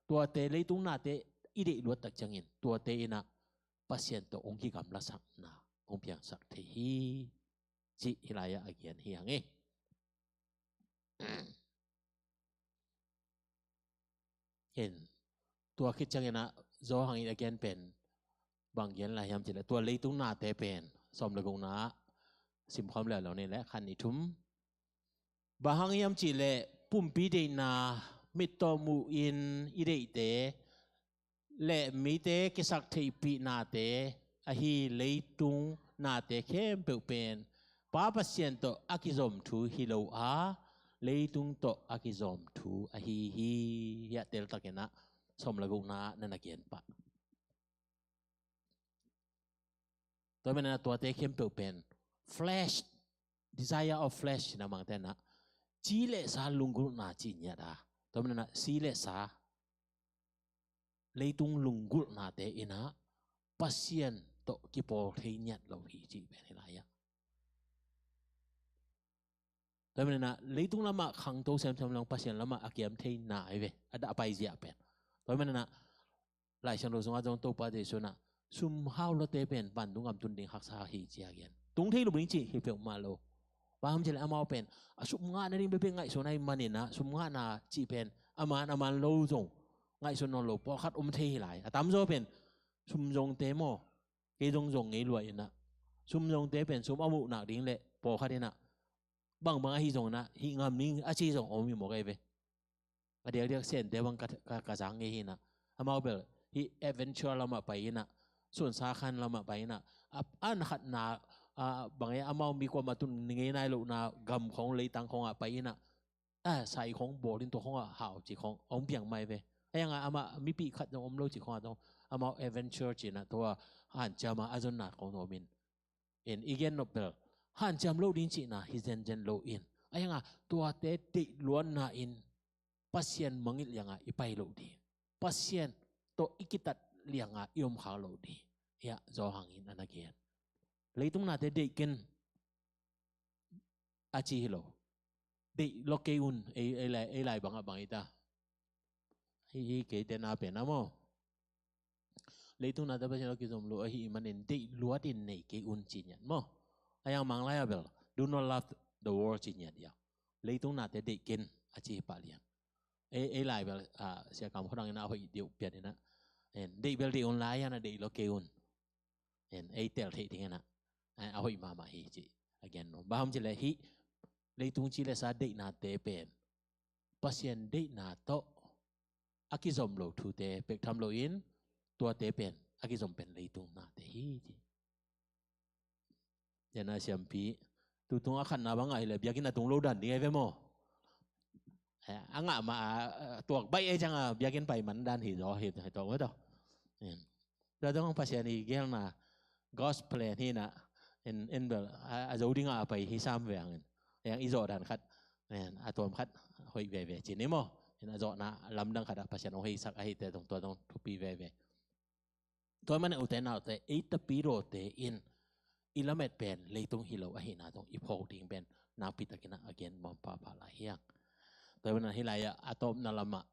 tua te leitung na te i dei luat tak changin tua te ina pasien to ong ki gam la sak na ong piang sak the hi chi hi lai ya again hi hang e hen tua khit changena zo hang in again pen bang yen la yam chile tua leitung na te pen som le gong na sim khom le lo ne le khan ni thum ba hang yam chile pum pi de na mit to mu in i de te le mi te ki sak thei pi na te a hi leitung na te khem pe pen pa pasien to akizom thu hi lo leitung to akizom thu a hi ya tel takena som le gong na na gen paตัวมันนะตัวเตะเข้มเปลี่ยน flesh desire of flesh นะมังแต่นะจีเลสาลุงกุลนาจีเนี่ยดาตัวมันนะซีเลสาเลยตุงลุงกุลนาเตอินะปัสเซียนโตกิโปเทียนเราฮีจีเป็นอะไรอ่ะตัวมันนะเลยตุงละมาขังโตเซมลองปัสเซียนละมาอาเกียมเทียนนาไอเวอดาไปเสียเป็นตัวมันนะหลายชั่วโมงสงอาจงโตปาเดชนะซุมฮาวโลเตเป็นปันตุงอับตุนดิงหักษาฮีจีอาเกียนตุงที่ลูกนิจิฮีเปียวมาโลว่าผมจะเลยเอามาเป็นซุมงานนี่เป็นไงส่วนไหนมันนี่นะซุมงานน่ะจีเป็นอามันโลจงไงส่วนนอนโลพอคัดเทหลายตามโซเป็นซุมจงเตโมเกจงไงรวยนะซุมจงเตเป็นซุมอามุหนักดิ้งเละพอคัดนี่นะบางฮีจงนะฮีงามนิ่งอาชีจงมีหมอกไอเวเดี๋ยวเส้นเดี๋ยวบางกระจังไงฮีนะเอามาเป็นฮีเอเวนเชอร์เรามาไปนะส่วนสาขันเรามาไปนะอันขัดนาบางอย่างอามามีความมาตุนเงี้ยนายลูกนากำของเลยตังของไปนะใส่ของโบลินตัวของหาวจีขององเปียงไม่เว้ไอ้ยังไงอามามีปีขัดตรงอมโลจีของตรงอามาเอเวนเจอร์จีนะตัวหันจามาอาจนนาของโนมินอีกอย่างนบเบลหันจามโลดินจีนะฮิเซนเจนโลอินไอ้ยังไงตัวเตติล้วนนาอินปัสเซียนมังอิลยังไงอีไปโลดีปัสเซียนตัวอีกิตัดเลี้ยงยมขาวโลดียะจอหังอินอันนั้นเกียนเลยตรงนั้นเด็กกินอาชีพโลเด็กโลเกอุนไอ้ไรบางอีตาไอ้เกตนาเป็นนะโมเลยตรงนั้นแต่พอฉันเราคิดสมรู้ไอ้มันเองเด็กล้วนดินในเกอุนจีเนี่ยโมไอ้ยังมังไล่เบล do not love the world จีเนี่ยเดียวเลยตรงนั้นเด็กกินอาชีพปาเลียงไอ้ไรเบลเสียคำเขาดังนะเอาอีเดียวเปลี่ยนนะเด็กเบลเด็กออนไลน์นะเด็กโลเกอุนไอ้เตลที่ทิ้งนะเอาอีมาฮีจี again no baham jile hi leitung chile sa dei na te pen pasien dei na to akizom lo thu te pek tham lo in tua te pen akizom pen leitung na te hi ji Jana siampi tutung akan na bangai le biakin na tung lodan di eve mo anga ma tuak bai e janga biakin pai man dan hi do hi to mo to da dong pasien hi gel na gospel hi na en bel a zo ding a pai hi sam veng yang izo dan khat atom khat hoi ve ve chin ni mo en a zo na lam dang khat pasien hoi sak a hi te tong to tong thupi ve ve to man u te na te e ta pi ro te in ilamet pen leitung hilo ahina tong ipho ding ben na pitakina again mom papa la hiang to na hilaya atom na lama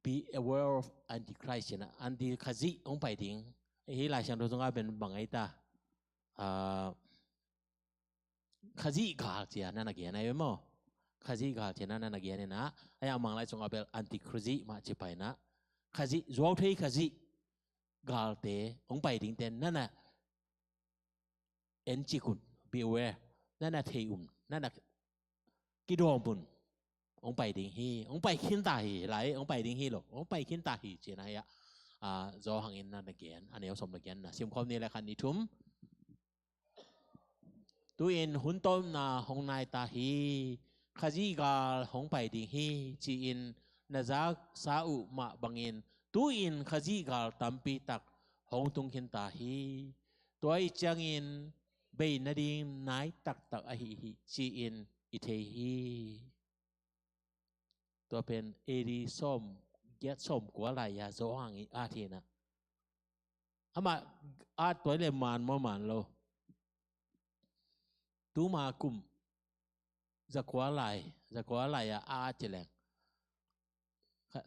be aware of antichrist na anti khazi ong pai ding hilai sang do zonga ben bangai ta khazi ga chia na na ge na mo khazi ga chia na na ge na aya mang lai zonga bel anti khazi ma chi pai na khazi zo thei khazi gal te ong pai ding ten na na en chikun be aware nana thei nana kidong bun ong pai ding hi ong pai khin ta hi lai ong pai ding hi lo ong pai khin ta hi che na ya zo hang in na again anel som again na sim khom ni la khan ni thum tu in hun tom na hong nai ta hi khaji gal hong pai ding hi chi in na za sa u ma bangin tu in khaji gal tampi tak hong tung khin ta hi toy chang in bay na ding nai tak tak a hi chi in ite hiตัวเป็นเอดีส้มเย็ดส้มกัวไหลยาโซหังอีอาทีนะอามาอาตัวเลยมันมันโลตูมากุมจะกัวไหลอาเจริญ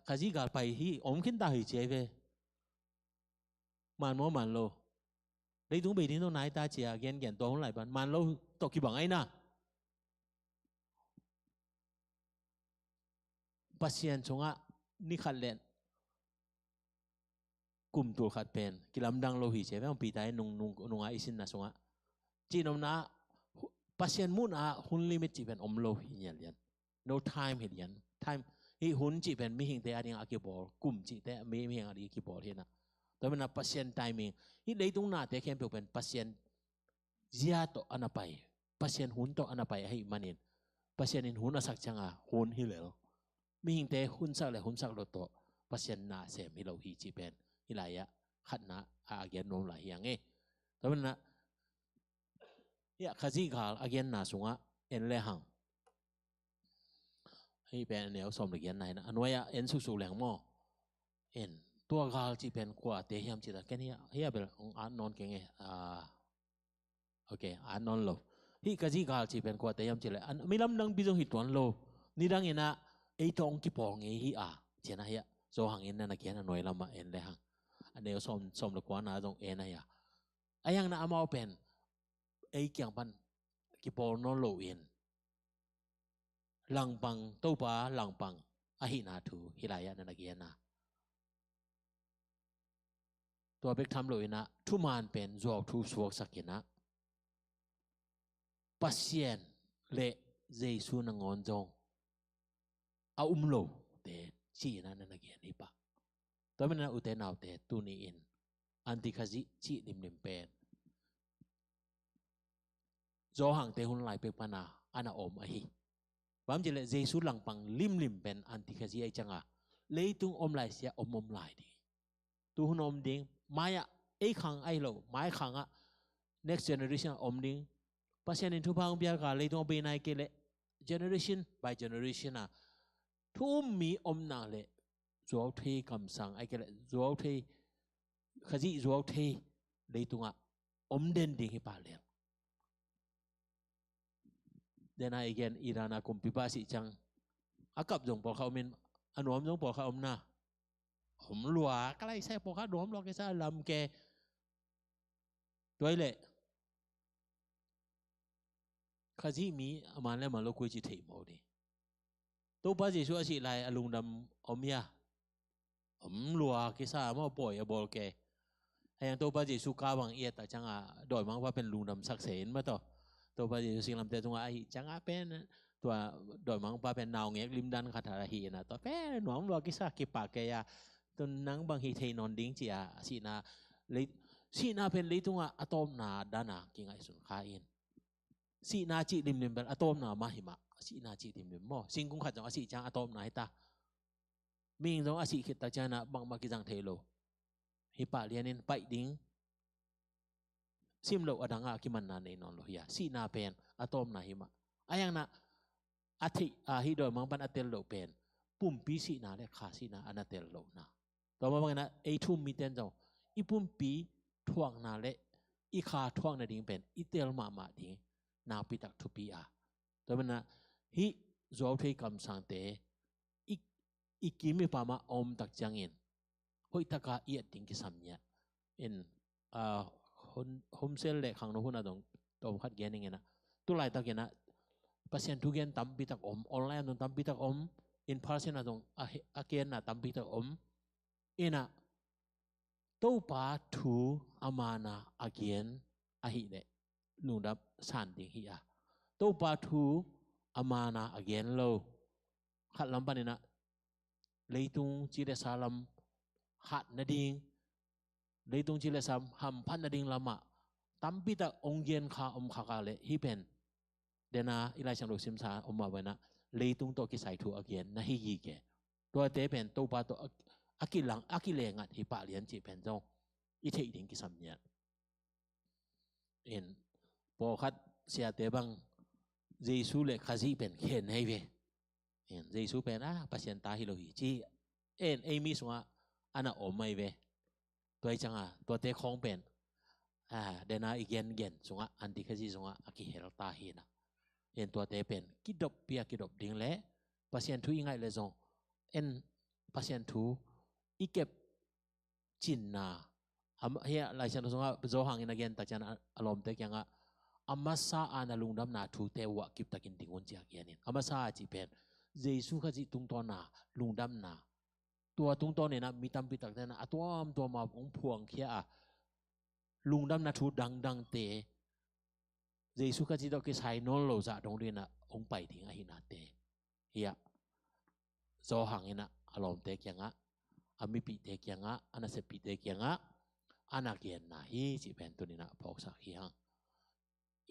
ข้าจีกาไปฮีอมขึ้นตาหิเจเวมันโลได้ตุ้งไปที่ตรงไหนตาเจียเกียนตัวไหลบ้านมันโลตกกี่บังไอ้นะpasien chunga ni khallen kum tu khat pen kilam dang lo hi che bang pi tai nung a isin na sunga chinom na pasien mun a hun limit chi pen om lo hi lian no time hi lian time hi hun chi pen mi hing te ading akibol kum chi te mi hing adi akibol hi na to man pasien timing hi leitung na te khem pe pen pasien zia to anapai pasien hun to anapai hi manin pasien in hun asak changa hun hi lel mi hing te hun sak lo to pasien na se mi lo hi chi pen hilaya khat na again nom la hiang e to na ya khazi gal again na sunga en le hang hi pen ne som le gen nai na anwaya en su leng mo en tua gal chi pen kwa te hiam chi ta ken hi bel an non ke nge okay an non lo hi khazi gal chi pen kwa te hiam chi le an mi lam nang bi jong hi ton lo ni dang ina ei tong ki pong ei hi a chena ya zo hang in na kian noi lama en le hang ane som le kwa na jong en na ya ayang na amao pen ei kyang pan ki pol no lo in lang pang to pa lang pang a hi na thu hilaya na kian naตัวเบกทำเลยนะทุมานเป็นจอกทุสวกสักกินะปัสเซียนเละเจสูนงอนจงเอาโลเตชีนั่นนักเรียนนี่ปะตัวมันอุเทนเอาเตตุนีอินอันติคาจิชีนิมเป็นจอห่างเตหุนไหลเปปนาอันอมอหิบางทีเลยเจสูหลังปังลิมเป็นอันติคาจิไอจังอะเลยตุงอมไหลเสียอมไหลดีตุหุนอมดิ้งไม้อะไอขังไอโลไม้ขังอะ next generation อมดิ้งปัจจัยนี้ทุกพังเบียร์กันเลยตุงเป็นไอเกล generation by generation อะทุ่มมีอมนาเลยจวบเทคำสั่งไอ้แกเลยจวบเทขจีจวบเทเลยตุงอ่ะอมเด่นดิ่งให้ป่าเลยเดนไอเกนอิรานาคุมพิบาสิจังอากับจงปอเขาเมนอันวมจงปอเขาอมนาผมหลัวใกล้ใช่ปอเขาดวมหลอกแกซาลำแกด้วยเลยขจีมีมาแล้วมาโลกุยจิเทมเอาดิตัวป้าจีชัวสิไลอลุงดำอมยาผมลัวกิซ่ามาป่วยบอลแกไอ้ยังตัวป้าจีสุกาบังเอียดแต่จังอ่ะโดยมั้งว่าเป็นลุงดำสักเสนมาต่อตัวป้าจีสิ่งลำเตจังอ่ะไอ้จังอ่ะเป็นตัวโดยมั้งว่าเป็นนาวเงี้ยริมดันคาถาหีนะตัวเป็นหนุ่มลัวกิซ่ากิปากแกยาตัวนังบางฮีเทนอนดิ้งจีอ่ะสีนาเป็นลิตุงอ่ะอะตอมนาดานากิงไอสุนคาอิน si na chi lim lim ben atom na ma hi ma si na chi lim lim mo sing kung khat jong asi chang atom na ta ming jong asi khit ta chana bang ma ki jang thelo hi pa lianin pai ding sim lo adanga ki man na nei non lo ya si na pen atom na hi ma ayang na athi hi do mang ban atel lo pen pum pi si na le kha si na anatel lo na to ma bang na e thum mi ten jong i pum pi thuang na le i kha thuang na ding pen i tel ma ding na pi tak thu pi a to ma na hi zo thei kam sang te i ki mi pa ma om tak changin hoi taka i ting ki sam nya in hom sel le khang no huna dong tom khat gen ning na tu lai tak na pasien tu gen tam pi tak om online dong tam pi tak om in person na dong a ken na tam pi tak om ina to pa thu amana again a hi le lung dap san ding hi a to pa thu amana again lo khat lam pa ni na leitung chi le salam hat na ding leitung chi le sam ham phan na ding lama tam pi tak ong gen kha kha ka le hi pen dena ilai chang lo sim sa ma ba na leitung to ki sai thu again na hi gi ke to te pen to pa to akilang akilengat hi pa lian chi pen jong i thei ding ki sam nya en po khat sia te bang jesu le khazi pen khen hai ve en jesu pen pasien ta hi lo hi chi en mi sunga ana om mai ve toy changa to te khong pen dena igen gen sunga anti khazi sunga aki hel ta hi na en to te pen ki dop pia ki dop ding le pasien thu ingai le zong en pasien thu i kep chin na here lai chan sunga zo hang in again ta chan alom te kyanga amasa ana lungdam na thu te wa kip takin tingon chi akianin amasa chi pen jesu khazi tung to na lungdam naตัวตุงต้นเนี่ยนะมีตำปิตักแต่นะตัวมาองพวงเขียlungdam na thu dang te jesu ka chi do ki sai non lo za dong rin na ong pai thing a hina te hiya zo hang ina alom te kyanga ami pi te kyanga ana se pi te kyanga ana kian na hi chi pen tu ni na phok sa hi hang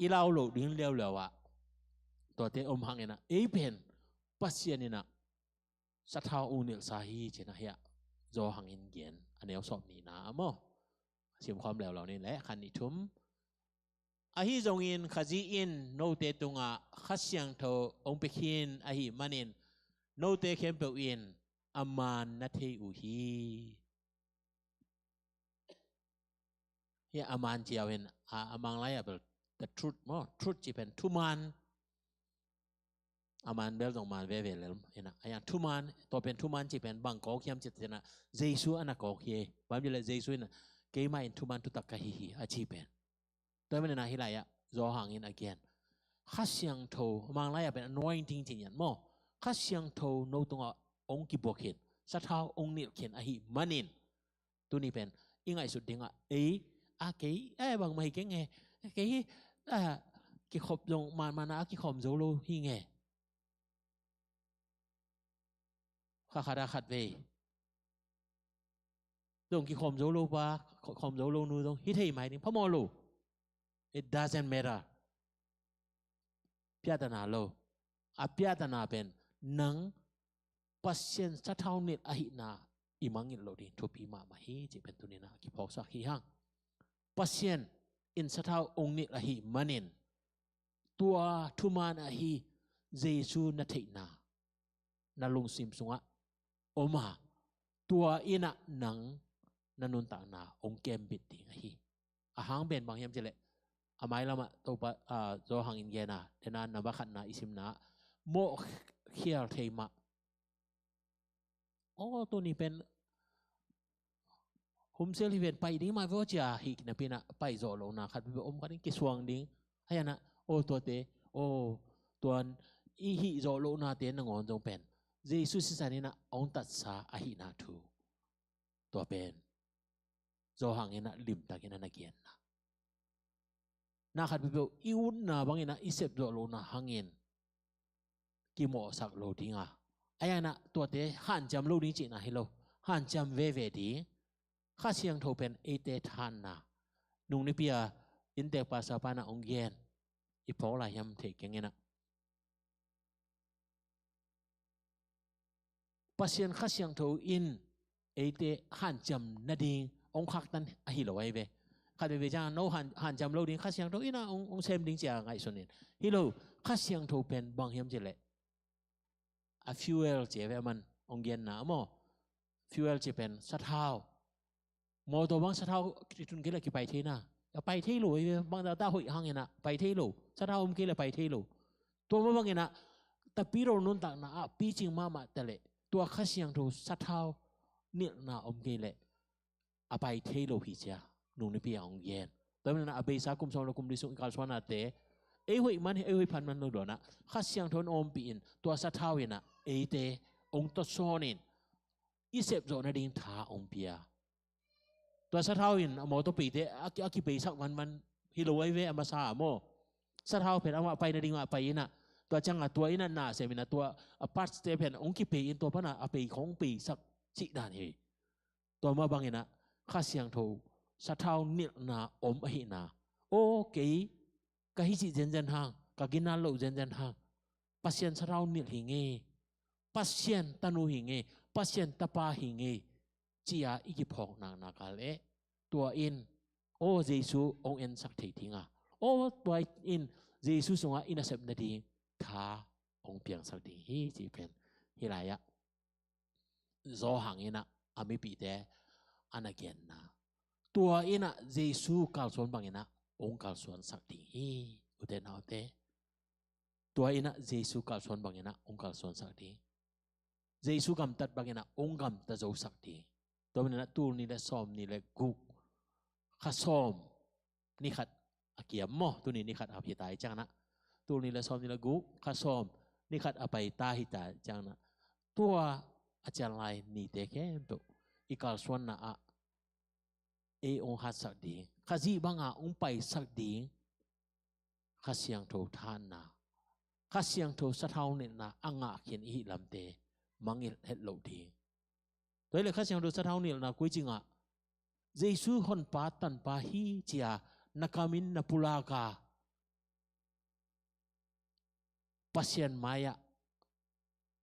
ilaw lo ding lew lewa to te hang ina e pen pasien ina sa thao unil sa hi chena hiya zo hang in gen anel sop ni na mo sim khom lew lo ni le khan ni thum a hi zong in khazi in no te tunga khasyang tho ong pe khin a hi manin no te khem pe in aman na thei u hi hiya aman chiawin amang lai abel the truth mo truth chi pen thuman aman bel dong man ve lem ina aya thuman to pen thuman chi pen bang ko khiam chi tena jesu ana ko khie bam le jesu na ke ma in thuman tu tak ka hi a chi pen to men na hi la ya zo hang in again khasyang tho mang la ya pen anointing chi yan mo khasyang tho no tonga ong ki bokhin sa thao ong nil khen a hi manin tu ni pen ingai su dinga ke bang mai ke nge ke ki khop dong man mana ki khom zo lo hi nge khara khat ve dong ki khom zo lo ba khom zo lo nu dong hi thei mai ni phamo lo it doesn't matter pyatana lo pyatana pen nang pasien sa thau nit a hi na imangin lo din thupi ma hi chi pen tunina ki phok sa hi hang pasien in sa thau ong nit a hi manin tua thuman a hi jesu na thei na lung sim sunga oma tua ina nang nanun ta na ong kem bit ding hi a hang ben bang yam chele amai lama to pa zo hang in gena tena na ba khat na isim na mo khial theima to ni pen hum sel hi ven pai ding ma vo cha hi na pina pai zo lo na khat bi om kan ki swang ding hayana to te tuan i hi zo lo na te na ngon jong pen jesu si sanina ong tat sa a hi na thu to pen zo hang ina lim ta kina na kian na khat bi iun na bang ina isep zo lo na hangin ki mo sak lo dinga ayana to te han jam lo ding chi na hello han jam ve di kha siang tho pen e te than na nung ni pia in te pa sa pa na ong gen ipok lah yang taking ina pasien khas yang tahu in ete han jam nading ong khak tan ahilawai be khad be jang no han jam lo ding khas yang tahu ina ong sem ding cia ngai sonin hilo khas yang tahu pen bang hiam jele a fuel je be man ong gen na mo fuel je pen sathau mo to bang sathau kitun ke la ki pai the na pai the lo bang ta hoi hang ina pai the lo sathau om ke la pai the lo to mo bang ina tapi ro nun tak na a pi ching ma tele ตัวข้าเสียงทูสัตว์เท้าเนี่ยน่าอมเกลอไปเทโลพิจานุ่งในปีของเย็นแต่เมื่อนั้นอเบสากุมสองกุมดิสุการสวนาเตเอ้ยมันเอ้ยพันมันนู่นดอนะข้าเสียงทูนอมปีนตัวสัตว์เท้าเองนะเอ้ยเตองตัวโซนินอีเสพโซนดิ่งท่าอมเปียตัวสัตว์เท้าเองหมอตัวปีเตอากิเบสักมันฮิโลไอเวอมาซาโมสัตว์เท้าเป็นเอาไปในดิ่งไปนะ ตัวจังตัวอินันน่าเสมินะตัวพาร์ทสเตปเป็นองค์กิเปอินตัวพนะอเปของปีสักจิดานเฮตัวมาบางอินะข้าเสียงโทสัตว์เท้าเนี่ยนาอมหินาโอเคกะฮิจิเจนเจนห่างกะกินนาโลเจนเจนห่างปัสเซียนสัตว์เท้าเนี่ยหิงเงปัสเซียนตานูหิงเงปัสเซียนตาปาหิงเงจีอาอิกิพองนางนากาเลตัวอินโอเยซูองเอ็นสักทีทิ้งอ่ะโอตัวอินเยซูส่งอ่ะอินาเซปนาดีท้าองเปียงสักดีฮีจีเป็นฮีไรอะโซหังอินะอามิปีเตอันนักเก็นนะตัวอินะเยซูกาลส่วนบางอินะองกาลส่วนสักดีฮีอุเทนเอาเตตัวอินะเยซูกาลส่วนบางอินะองกาลส่วนสักดีเยซูกำตัดบางอินะองกำตัดโจสักดีตัวนั้นตูนี่แหละซ้อมนี่แหละกุกข้าซ้อมนี่ขัดอาเกียมโมตัวนี้นี่ขัดอภิตายจังนะตัวนี้ละซ้อมนี่ละกุข้าซ้อมนี่ขัดอภัยตาหิตาจังนะตัวอาจารย์ไลนี่เตะแค่ตัวอีกาลส่วนน่ะองหัดสักดีข้าจีบังองไปสักดีข้าเสียงโททานนะข้าเสียงโทสะเทาเนี่ยนะอ่างเขียนอีลำเตมังเฮ็ดโลดีโดยเลยข้าเสียงโทสะเทาเนี่ยนะกุยจริงเยซูฮอนปาตันปาฮีเจียนักามินนัปุลากาpasien maya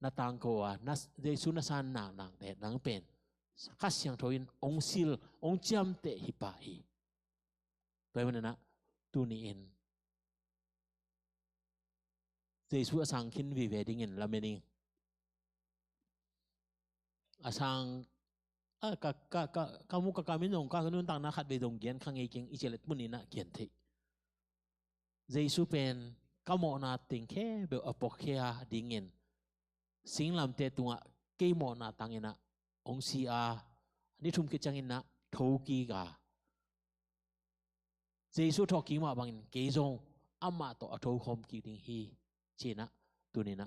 natang ko nas Yesu nasan nang te nang pen kasyang toin ong sil ong jam te hipai toy mana na tuniin Yesu asang kin vi wedding in lamening asang kamu kami nong ka kanun tang na khat be dong gen khang eking ichelet munina gen the Yesu pen kamu na tingke be apokhia dingin singlam te tunga keimo na tangina ong sia ni thum ke changin na thoki ga Jesu thoki ma bangin keizong ama to atho khom ki ding hi china tunina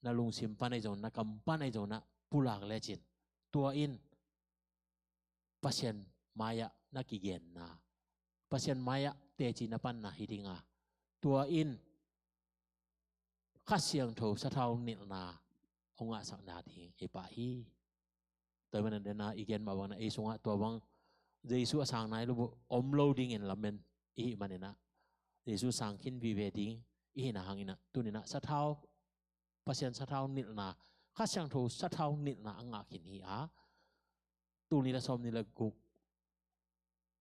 na lung sim panai zon na kam panai zon na pulak lechin tua in pasien maya na kigen na pasien maya te china pan na hidingaตัวอินข้าเสียงโทสะเทาเนลนาองค์สักนาทีเอปะฮีแต่วันนั้นเดนาอีเกนมาวันนั้นเอสงะตัววังเยซูสังนายรูปอมโลดิ้งเอ็นลำเมนอีมันเนี่ยนะเยซูสังคินวิเวดิ้งอีน่าหังอินะตัวนี้นะสะเทาปัสยันสะเทาเนลนาข้าเสียงโทสะเทาเนลนาองค์ขินฮีตัวนี้ละสมนี่ละกุก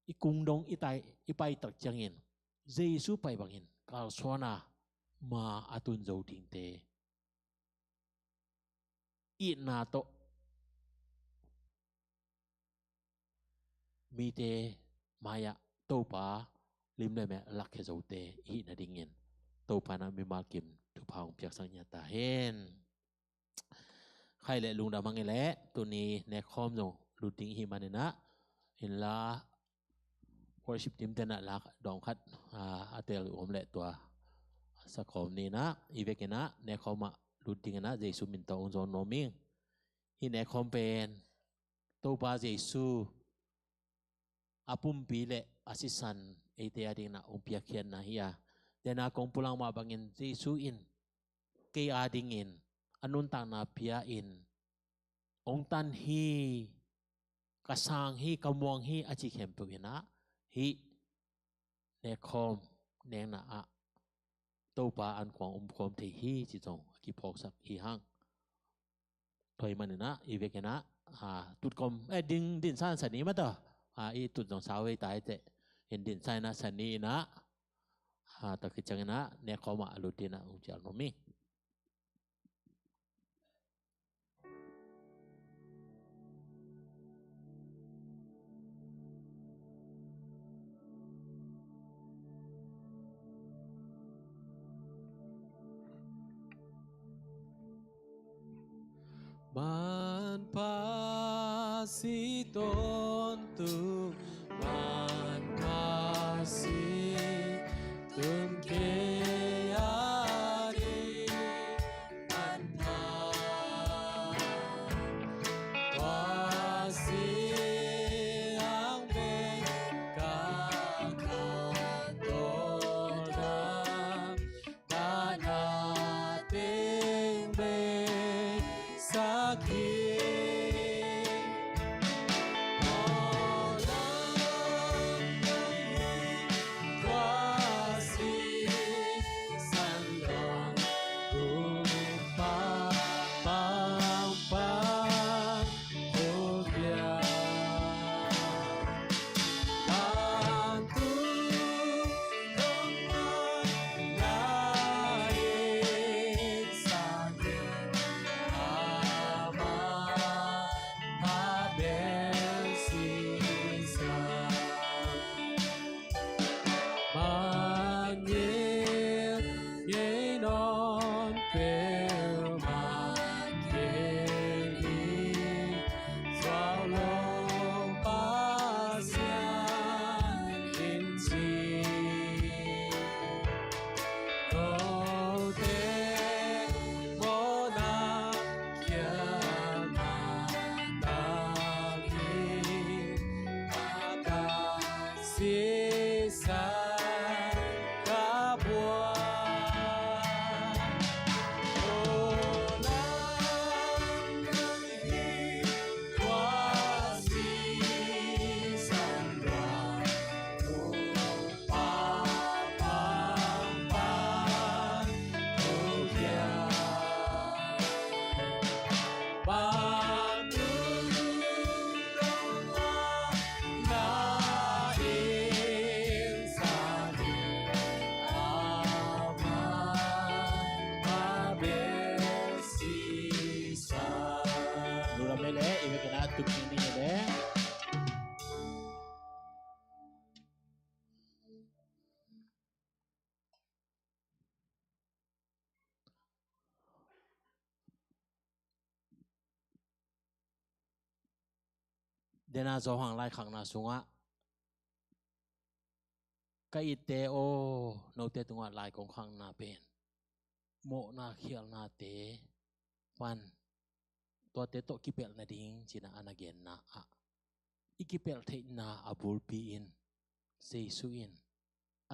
อีกุงดงอีไปตักจังเงินเยซูไปบางเงินกาลสวนามาอาตุนโจทิงเตอีนาโตมีเตมายะโตปาลิมเลยแม่ลักเคโจเตอีนาดิงเงินโตปานามีมากิมทุพาวเปียกสังญาตาเห็นใครแหละลุงดามังเงแหละตัวนี้ในคอมโนรูติงฮิมันนะเห็นละworship team เตนะลักดองคัดอาเตลอมเละตัวสักคมนี้นะอีเวกินะในคอมรูติงนะเยซูมินตองจอนโนมิงที่ในคอมเป็นตัวปาเยซูอาปุ่มปีเละอาศิสันเอเตียดิงนะองเปียเขียนนะเฮียแต่นากงpulangมาบางอินเยซูอินเกียดิงอินอนุนตางนาเปียอินองตันฮีกระสังฮีกำวงฮีอาจิเข็มปุยนะฮีเนคอมเนงนะ tô pa an kwang khom thei hi chi chong ki phok sak hi hang thoi man na i ve kena tut kom din san san ni ma ta i tut jong sa wei tai te in din sai na san ni na ta ki chang na ne khoma alu ti na ung chal no mi Man pa si ton tu man pa si tun ke ari man pa pa si ang be ka ka to da ba na ting be sakit dena zo hang lai khang na sunga ka ite o no te tunga lai kong khang na pen mo na khial na te fan to te to kipel na ding china anagen na ikipel the na abul pi in jesu in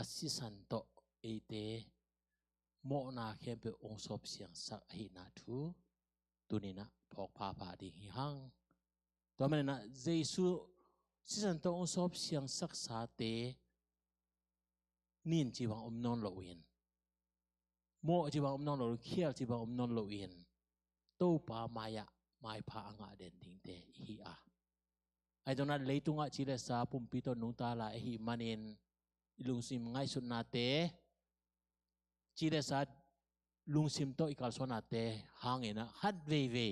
asisan to ete mo na kempe ong sop siang sak hi na thu tunina phok pha pha ding hi hang to man na jesu sisan to ong sop siang sak sa te nin chi wang non lo in mo chi wang non lo khial chi wang non lo in to pa maya mai pha anga den ding te hi ai dona leitunga chile sa pumpi to nung ta la hi manin lungsim ngai sun na te chile sa lungsim to ikal sona te hangena hat ve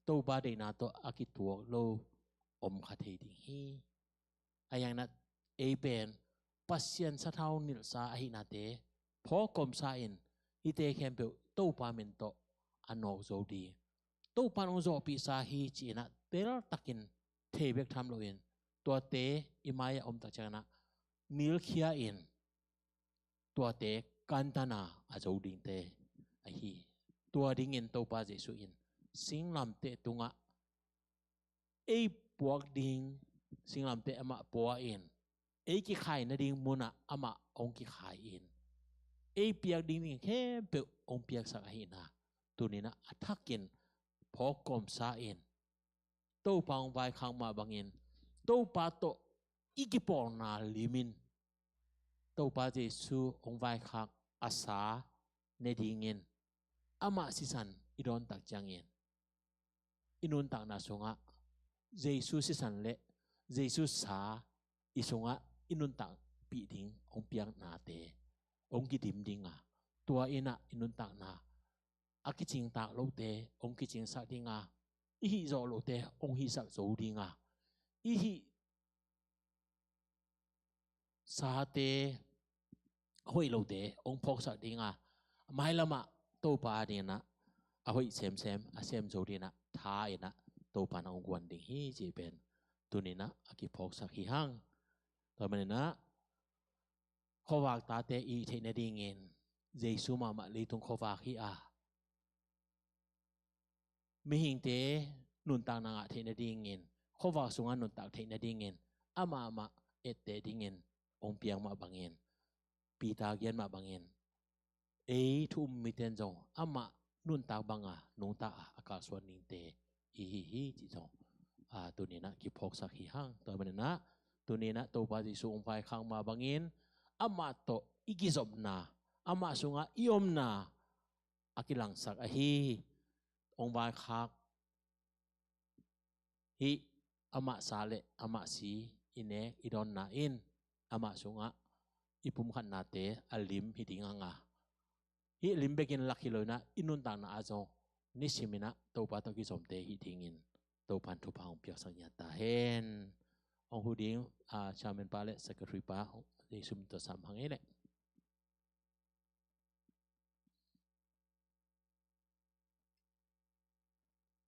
to ba de na to akituak lo om kha thei ding hi ayang na e pen pasien sa thau nil sa hi na te phokom sa in ite kempe to pa min to anok zo di to pa ong zo pi sa hi chi na tel takin thebek tham lo in tua te imaya om ta chana nil khia in tua te kantana azo ding te hi tua ding in to pa jesu in singlam te tunga e puak ding singlam te ama poa in e ki khai na ding muna ama ong ki khai in e piak ding ding he pe ong piak sa hi na tunina athakin phokom sa in to pang vai khang ma bangin to pa to ikipol na limin to pa jesu ong vai khak asa nedingin ama sisan idon tak jangin inun tak nasunga Jesus sisan le Jesus sa isunga inun tak pi ding ong piang na te ong gidim dinga tua ina inun tak na akiching tak lo te ong kiching sa dinga ihi zo lo te ong hi sak zo dinga ihi sa te hoi lo te ong phok sak dinga mai lama to pa dina a hoi sem a sem zo dina tha ina to pa na ong gwan ding hi je ben tunina aki phok sak hi hang to manina khowak ta te i the na dingin Jesu ma ma li tung khowak hi a mi hing te nun tang na nga the na dingin khowak sunga nun tak the na dingin ama ma et te dingin ong piang ma bangin pi ta gian ma bangin thum mi ten jong ama nun tak banga nung ta akal suan ning te hi chi jong tunina ki phok sak hi hang to manina tunina to pa Jesu ong pai khang ma bangin ama to igizop na ama sunga iom na akilang sak a hi ong bai khak hi ama sale ama si ine idon na in ama sunga ipum khan na te alim hi dinganga hi lim begin lakhiloina inun ta na azo nisimina to pa to ki som te hi dingin to pan thu pa ong pyak sang ya ta hen ong hu ding chairman pa le secretary pa de sum to sam hang ele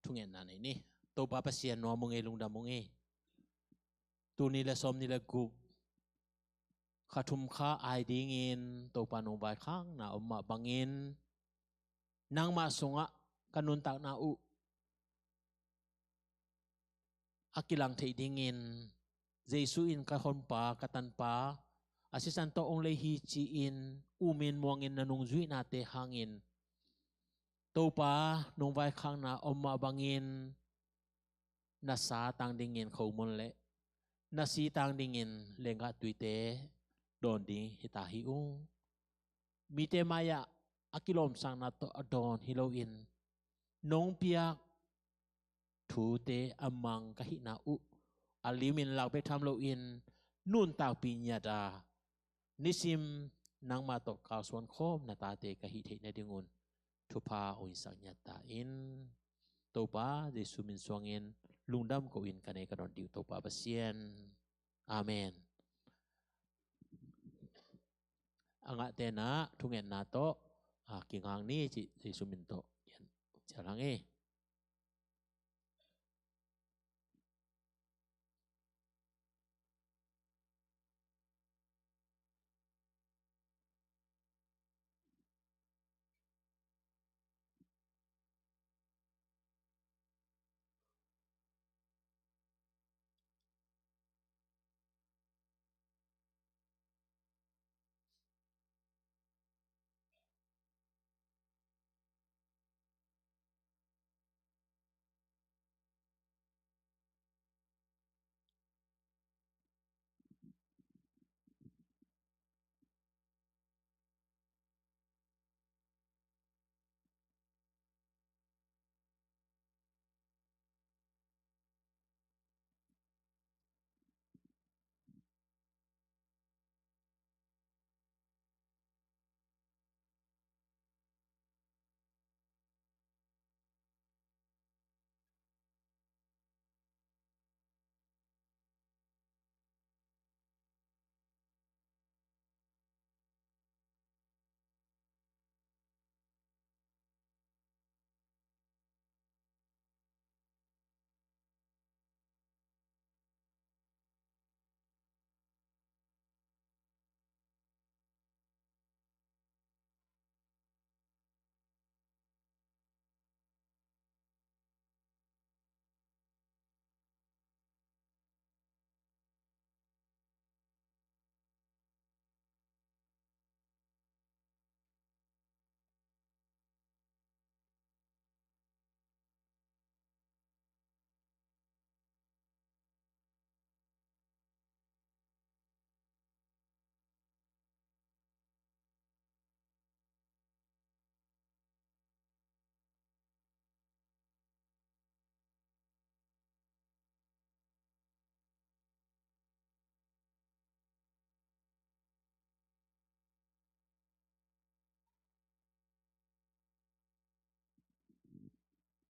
thungen na nei ni to pa pasien no mong e lungda mong e tu ni la som ni la gu khathum kha ai dingin to pa nong bai khang na ma bangin nang ma sunga kanun tak na u akilang thei dingin Jesu in ka hon pa katan pa asisan to ong le hi chi in umin muangin na nung zui na te hangin to pa nong vai khang na omma bangin na sa tang dingin khomon le na si tang dingin lenga tuite don ding hita hi u mi te maya akilom sang na to adon hilo in nong piak thu te amang ka hi na u alimin lau pe tham lo in nun tau pi nya da nisim nang ma to kaw suan khom na ta te ka hi the na dingun thu pa oi sang nya ta in to pa Jesu min suangin lungdam ko in kane ka don diu to pa pasien amen anga te na thungen na to kingang ni chi Jesu min to yan chalang e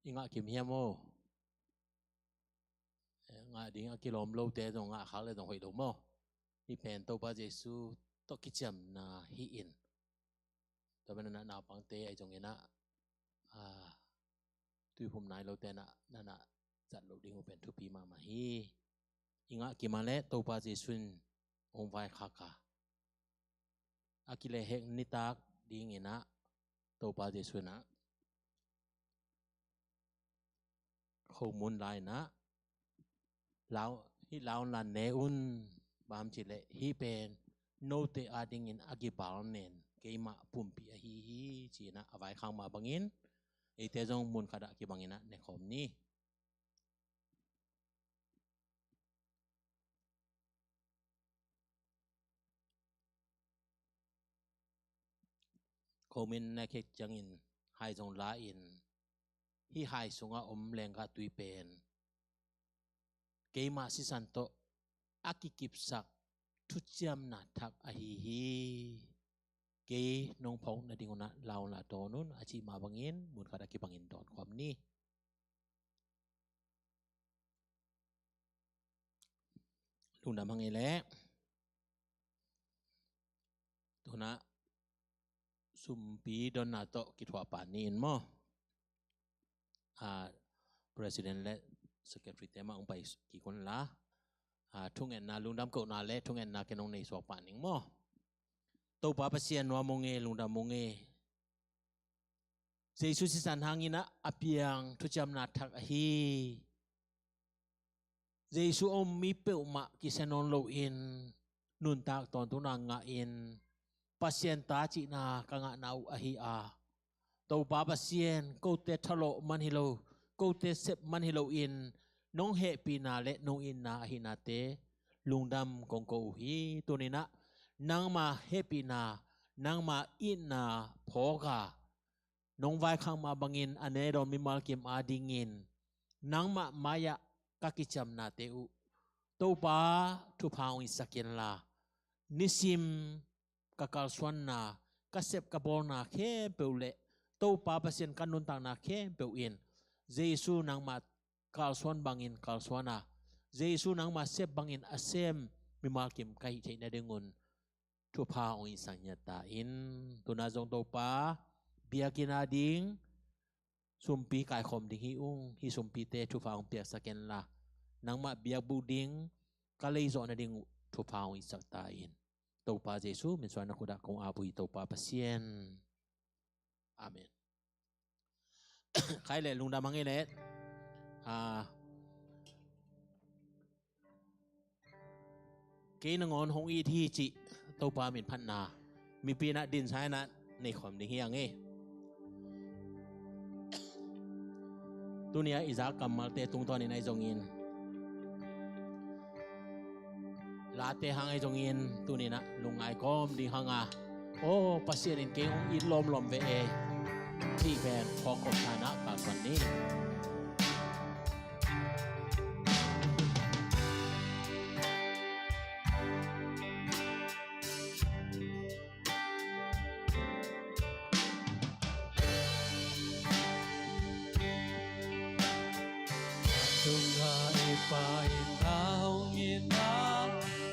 inga kim hiam mo nga ding a kilom lo te dong nga khal le dong hoi lo mo hi pen to pa Jesu to kicham na hi in to ban na pang te ai jong ina tui phum nai lo te na chat lo ding pen thu pi ma hi inga kimale to pa Jesu ong vai khaka akile hek nitak ding ina to pa Jesu na khâu muốn lại na lao là nè un bám chỉ lệ hi pen nô te ading in agibal nen cái mà pumpi hi chỉ na avai khang mà bangin ấy thế dòng muốn kada ki bangin na ne khom ni khomin na ke changin hai dòng la in hi hai sunga lenga tui pen keima si santo akikipsak thuchiam na thak hi ke nong phong na dinguna law la to nun achi ma bangin mun kada ki bangin don khom ni lung dam hangai le tuna sumpi don na to kitwa panin mo president le secretary tema ong pai ki kon la thung en na lungdam ko na le thung en na kenong nei so pa ning mo to pa pasien wa monge lungdam monge Jesu si san hangina apiang thu cham na thak hi Jesu om mi pe ma ki senon lo in nun tak ton tu na nga in pasien ta chi na ka nga nau a hi a to pa pasien ko te thalo man hi lo ko te sep man hi lo in nong he pi na le nong in na hi na te lungdam kong ko hi to ni na nang ma he pi na nang ma in na phoga nong vai khang ma bangin ane ron mi mal kim a dingin nang ma maya kakicham na te u to pa thu phao in sakin la nisim kakal swan na kasep kabol na khe peule to pa pasien kanun tang na khe peu in Jesu nang ma kalswan bangin kalswana Jesu nang ma sep bangin asem mimalkim kai thei na dengun thu pha oi sanya ta in tuna jong to pa biakina ding sumpi kai khom ding hi ung hi sumpi te thu pha ong pia saken la nang ma biak bu ding kalei zo na ding thu pha oi sak ta in to pa Jesu min swan na kuda kong abui to pa pasien amen khai lệ lung đam mang lệ cái nó ngon hong y thi chị tàu pa mình phan na mi pi na din sai na này khom đi hiang ấy dunia Isaac kamal te tung ton này jong in la te hang ai jong in tu ni na lung ai kom đi hang à ô pasien in cái hong in lom về eที่แฟนพอกฐานะกับวันนี้Tung hai phải thao nghiền áo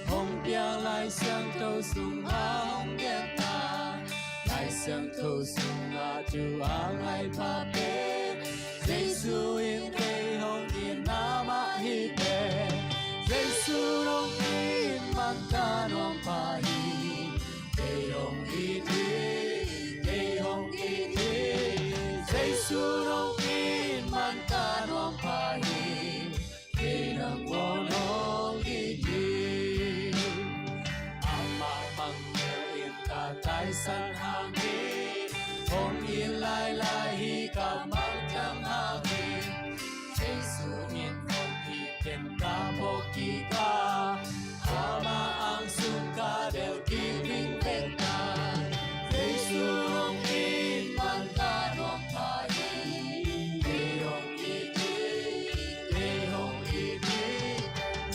hồng bia lại sang thâu sung áo ghét ta lại sang thâu sung áo chu áo lại pa pe Giêsu in cây hồng nghiền na ma hi pe Giêsu nong in man ta nong pa hi cây hồng hi thi Giêsu nong in man ta nong pa hi nang wolong gigi ama pang in ka tai san hangi hong in lai lai hi ka mang chang hangi Jesu in hong hi ken ka po ki ka ama ang sung ka del ki vinh ven ta Jesu hong in man ka nong pa hi hong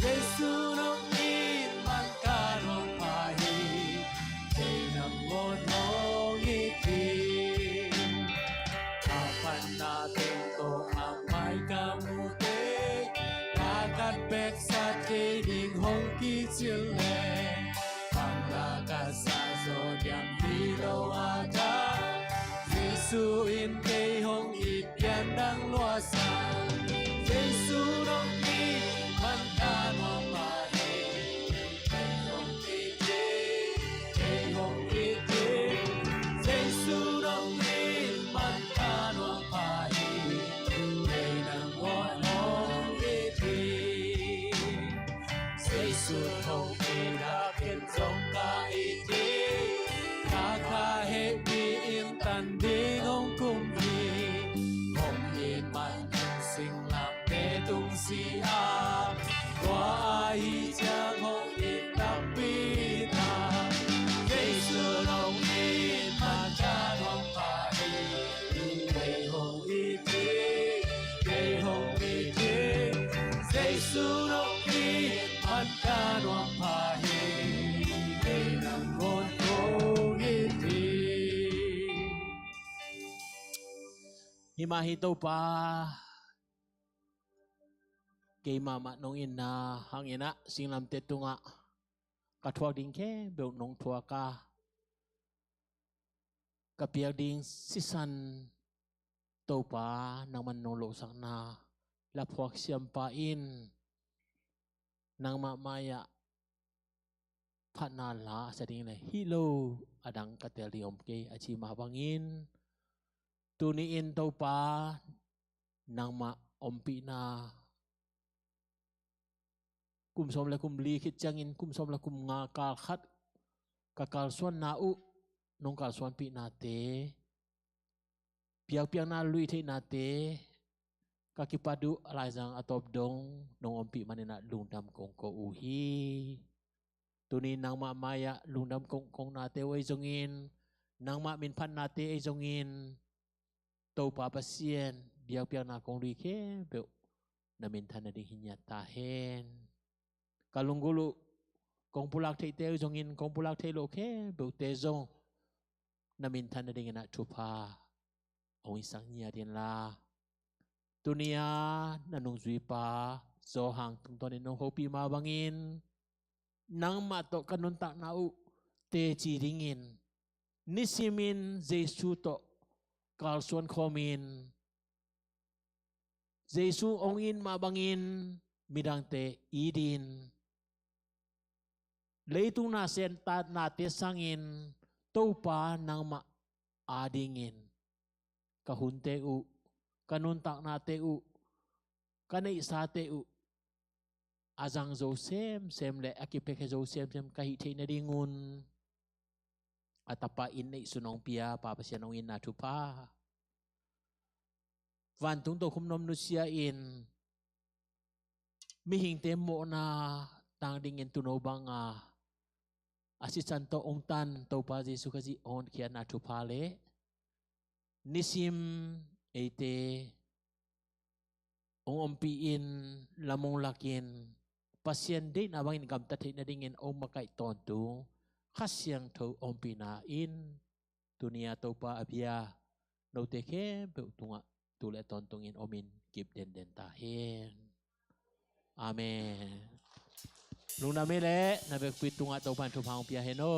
Giêsu nong in man ka nong pa hi kay nam ngon hong itin kapan natin to ang Giêsu in cây hồng ít đèn đang loa sáng Giêsu nông đi man ca no ma cây hồng ít đi cây hồng ít đi Giêsu nông đi man ca no ma cây nang ngõ hồng ít đi Giêsu hồng đi đã kiến giống ca ít đi ca ca hết đi im tan đi ngông cùng đi hồng yên man sinh làm tế tung si a qua ai cha hồng yên đắp bi ta Giêsu nông yên man cha nông pa cây hồng ít đi cây hồng ít đi Giêsu nông yên man cha nông pa cây nang ngôn hồng ít đi Himahi tau pa kay mama nong ina hangina singlam tetunga katwa ding ke beu nong tua ka kapiag ding sisan tau pa nang man nong lo sang na laphuak siam pa in nang mamaya phat na la sa ding le hilo adang katel di om ke achi mabangin tuniin tau pa nang ma ompi na kum som la kum li khit changin kum som la kum nga kal khat ka kal suan na u nong kal suan pi na te piang piang na lui the na te ka kipadu alai jang atop dong nong ompi manina lungdam kong ko uhi tuni nang ma maya lungdam kong kong na te oi jongin nang ma min phan na te ai jongin tau pa pasien biang piang na kong lui ke beu namin thana ding hinya ta hen kalunggulu kong pulak thei te jongin kong pulak thei lo ke beu te zong namin thana ding na thupa ong isang nia din la tunia nanung zui pa zo hang tung ton no hopi ma bangin nang ma to kanun tak nau te chi ringin nisimin Jesu to kal suan khomin Jesu ongin mabangin midang te idin leitung na sen ta na te sangin topa nang ma adingin kahunte u kanun tak na te u kanai sa te u azang zo sem le akipek zo sem kahi the na dingun atapa in nei sunong pia pa pasian ongin na thupa van tung to khum nom nu sia in mi hing te mo na tang ding in tuno banga asisan to ong tan to pa Jesu kasi on kia na thupa le nisim ete ong ompi in lamong lakin pasien de na bangin gam ta the na ding in ong makai ton tu khasyang tho ompi na in dunia topa abia no te ke beu tunga tu le ton tungin omin kip den den ta hen amen lung na me le na be pit tunga topan thu phang pia heno